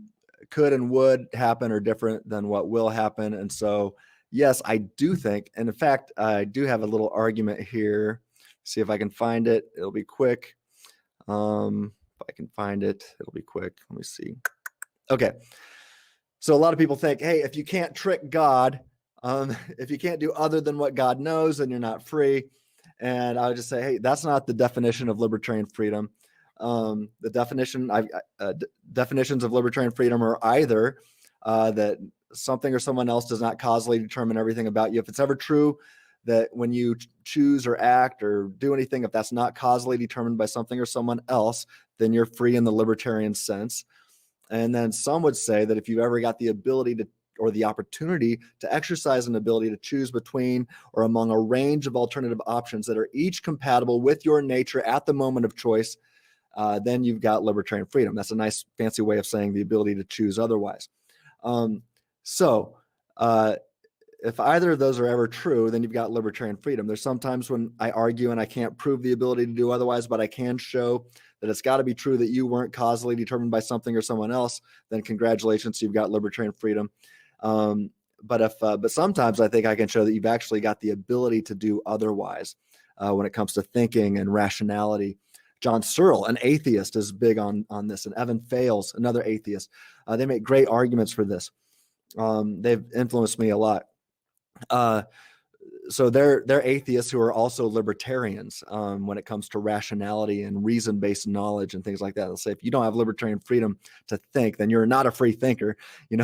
could and would happen are different than what will happen. And so, yes, I do think, and in fact, I do have a little argument here. See if I can find it. It'll be quick. If I can find it, it'll be quick. Let me see. Okay. So a lot of people think, hey, if you can't trick God, if you can't do other than what God knows, then you're not free. And I would just say, hey, that's not the definition of libertarian freedom. The definitions of libertarian freedom are either that something or someone else does not causally determine everything about you. If it's ever true that when you choose or act or do anything, if that's not causally determined by something or someone else, then you're free in the libertarian sense. And then some would say that if you've ever got the ability to or the opportunity to exercise an ability to choose between or among a range of alternative options that are each compatible with your nature at the moment of choice, then you've got libertarian freedom. That's a nice fancy way of saying the ability to choose otherwise. If either of those are ever true, then you've got libertarian freedom. There's sometimes when I argue and I can't prove the ability to do otherwise, but I can show that it's got to be true that you weren't causally determined by something or someone else, then congratulations, you've got libertarian freedom. But sometimes I think I can show that you've actually got the ability to do otherwise when it comes to thinking and rationality. John Searle, an atheist, is big on this, and Evan Fales, another atheist. They make great arguments for this. They've influenced me a lot. so they're atheists who are also libertarians when it comes to rationality and reason-based knowledge and things like that. They'll say, if you don't have libertarian freedom to think, then you're not a free thinker.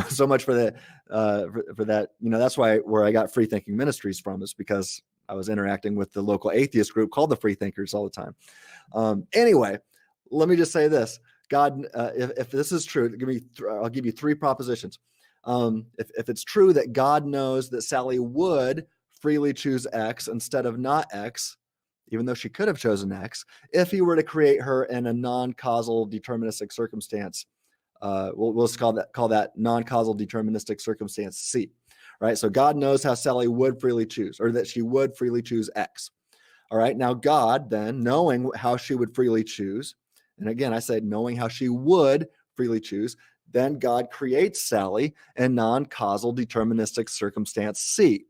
So much for that. For that, that's where I got Freethinking Ministries from, is because I was interacting with the local atheist group called the Freethinkers all the time. Anyway, let me just say this: God, if this is true, I'll give you three propositions. If it's true that God knows that Sally would freely choose X instead of not X, even though she could have chosen X, if he were to create her in a non-causal deterministic circumstance, we'll just call that non-causal deterministic circumstance C, right? So God knows how Sally would freely choose, or that she would freely choose X. All right. Now God, then, knowing how she would freely choose, and again, I said knowing how she would freely choose, then God creates Sally in non-causal deterministic circumstance C.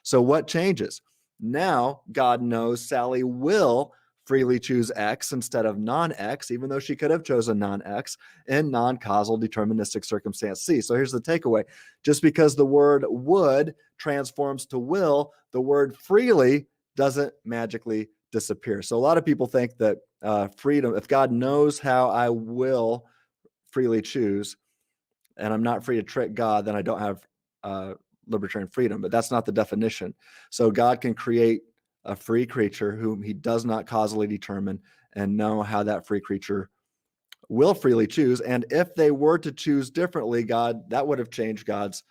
So what changes? Now God knows Sally will freely choose X instead of non-X, even though she could have chosen non-X, in non-causal deterministic circumstance C. So here's the takeaway. Just because the word would transforms to will, the word freely doesn't magically disappear. So a lot of people think that freedom, if God knows how I will freely choose, and I'm not free to trick God, then I don't have libertarian freedom. But that's not the definition. So God can create a free creature whom he does not causally determine, and know how that free creature will freely choose. And if they were to choose differently, that would have changed God's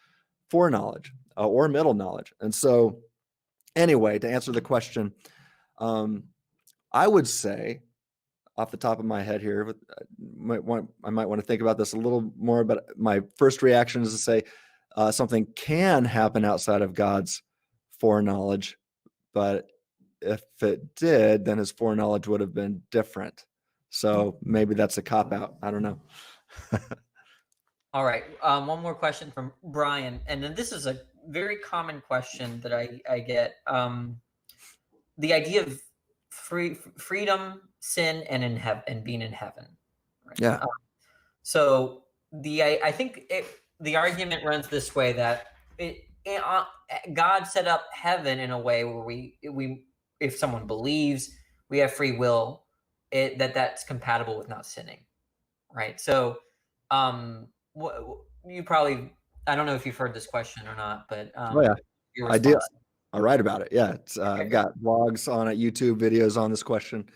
foreknowledge or middle knowledge. And so anyway, to answer the question, I would say, off the top of my head here, I might want to think about this a little more, but my first reaction is to say something can happen outside of God's foreknowledge, but if it did, then his foreknowledge would have been different. So maybe that's a cop-out. I don't know. All right. One more question from Brian, and then this is a very common question that I get. The idea of freedom, sin, and being in heaven. Right? Yeah. So I think the argument runs this way, that God set up heaven in a way where we if someone believes, we have free will, that's compatible with not sinning, right? So you probably, I don't know if you've heard this question or not, but Oh yeah, your I did. response. I write about it. Yeah, I've got blogs on it, YouTube videos on this question,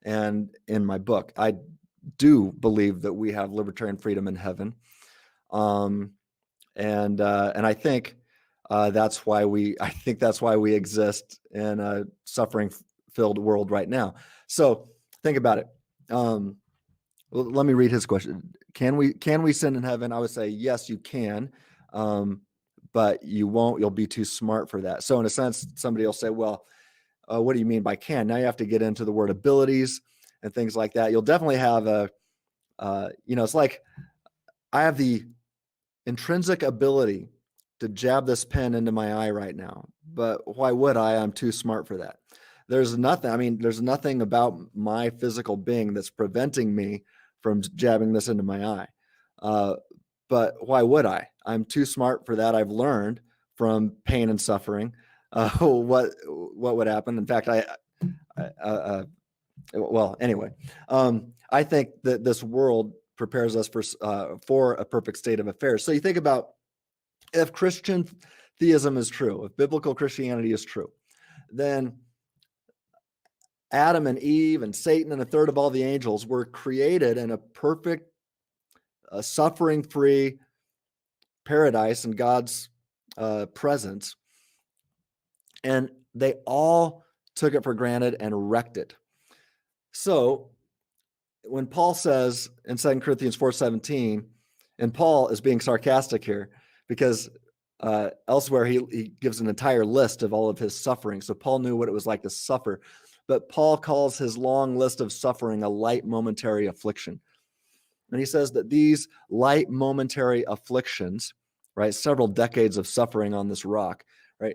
and in my book, I do believe that we have libertarian freedom in heaven, and I think that's why we exist in a suffering-filled world right now. So think about it. Let me read his question. Can we sin in heaven? I would say yes, you can. But you won't. You'll be too smart for that. So in a sense, somebody will say, well, what do you mean by can? Now you have to get into the word abilities and things like that. You'll definitely have it's like I have the intrinsic ability to jab this pen into my eye right now, but why would I? I'm too smart for that. There's nothing about my physical being that's preventing me from jabbing this into my eye. But why would I? I'm too smart for that. I've learned from pain and suffering what would happen. In fact, anyway, I think that this world prepares us for a perfect state of affairs. So you think about, if Christian theism is true, if biblical Christianity is true, then Adam and Eve and Satan and a third of all the angels were created in a perfect, suffering-free paradise in God's presence, and they all took it for granted and wrecked it. So when Paul says in 2 Corinthians 4:17, and Paul is being sarcastic here because elsewhere he gives an entire list of all of his suffering. So Paul knew what it was like to suffer, but Paul calls his long list of suffering a light momentary affliction. And he says that these light momentary afflictions, right, several decades of suffering on this rock, right,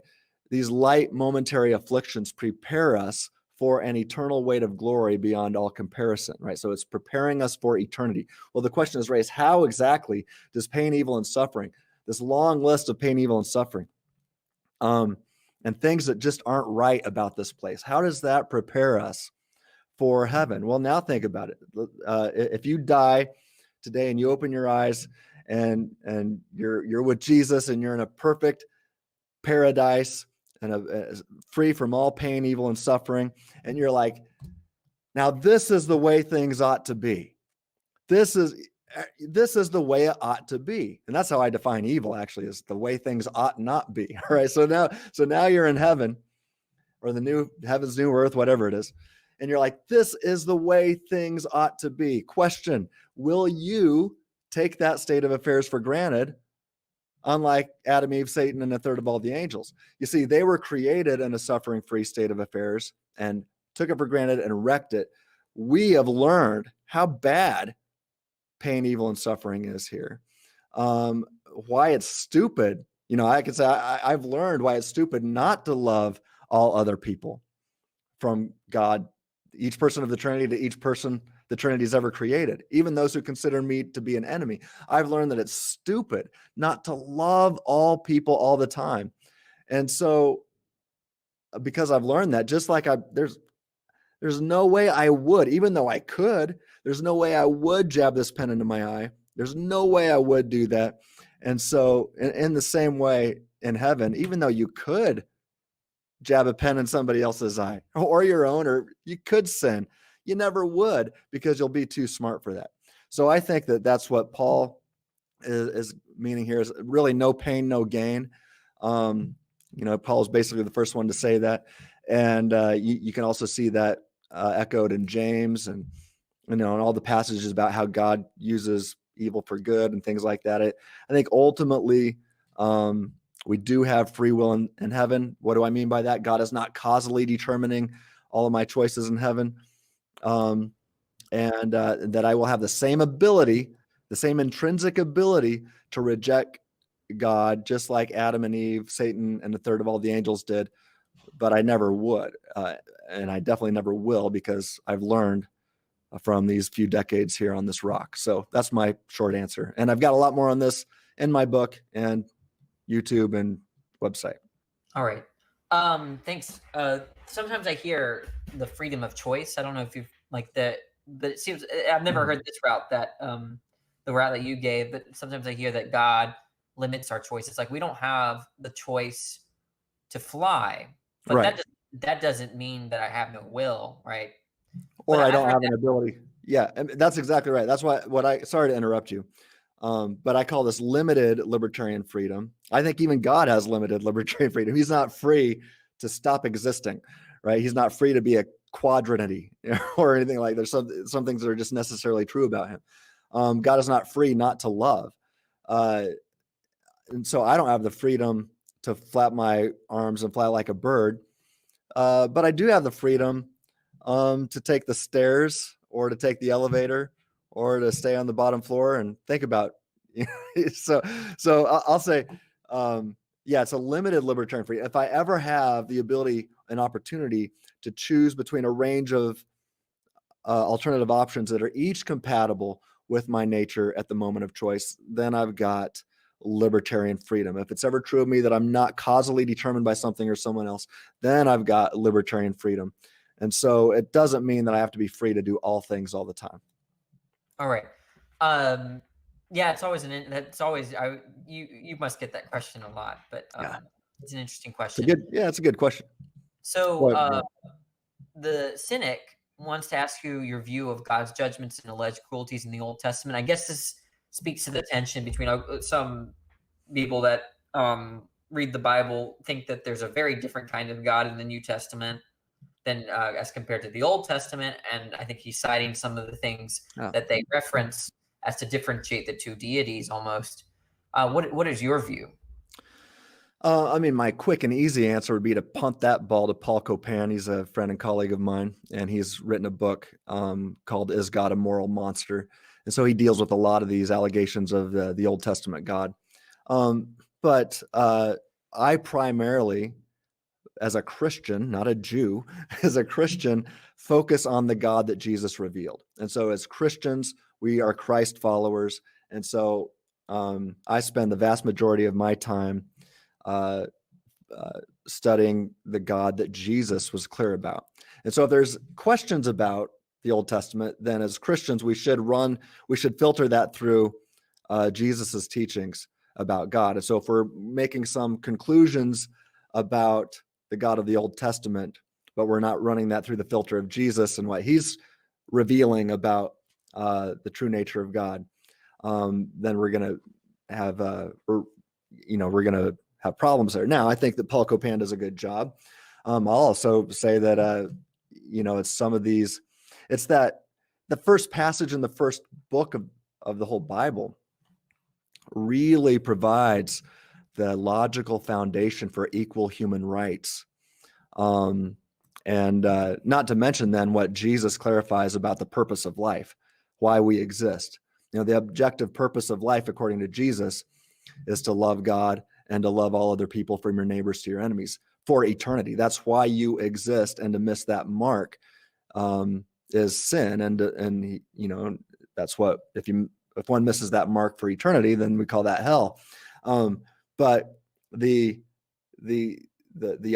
these light momentary afflictions prepare us for an eternal weight of glory beyond all comparison, right? So it's preparing us for eternity. Well, the question is raised, how exactly does pain, evil, and suffering, this long list of pain, evil, and suffering, and things that just aren't right about this place. How does that prepare us for heaven? Well, now think about it. If you die today and you open your eyes and you're with Jesus and you're in a perfect paradise and free from all pain, evil, and suffering, and you're like, now this is the way things ought to be. This is the way it ought to be. And that's how I define evil, actually, is the way things ought not be. All right. So now you're in heaven, or the new heavens, new earth, whatever it is. And you're like, this is the way things ought to be. Question: will you take that state of affairs for granted? Unlike Adam, Eve, Satan, and a third of all the angels. You see, they were created in a suffering-free state of affairs and took it for granted and wrecked it. We have learned how bad pain, evil, and suffering is here. Why it's stupid. I could say I've learned why it's stupid not to love all other people, from God, each person of the Trinity, to each person the Trinity's ever created, even those who consider me to be an enemy. I've learned that it's stupid not to love all people all the time. And so, because I've learned that, just like there's no way I would, even though I could, there's no way I would jab this pen into my eye. There's no way I would do that. And so in the same way, in heaven, even though you could jab a pen in somebody else's eye or your own, or you could sin, you never would, because you'll be too smart for that. So I think that that's what Paul is meaning here, is really no pain, no gain. Paul is basically the first one to say that. And you can also see that echoed in James and in all the passages about how God uses evil for good and things like that. I think ultimately, we do have free will in heaven. What do I mean by that? God is not causally determining all of my choices in heaven. And that I will have the same ability, the same intrinsic ability to reject God, just like Adam and Eve, Satan, and a third of all the angels did. But I never would. And I definitely never will, because I've learned from these few decades here on this rock. So that's my short answer. And I've got a lot more on this in my book and YouTube and website. All right. Thanks. Sometimes I hear the freedom of choice. I don't know if you've like that, but it seems I've never heard this route, that the route that you gave, but sometimes I hear that God limits our choices. Like, we don't have the choice to fly, but Right. that doesn't mean that I have no will, right? Or But I don't have an ability. Yeah, and that's exactly right. That's why sorry to interrupt you. But I call this limited libertarian freedom. I think even God has limited libertarian freedom. He's not free to stop existing, right? He's not free to be a quadrinity or anything like that. There's some things that are just necessarily true about him. God is not free not to love. And so I don't have the freedom to flap my arms and fly like a bird. But I do have the freedom to take the stairs, or to take the elevator, or to stay on the bottom floor and think about. so I'll say, yeah, it's a limited libertarian freedom. If I ever have the ability and opportunity to choose between a range of alternative options that are each compatible with my nature at the moment of choice, then I've got libertarian freedom. If it's ever true of me that I'm not causally determined by something or someone else, then I've got libertarian freedom. And so it doesn't mean that I have to be free to do all things all the time. All right. Yeah, it's always you must get that question a lot, but Yeah. it's an interesting question. It's a good question. So the cynic wants to ask you your view of God's judgments and alleged cruelties in the Old Testament. I guess this speaks to the tension between some people that read the Bible think that there's a very different kind of God in the New Testament than as compared to the Old Testament, and I think he's citing some of the things that they reference as to differentiate the two deities almost. What is your view? I mean, my quick and easy answer would be to punt that ball to Paul Copan. He's a friend and colleague of mine, and he's written a book called "Is God a Moral Monster?" And so he deals with a lot of these allegations of the Old Testament God. But I primarily, as a Christian, not a Jew, as a Christian, focus on the God that Jesus revealed. And so as Christians, we are Christ followers. And so I spend the vast majority of my time studying the God that Jesus was clear about. And so if there's questions about the Old Testament, then as Christians, we should filter that through Jesus's teachings about God. And so if we're making some conclusions about the God of the Old Testament, but we're not running that through the filter of Jesus and what he's revealing about the true nature of God, then we're going to have, we're going to have problems there. Now, I think that Paul Copan does a good job. I'll also say that, it's some of these, it's that the first passage in the first book of the whole Bible really provides the logical foundation for equal human rights. And not to mention then what Jesus clarifies about the purpose of life, why we exist. The objective purpose of life, according to Jesus, is to love God and to love all other people, from your neighbors to your enemies, for eternity. That's why you exist, and to miss that mark is sin. And that's what, if one misses that mark for eternity, then we call that hell. But the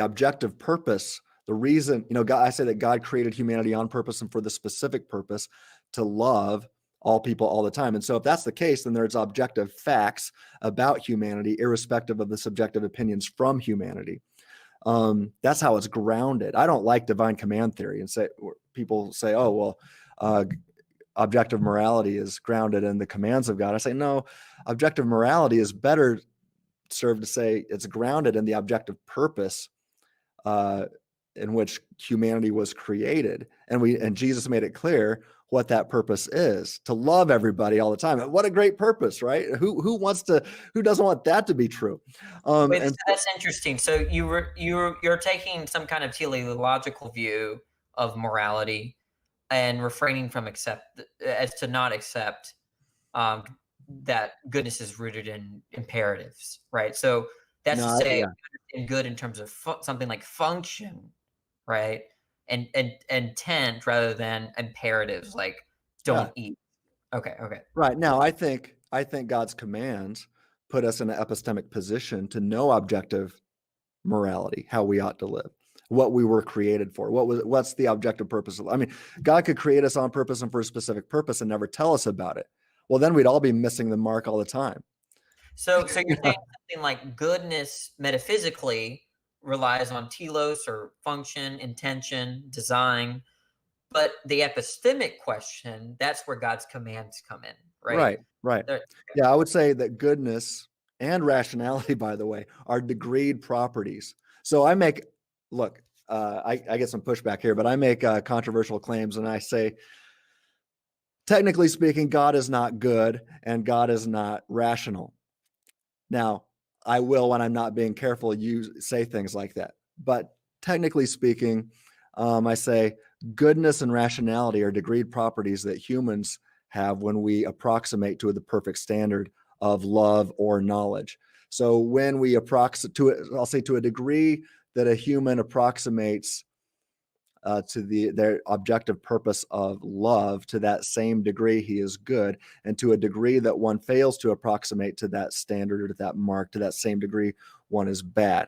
objective purpose, the reason, God, I say that God created humanity on purpose and for the specific purpose to love all people all the time. And so if that's the case, then there's objective facts about humanity, irrespective of the subjective opinions from humanity. That's how it's grounded. I don't like divine command theory and people say, oh, well, objective morality is grounded in the commands of God. I say, no, objective morality is better served to say it's grounded in the objective purpose in which humanity was created. And Jesus made it clear what that purpose is: to love everybody all the time. What a great purpose, right? Who doesn't want that to be true? Wait, so that's interesting. So you're taking some kind of teleological view of morality and refraining from not accept that goodness is rooted in imperatives, right? So that's to say, in good in terms of something like function, right? And intent rather than imperatives like don't eat. Okay. Right. Now, I think God's commands put us in an epistemic position to know objective morality, how we ought to live, what we were created for, what's the objective purpose of. I mean, God could create us on purpose and for a specific purpose and never tell us about it. Well, then we'd all be missing the mark all the time. So you're saying something like goodness metaphysically relies on telos or function, intention, design, but the epistemic question, that's where God's commands come in, right? Right. Yeah, I would say that goodness and rationality, by the way, are degreed properties. So I get some pushback here, but I make controversial claims, and I say, technically speaking, God is not good and God is not rational. Now, I will, when I'm not being careful, say things like that. But technically speaking, I say goodness and rationality are degreed properties that humans have when we approximate to the perfect standard of love or knowledge. So when we approximate to it, I'll say to a degree that a human approximates to their objective purpose of love, to that same degree he is good, and to a degree that one fails to approximate to that standard or to that mark, to that same degree one is bad.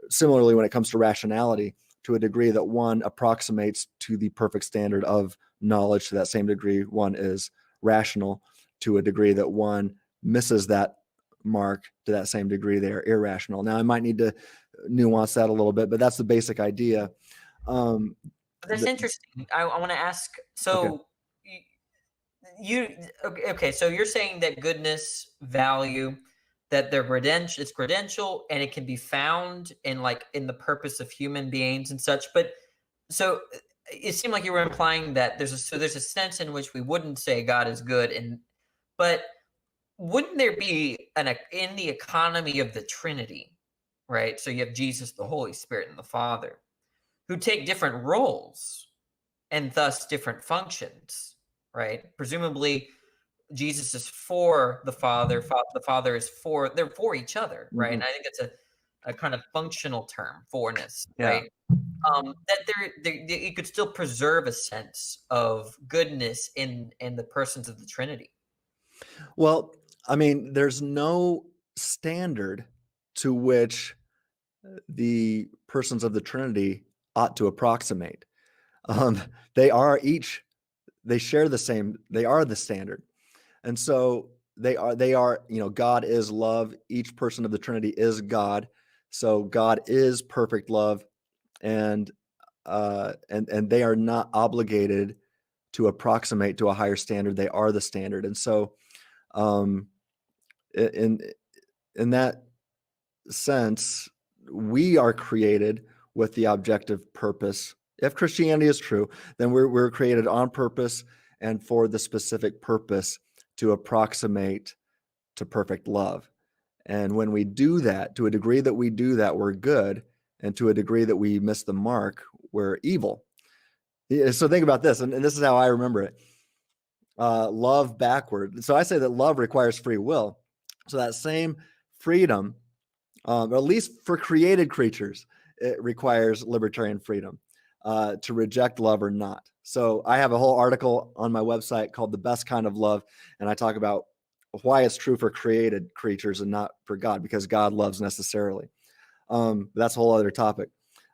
Similarly, when it comes to rationality, to a degree that one approximates to the perfect standard of knowledge, to that same degree one is rational. To a degree that one misses that mark, to that same degree they are irrational. Now, I might need to nuance that a little bit, but that's the basic idea. That's interesting. I want to ask, so okay, so you're saying that goodness value, that it's credential and it can be found in the purpose of human beings and such, but so it seemed like you were implying that there's a sense in which we wouldn't say God is good, but wouldn't there be in the economy of the Trinity, right? So you have Jesus, the Holy Spirit, and the Father, who take different roles and thus different functions, right? Presumably, Jesus is for the Father. The Father is they're for each other, right? And I think it's a kind of functional term, forness, right? That you could still preserve a sense of goodness in the persons of the Trinity. Well, I mean, there's no standard to which the persons of the Trinity ought to approximate. Um, they are each, they share the same, they are the standard. And so they are, God is love. Each person of the Trinity is God. So God is perfect love, and and they are not obligated to approximate to a higher standard. They are the standard. And so um, in in that sense, we are created with the objective purpose. If Christianity is true, then we're created on purpose and for the specific purpose to approximate to perfect love. And when we do that, to a degree that we do that, we're good. And to a degree that we miss the mark, we're evil. So think about this, and this is how I remember it. Love backward. So I say that love requires free will. So that same freedom, or at least for created creatures, it requires libertarian freedom to reject love or not. So I have a whole article on my website called The Best Kind of Love, and I talk about why it's true for created creatures and not for God, because God loves necessarily. That's a whole other topic.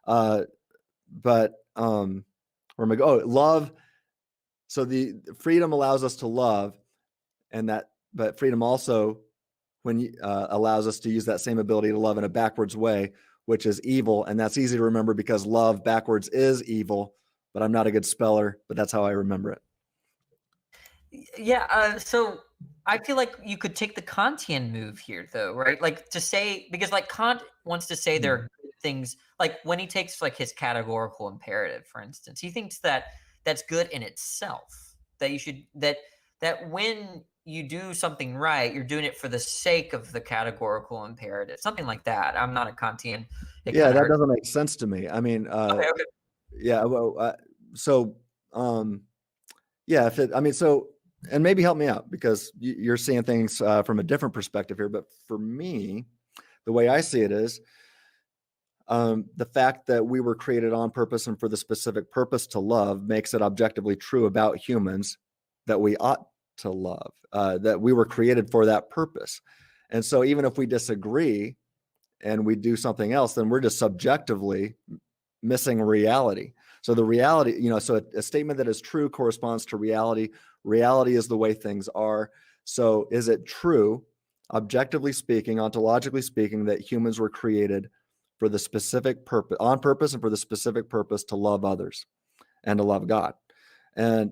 But where am I go? Oh, love. So the freedom allows us to love, but freedom also allows us to use that same ability to love in a backwards way, which is evil. And that's easy to remember because love backwards is evil, but I'm not a good speller, but that's how I remember it. Yeah, so I feel like you could take the Kantian move here, though, right? Like to say, because like Kant wants to say there are good things, like when he takes like his categorical imperative, for instance, he thinks that that's good in itself. That you should that when you do something right, you're doing it for the sake of the categorical imperative, something like that. I'm not a Kantian. It Yeah, kind of that hurts. doesn't make sense to me. I mean, Okay, okay. yeah, well, so yeah, so, and maybe help me out because you're seeing things from a different perspective here. But for me, the way I see it is the fact that we were created on purpose and for the specific purpose to love makes it objectively true about humans that we ought to love, that we were created for that purpose. And so even if we disagree and we do something else, then we're just subjectively missing reality. So the reality, so a statement that is true corresponds to reality. Reality is the way things are. So is it true, objectively speaking, ontologically speaking, that humans were created for the specific purpose, on purpose, and for the specific purpose to love others and to love God? And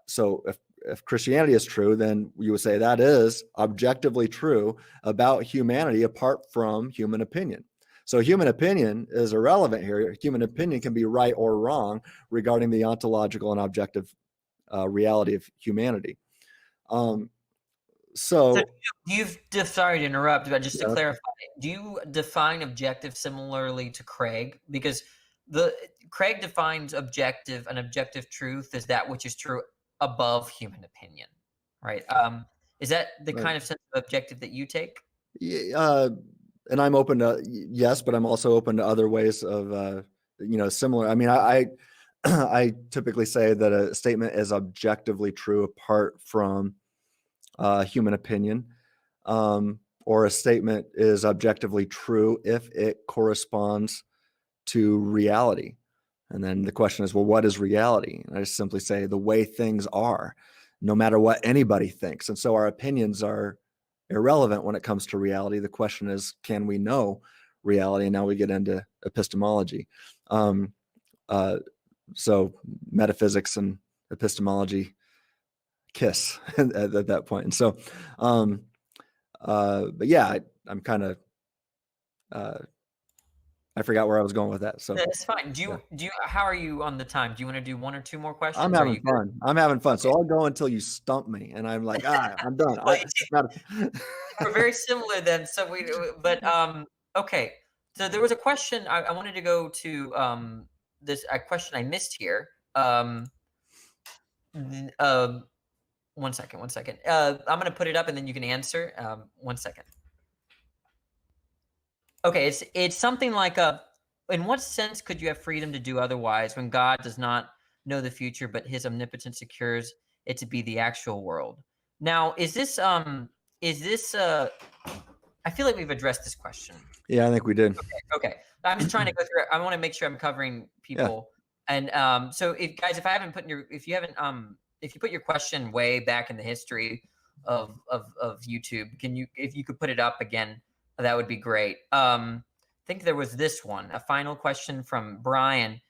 so if Christianity is true, then you would say that is objectively true about humanity apart from human opinion. So human opinion is irrelevant here. Human opinion can be right or wrong regarding the ontological and objective reality of humanity. So So sorry to interrupt, but just to yeah, clarify, do you define objective similarly to Craig? Because Craig defines an objective truth as that which is true above human opinion, right? Is that the kind of sense of objective that you take? and I'm open to yes, but I'm also open to other ways of similar. I mean, I I typically say that a statement is objectively true apart from human opinion, or a statement is objectively true if it corresponds to reality. And then the question is, well, what is reality? And I just simply say the way things are, no matter what anybody thinks. And so our opinions are irrelevant when it comes to reality. The question is, can we know reality? And now we get into epistemology. Um, so metaphysics and epistemology kiss at that point. And so, but yeah, I'm kind of, I forgot where I was going with that. So That's fine. yeah. How are you on the time? Do you want to do one or two more I'm questions? Are having you good? fun. I'm having fun. So I'll go until you stump me, and I'm like, I'm done. Well, we're very similar then. But okay. So there was a question I wanted to go to. This a question I missed here. Th- um, One second. One second. I'm gonna put it up and then you can answer. 1 second. Okay, it's something like in what sense could you have freedom to do otherwise when God does not know the future, but his omnipotence secures it to be the actual world? Now, is this I feel like we've addressed this question. Yeah, I think we did. Okay. I'm just trying to go through it. I want to make sure I'm covering Yeah. people. And so if guys, if I haven't put your, if you haven't, if you put your question way back in the history of YouTube, can you, if you could put it up again, that would be great. I think there was this one, a final question from Brian.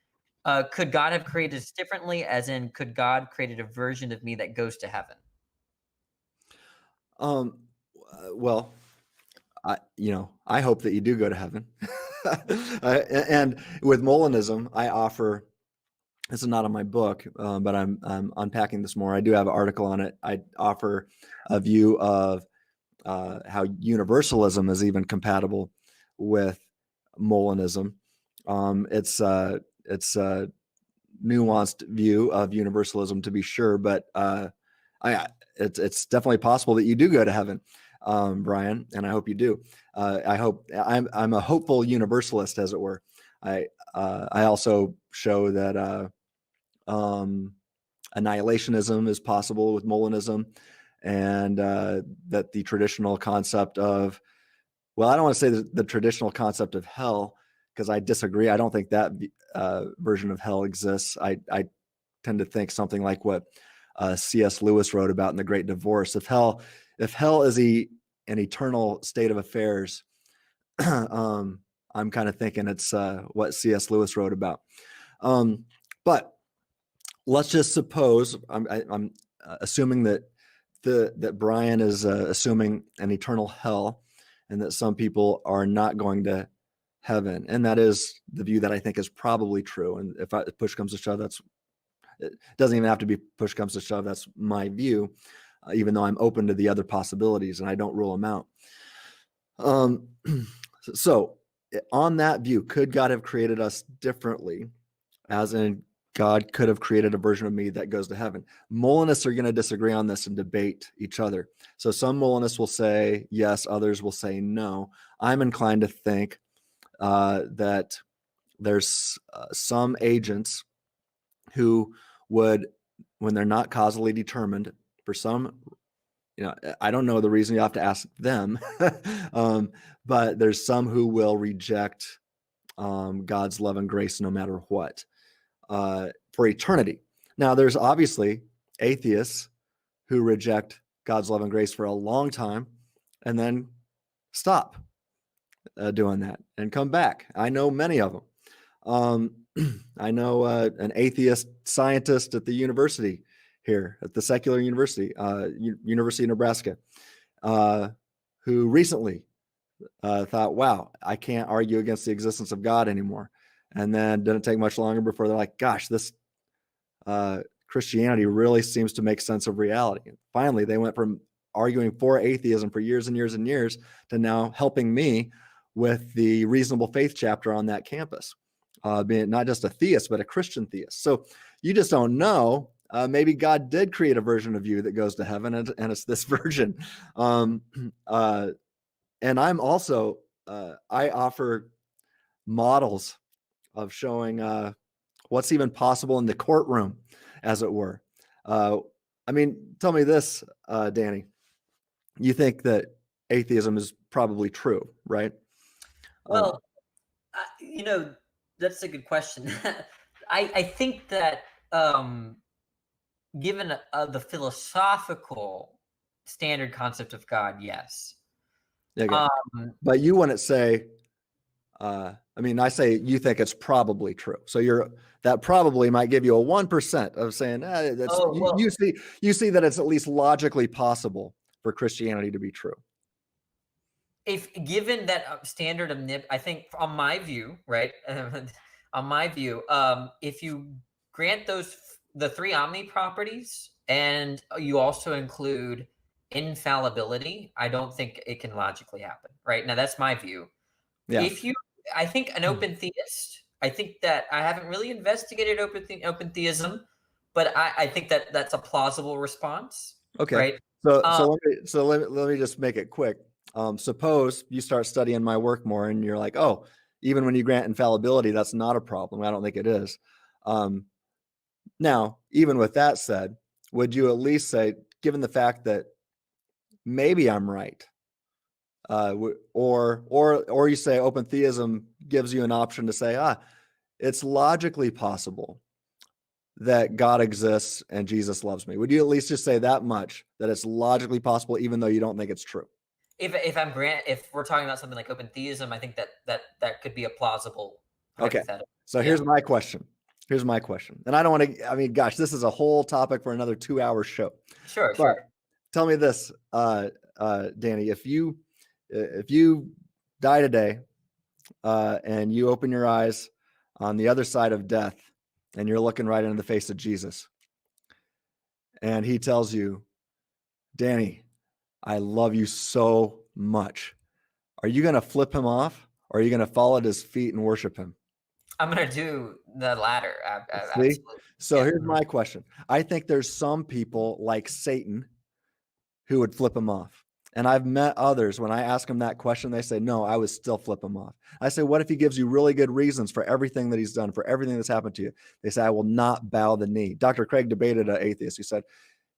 Could God have created us differently? As in, could God created a version of me that goes to heaven? Well, I hope that you do go to heaven. And with Molinism, I offer, this is not on my book, but I'm unpacking this more. I do have an article on it. I offer a view of how universalism is even compatible with Molinism. It's a nuanced view of universalism, to be sure, but it's definitely possible that you do go to heaven, Brian, and I hope you do. I hope I'm a hopeful universalist, as it were. I also show that annihilationism is possible with Molinism, and that the traditional concept of, well, I don't want to say the traditional concept of hell, because I disagree. I don't think that version of hell exists. I tend to think something like what C.S. Lewis wrote about in The Great Divorce. If hell is an eternal state of affairs, I'm kind of thinking it's what C.S. Lewis wrote about. But let's just suppose I'm assuming that that Brian is assuming an eternal hell, and that some people are not going to heaven, and that is the view that I think is probably true. And if push comes to shove, it doesn't even have to be push comes to shove. That's my view, even though I'm open to the other possibilities and I don't rule them out. So on that view, could God have created us differently? As in, God could have created a version of me that goes to heaven. Molinists are going to disagree on this and debate each other. So some Molinists will say yes, others will say no. I'm inclined to think that there's some agents who would, when they're not causally determined, for some, I don't know the reason, you have to ask them, but there's some who will reject God's love and grace no matter what, for eternity. Now, there's obviously atheists who reject God's love and grace for a long time and then stop doing that and come back. I know many of them. I know an atheist scientist at the university here, at the secular university, University of Nebraska, who recently thought, wow, I can't argue against the existence of God anymore. And then didn't take much longer before they're like, gosh, this Christianity really seems to make sense of reality. And finally, they went from arguing for atheism for years and years and years to now helping me with the reasonable faith chapter on that campus, being not just a theist, but a Christian theist. So you just don't know. Maybe God did create a version of you that goes to heaven, and it's this version. And I'm also, I offer models of showing what's even possible in the courtroom, as it were. I mean, tell me this, Danny. You think that atheism is probably true, right? Well, that's a good question. I think that given the philosophical standard concept of God, yes. Okay. But you wouldn't say, I say you think it's probably true. So that probably might give you a 1% of saying that's you see that it's at least logically possible for Christianity to be true. If given that standard of I think on my view, right? On my view, if you grant the three omni properties and you also include infallibility, I don't think it can logically happen. Right now, that's my view. Yeah. I think an open theist. I think that I haven't really investigated open theism, but I think that that's a plausible response. Okay. Right. So let me just make it quick. Suppose you start studying my work more, and you're like, oh, even when you grant infallibility, that's not a problem. I don't think it is. Now, even with that said, would you at least say, given the fact that maybe I'm right, Or you say open theism gives you an option to say, it's logically possible that God exists and Jesus loves me. Would you at least just say that much, that it's logically possible, even though you don't think it's true? If we're talking about something like open theism, I think that could be a plausible Okay. hypothetical. So here's my question. And I don't want to, I mean, gosh, this is a whole topic for another 2-hour show. Sure, But sure. tell me this, Danny, if you die today, and you open your eyes on the other side of death, and you're looking right into the face of Jesus, and he tells you, Danny, I love you so much. Are you going to flip him off, or are you going to fall at his feet and worship him? I'm going to do the latter. See? Absolutely. So here's my question. I think there's some people like Satan who would flip him off. And I've met others, when I ask them that question, they say, no, I would still flip him off. I say, what if he gives you really good reasons for everything that he's done, for everything that's happened to you? They say, I will not bow the knee. Dr. Craig debated an atheist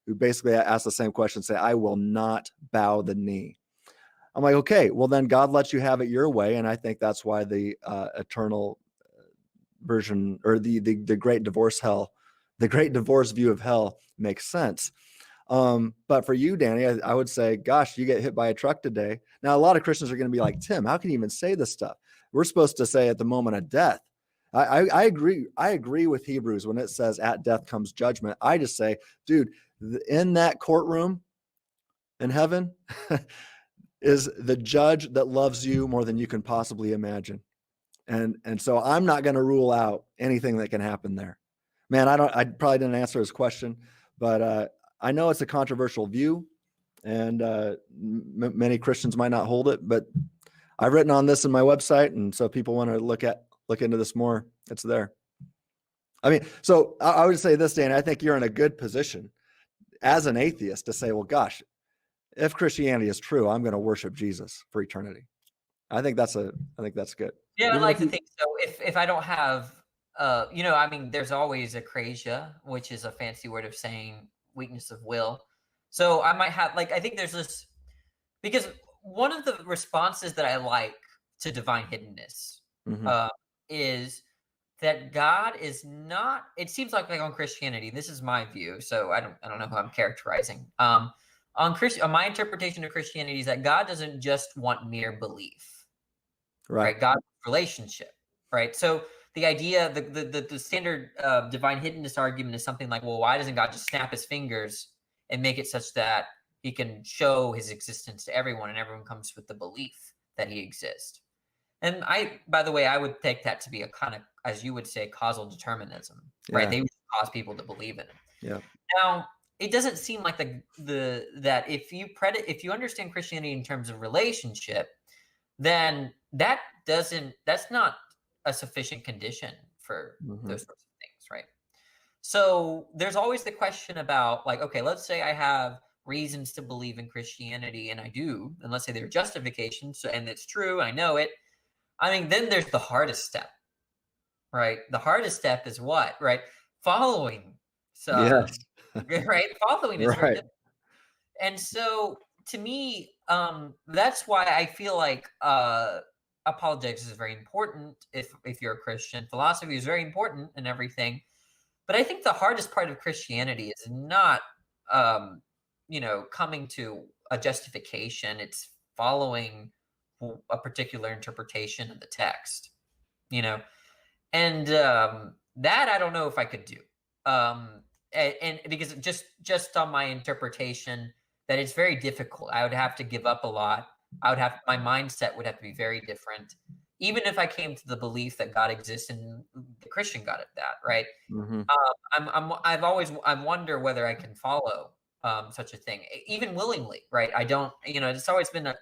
who basically asked the same question, say, I will not bow the knee. I'm like, okay, well then God lets you have it your way. And I think that's why the eternal version, or the great divorce view of hell makes sense. But for you, Danny, I would say, gosh, you get hit by a truck today. Now, a lot of Christians are going to be like, Tim, how can you even say this stuff? We're supposed to say at the moment of death. I agree. I agree with Hebrews when it says at death comes judgment. I just say, dude, in that courtroom in heaven is the judge that loves you more than you can possibly imagine. And so I'm not going to rule out anything that can happen there. Man, I probably didn't answer his question, but I know it's a controversial view, and many Christians might not hold it, but I've written on this in my website, and so people want to look into this more, it's there. I mean, so I would say this, Dan, I think you're in a good position as an atheist to say, well, gosh, if Christianity is true, I'm going to worship Jesus for eternity. I think that's good. Yeah, I like to think so. If I don't have, I mean, there's always acrasia, which is a fancy word of saying weakness of will. So I might have, I think there's this, because one of the responses that I like to divine hiddenness is that God is not, it seems like on Christianity, this is my view, so I don't know who I'm characterizing. On my interpretation of Christianity is that God doesn't just want mere belief. Right? God relationship, right? So the idea, the standard divine hiddenness argument is something like, well, why doesn't God just snap his fingers and make it such that he can show his existence to everyone, and everyone comes with the belief that he exists? And by the way, I would take that to be a kind of, as you would say, causal determinism, right? They would cause people to believe in it. Yeah. Now, it doesn't seem like that if you understand Christianity in terms of relationship, then that's not a sufficient condition for those sorts of things, right? So there's always the question about, okay, let's say I have reasons to believe in Christianity, and I do, and let's say they're justifications, and it's true, I know it. I mean, then there's the hardest step, right? The hardest step is what, right? Following. So, yes. Right? Following is very difficult. And so, to me, that's why I feel like apologetics is very important. If you're a Christian, philosophy is very important and everything. But I think the hardest part of Christianity is not, coming to a justification. It's following a particular interpretation of the text, and that I don't know if I could do, and because just on my interpretation, that it's very difficult. I would have to give up a lot. My mindset would have to be very different, even if I came to the belief that God exists and the Christian God at that, right? I wonder whether I can follow such a thing, even willingly, right? I don't, it's always been a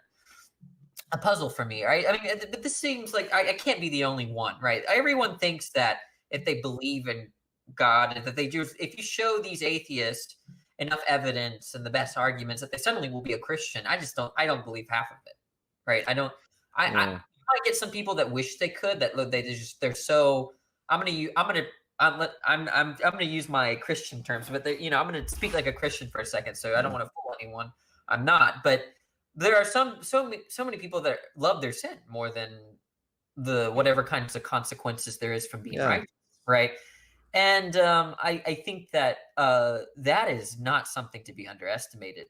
puzzle for me, right? I mean, but this seems like I can't be the only one, right? Everyone thinks that if they believe in God, that they do, if you show these atheists enough evidence and the best arguments, that they suddenly will be a Christian. I don't believe half of it, right? I might get some people that wish they could, that they're so, I'm gonna use my Christian terms, but I'm gonna speak like a Christian for a second, so I don't want to fool anyone. I'm not, but there are so many people that love their sin more than the whatever kinds of consequences there is from being Yeah. righteous, right? And I think that that is not something to be underestimated.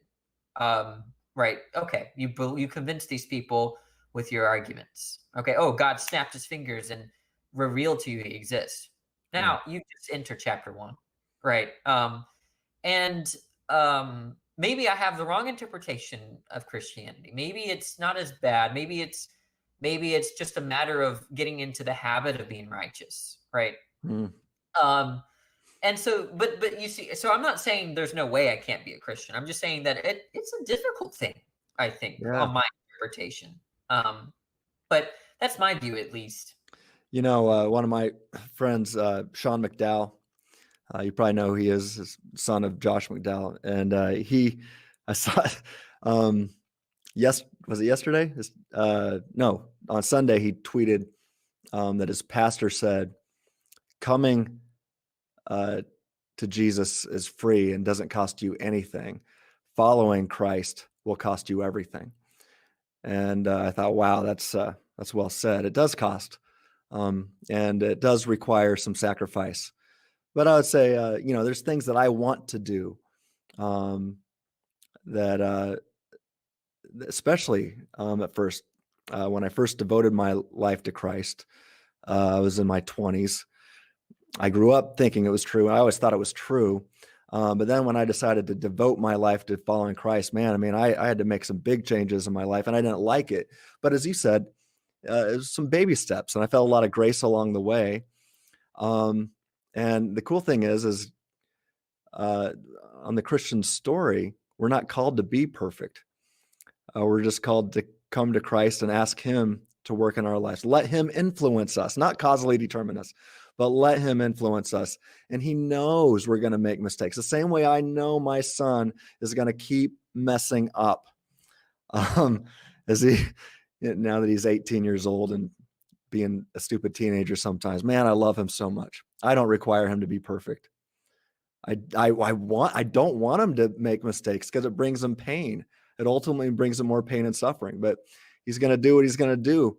Right? Okay, you convince these people with your arguments. Okay. Oh, God snapped his fingers and revealed to you he exists. Yeah. Now you just enter chapter one, right? And maybe I have the wrong interpretation of Christianity. Maybe it's not as bad. Maybe it's just a matter of getting into the habit of being righteous, right? Mm. Um, and so, but you see, so I'm not saying there's no way I can't be a Christian. I'm just saying that it's a difficult thing, I think, Yeah. on my interpretation. But that's my view, at least. One of my friends, Sean McDowell, you probably know who he is, his son of Josh McDowell. And I saw, um, was it yesterday? No, on Sunday, he tweeted that his pastor said, coming to Jesus is free and doesn't cost you anything. Following Christ will cost you everything. And I thought, wow, that's well said. It does cost, and it does require some sacrifice. But I would say, there's things that I want to do, that especially at first, when I first devoted my life to Christ, I was in my 20s. I grew up thinking it was true. I always thought it was true. But then when I decided to devote my life to following Christ, man, I mean, I had to make some big changes in my life, and I didn't like it. But as you said, it was some baby steps, and I felt a lot of grace along the way. And the cool thing is on the Christian story, we're not called to be perfect. We're just called to come to Christ and ask him to work in our lives. Let him influence us, not causally determine us, but let him influence us. And he knows we're going to make mistakes. The same way I know my son is going to keep messing up. As he, now that he's 18 years old and being a stupid teenager sometimes, man, I love him so much. I don't require him to be perfect. I don't want him to make mistakes because it brings him pain. It ultimately brings him more pain and suffering, but he's going to do what he's going to do.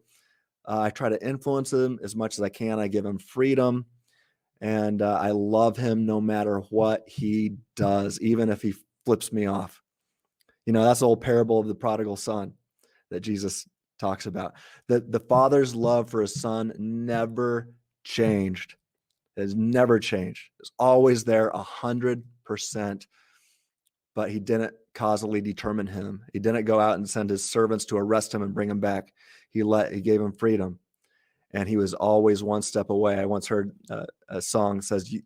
I try to influence him as much as I can. I give him freedom, and I love him no matter what he does, even if he flips me off. That's the old parable of the prodigal son that Jesus talks about. The father's love for his son never changed. It has never changed. It's always there 100%. But he didn't causally determine him. He didn't go out and send his servants to arrest him and bring him back. He gave him freedom, and he was always one step away. I once heard a song that says, you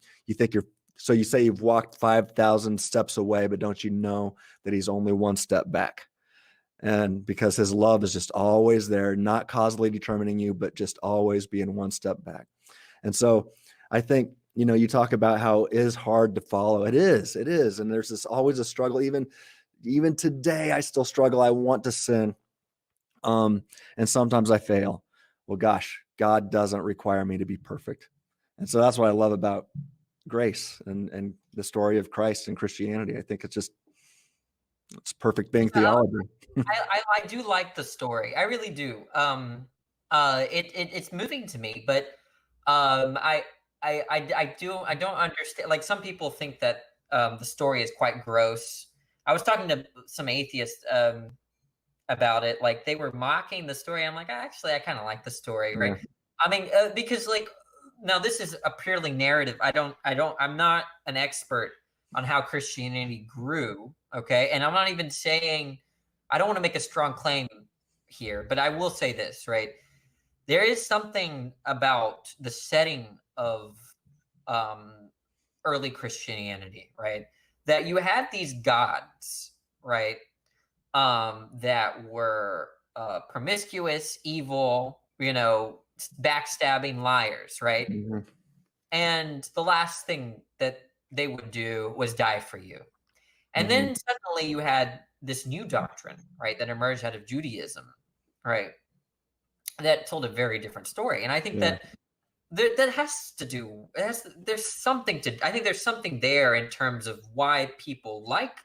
say you've walked 5,000 steps away, but don't you know that he's only one step back? And because his love is just always there, not causally determining you, but just always being one step back. And so I think, you talk about how it is hard to follow. It is. And there's always a struggle. Even today, I still struggle. I want to sin. And sometimes I fail. Well, gosh, God doesn't require me to be perfect. And so that's what I love about grace and the story of Christ and Christianity. I think it's perfect being theology. I do like the story. I really do. It's moving to me, but I don't understand. Like, some people think that the story is quite gross. I was talking to some atheists about it. Like, they were mocking the story. I'm like, actually, I kind of like the story, right? Yeah. I mean, because, like, now this is a purely narrative. I'm not an expert on how Christianity grew. Okay, and I'm not even saying, I don't want to make a strong claim here, but I will say this, right? There is something about the setting of early Christianity, right? That you had these gods, right? That were promiscuous, evil, backstabbing liars, right? Mhm. And the last thing that they would do was die for you. And Mhm. then suddenly you had this new doctrine, right, that emerged out of Judaism, right, that told a very different story. And I think Yeah. that has to I think there's something there in terms of why people like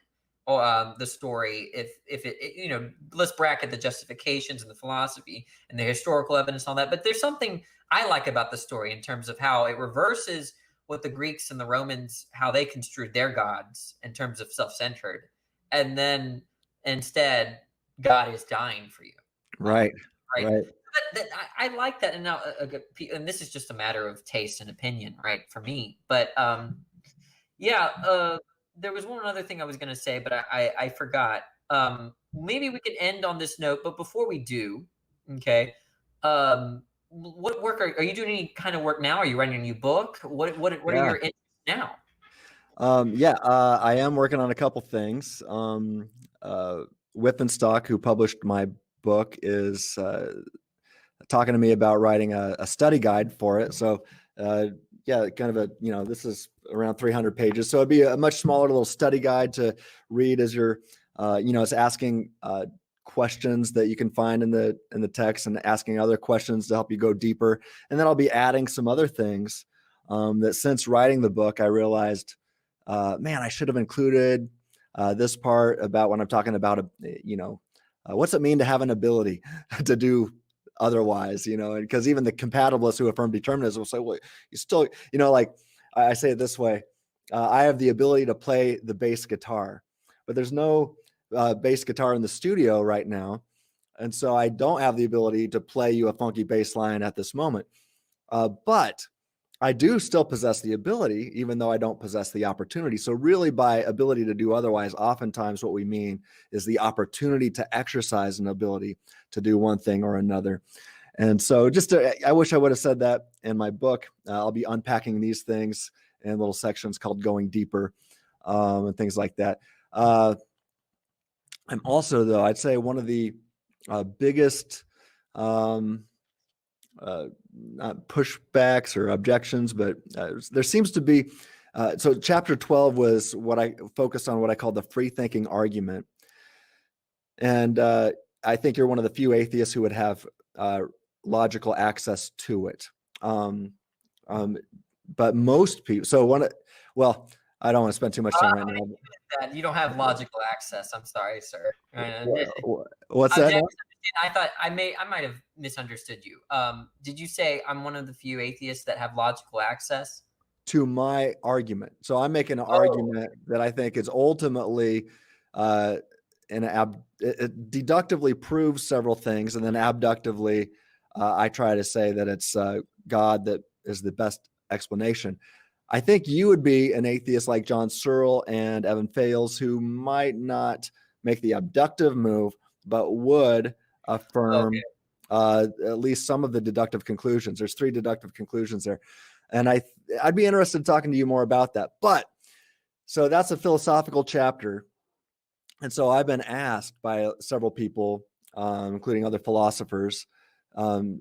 the story if it, you know, let's bracket the justifications and the philosophy and the historical evidence and all that, but there's something I like about the story in terms of how it reverses what the Greeks and the Romans, how they construed their gods in terms of self-centered, and then instead God is dying for you, um, Right. right? Right. I like that, and now and this is just a matter of taste and opinion, right, for me, but yeah, there was one other thing I was going to say, but I forgot. Maybe we could end on this note, but before we do, okay, what work are you doing? Any kind of work now? Are you writing a new book? What are Yeah. your interests now? Yeah, I am working on a couple things. Whip and Stock, who published my book, is talking to me about writing a study guide for it. So, yeah, kind of a, this is around 300 pages. So it'd be a much smaller little study guide to read as you're, it's asking questions that you can find in the text and asking other questions to help you go deeper. And then I'll be adding some other things that since writing the book, I realized, man, I should have included this part about when I'm talking about, what's it mean to have an ability to do otherwise, and because even the compatibilists who affirm determinism will say, well, you still, like I say it this way, I have the ability to play the bass guitar, but there's no bass guitar in the studio right now. And so I don't have the ability to play you a funky bass line at this moment. But I do still possess the ability, even though I don't possess the opportunity. So really by ability to do otherwise, oftentimes what we mean is the opportunity to exercise an ability to do one thing or another. And so I wish I would have said that in my book. I'll be unpacking these things in little sections called Going Deeper and things like that. I'm also, though, I'd say one of the biggest not pushbacks or objections, but there seems to be. So chapter 12 was what I focused on, what I call the free thinking argument. And I think you're one of the few atheists who would have logical access to it. But most people, well, I don't want to spend too much time right now. That you don't have logical access. I'm sorry, sir. What's that? I thought I might have misunderstood you. Did you say I'm one of the few atheists that have logical access to my argument? So I'm making an argument that I think is ultimately it deductively proves several things, and then abductively, I try to say that it's God that is the best explanation. I think you would be an atheist like John Searle and Evan Fales, who might not make the abductive move, but would affirm at least some of the deductive conclusions. There's 3 deductive conclusions there. And I'd be interested in talking to you more about that. But so that's a philosophical chapter. And so I've been asked by several people, including other philosophers,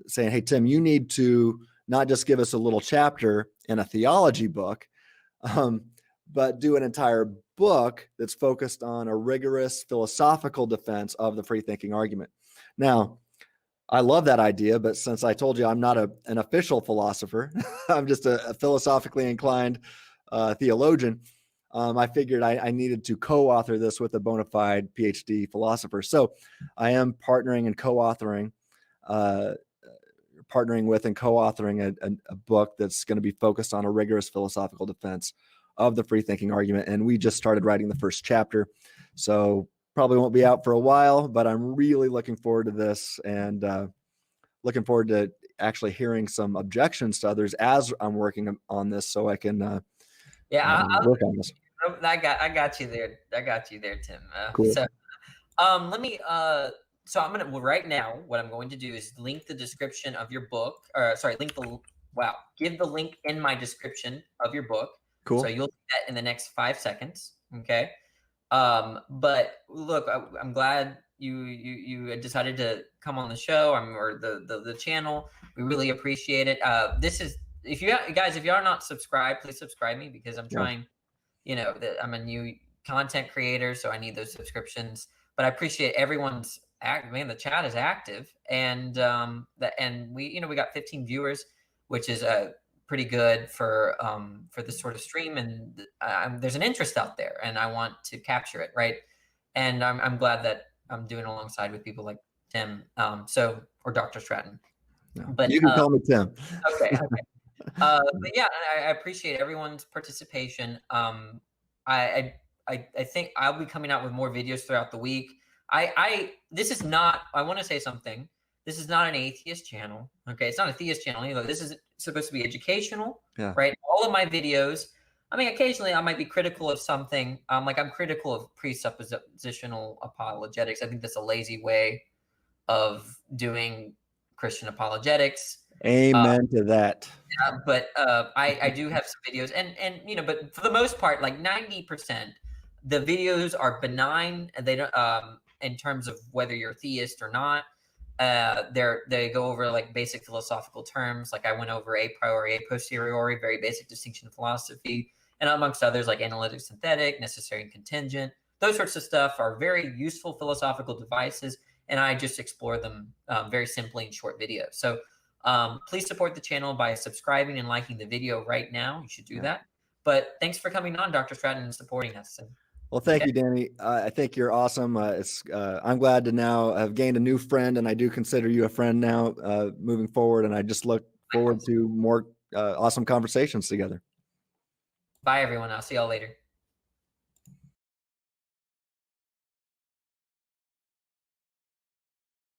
saying, hey, Tim, you need to not just give us a little chapter in a theology book, but do an entire book that's focused on a rigorous philosophical defense of the free thinking argument. Now, I love that idea, but since I told you I'm not an official philosopher, I'm just a philosophically inclined theologian, I figured I needed to co-author this with a bona fide PhD philosopher. So I am partnering and co-authoring a book that's going to be focused on a rigorous philosophical defense of the free thinking argument. And we just started writing the first chapter. So probably won't be out for a while, but I'm really looking forward to this and looking forward to actually hearing some objections to others as I'm working on this, so I can work on this. I got you there. I got you there, Tim. Cool. So, let me. So I'm gonna right now. What I'm going to do is link the description of your book, or sorry, give the link in my description of your book. Cool. So you'll do that in the next 5 seconds. Okay. But look, I'm glad you decided to come on the show or the channel. We really appreciate it. This is if you are not subscribed, please subscribe me because I'm trying. That I'm a new content creator, so I need those subscriptions. But I appreciate everyone's the chat is active, and we got 15 viewers, which is pretty good for this sort of stream, and there's an interest out there, and I want to capture it, right? and I'm glad that I'm doing alongside with people like Tim, or Dr. Stratton. No, But you can call me Tim. okay, but yeah, I appreciate everyone's participation. I think I'll be coming out with more videos throughout the week. This is not. I want to say something. This is not an atheist channel. Okay, it's not a theist channel either. This is supposed to be educational, Yeah. right? All of my videos. I mean, occasionally I might be critical of something. Like I'm critical of presuppositional apologetics. I think that's a lazy way of doing Christian apologetics. Amen to that. But I do have some videos, and but for the most part, like 90%, the videos are benign. And they don't in terms of whether you're theist or not. They go over like basic philosophical terms. Like I went over a priori, a posteriori, very basic distinction of philosophy, and amongst others like analytic, synthetic, necessary, and contingent. Those sorts of stuff are very useful philosophical devices, and I just explore them very simply in short videos. So please support the channel by subscribing and liking the video right now. You should do that. But thanks for coming on, Dr. Stratton, and supporting us. Well, thank you, Danny. I think you're awesome. I'm glad to now have gained a new friend, and I do consider you a friend now moving forward. And I just look forward to more awesome conversations together. Bye, everyone. I'll see y'all later.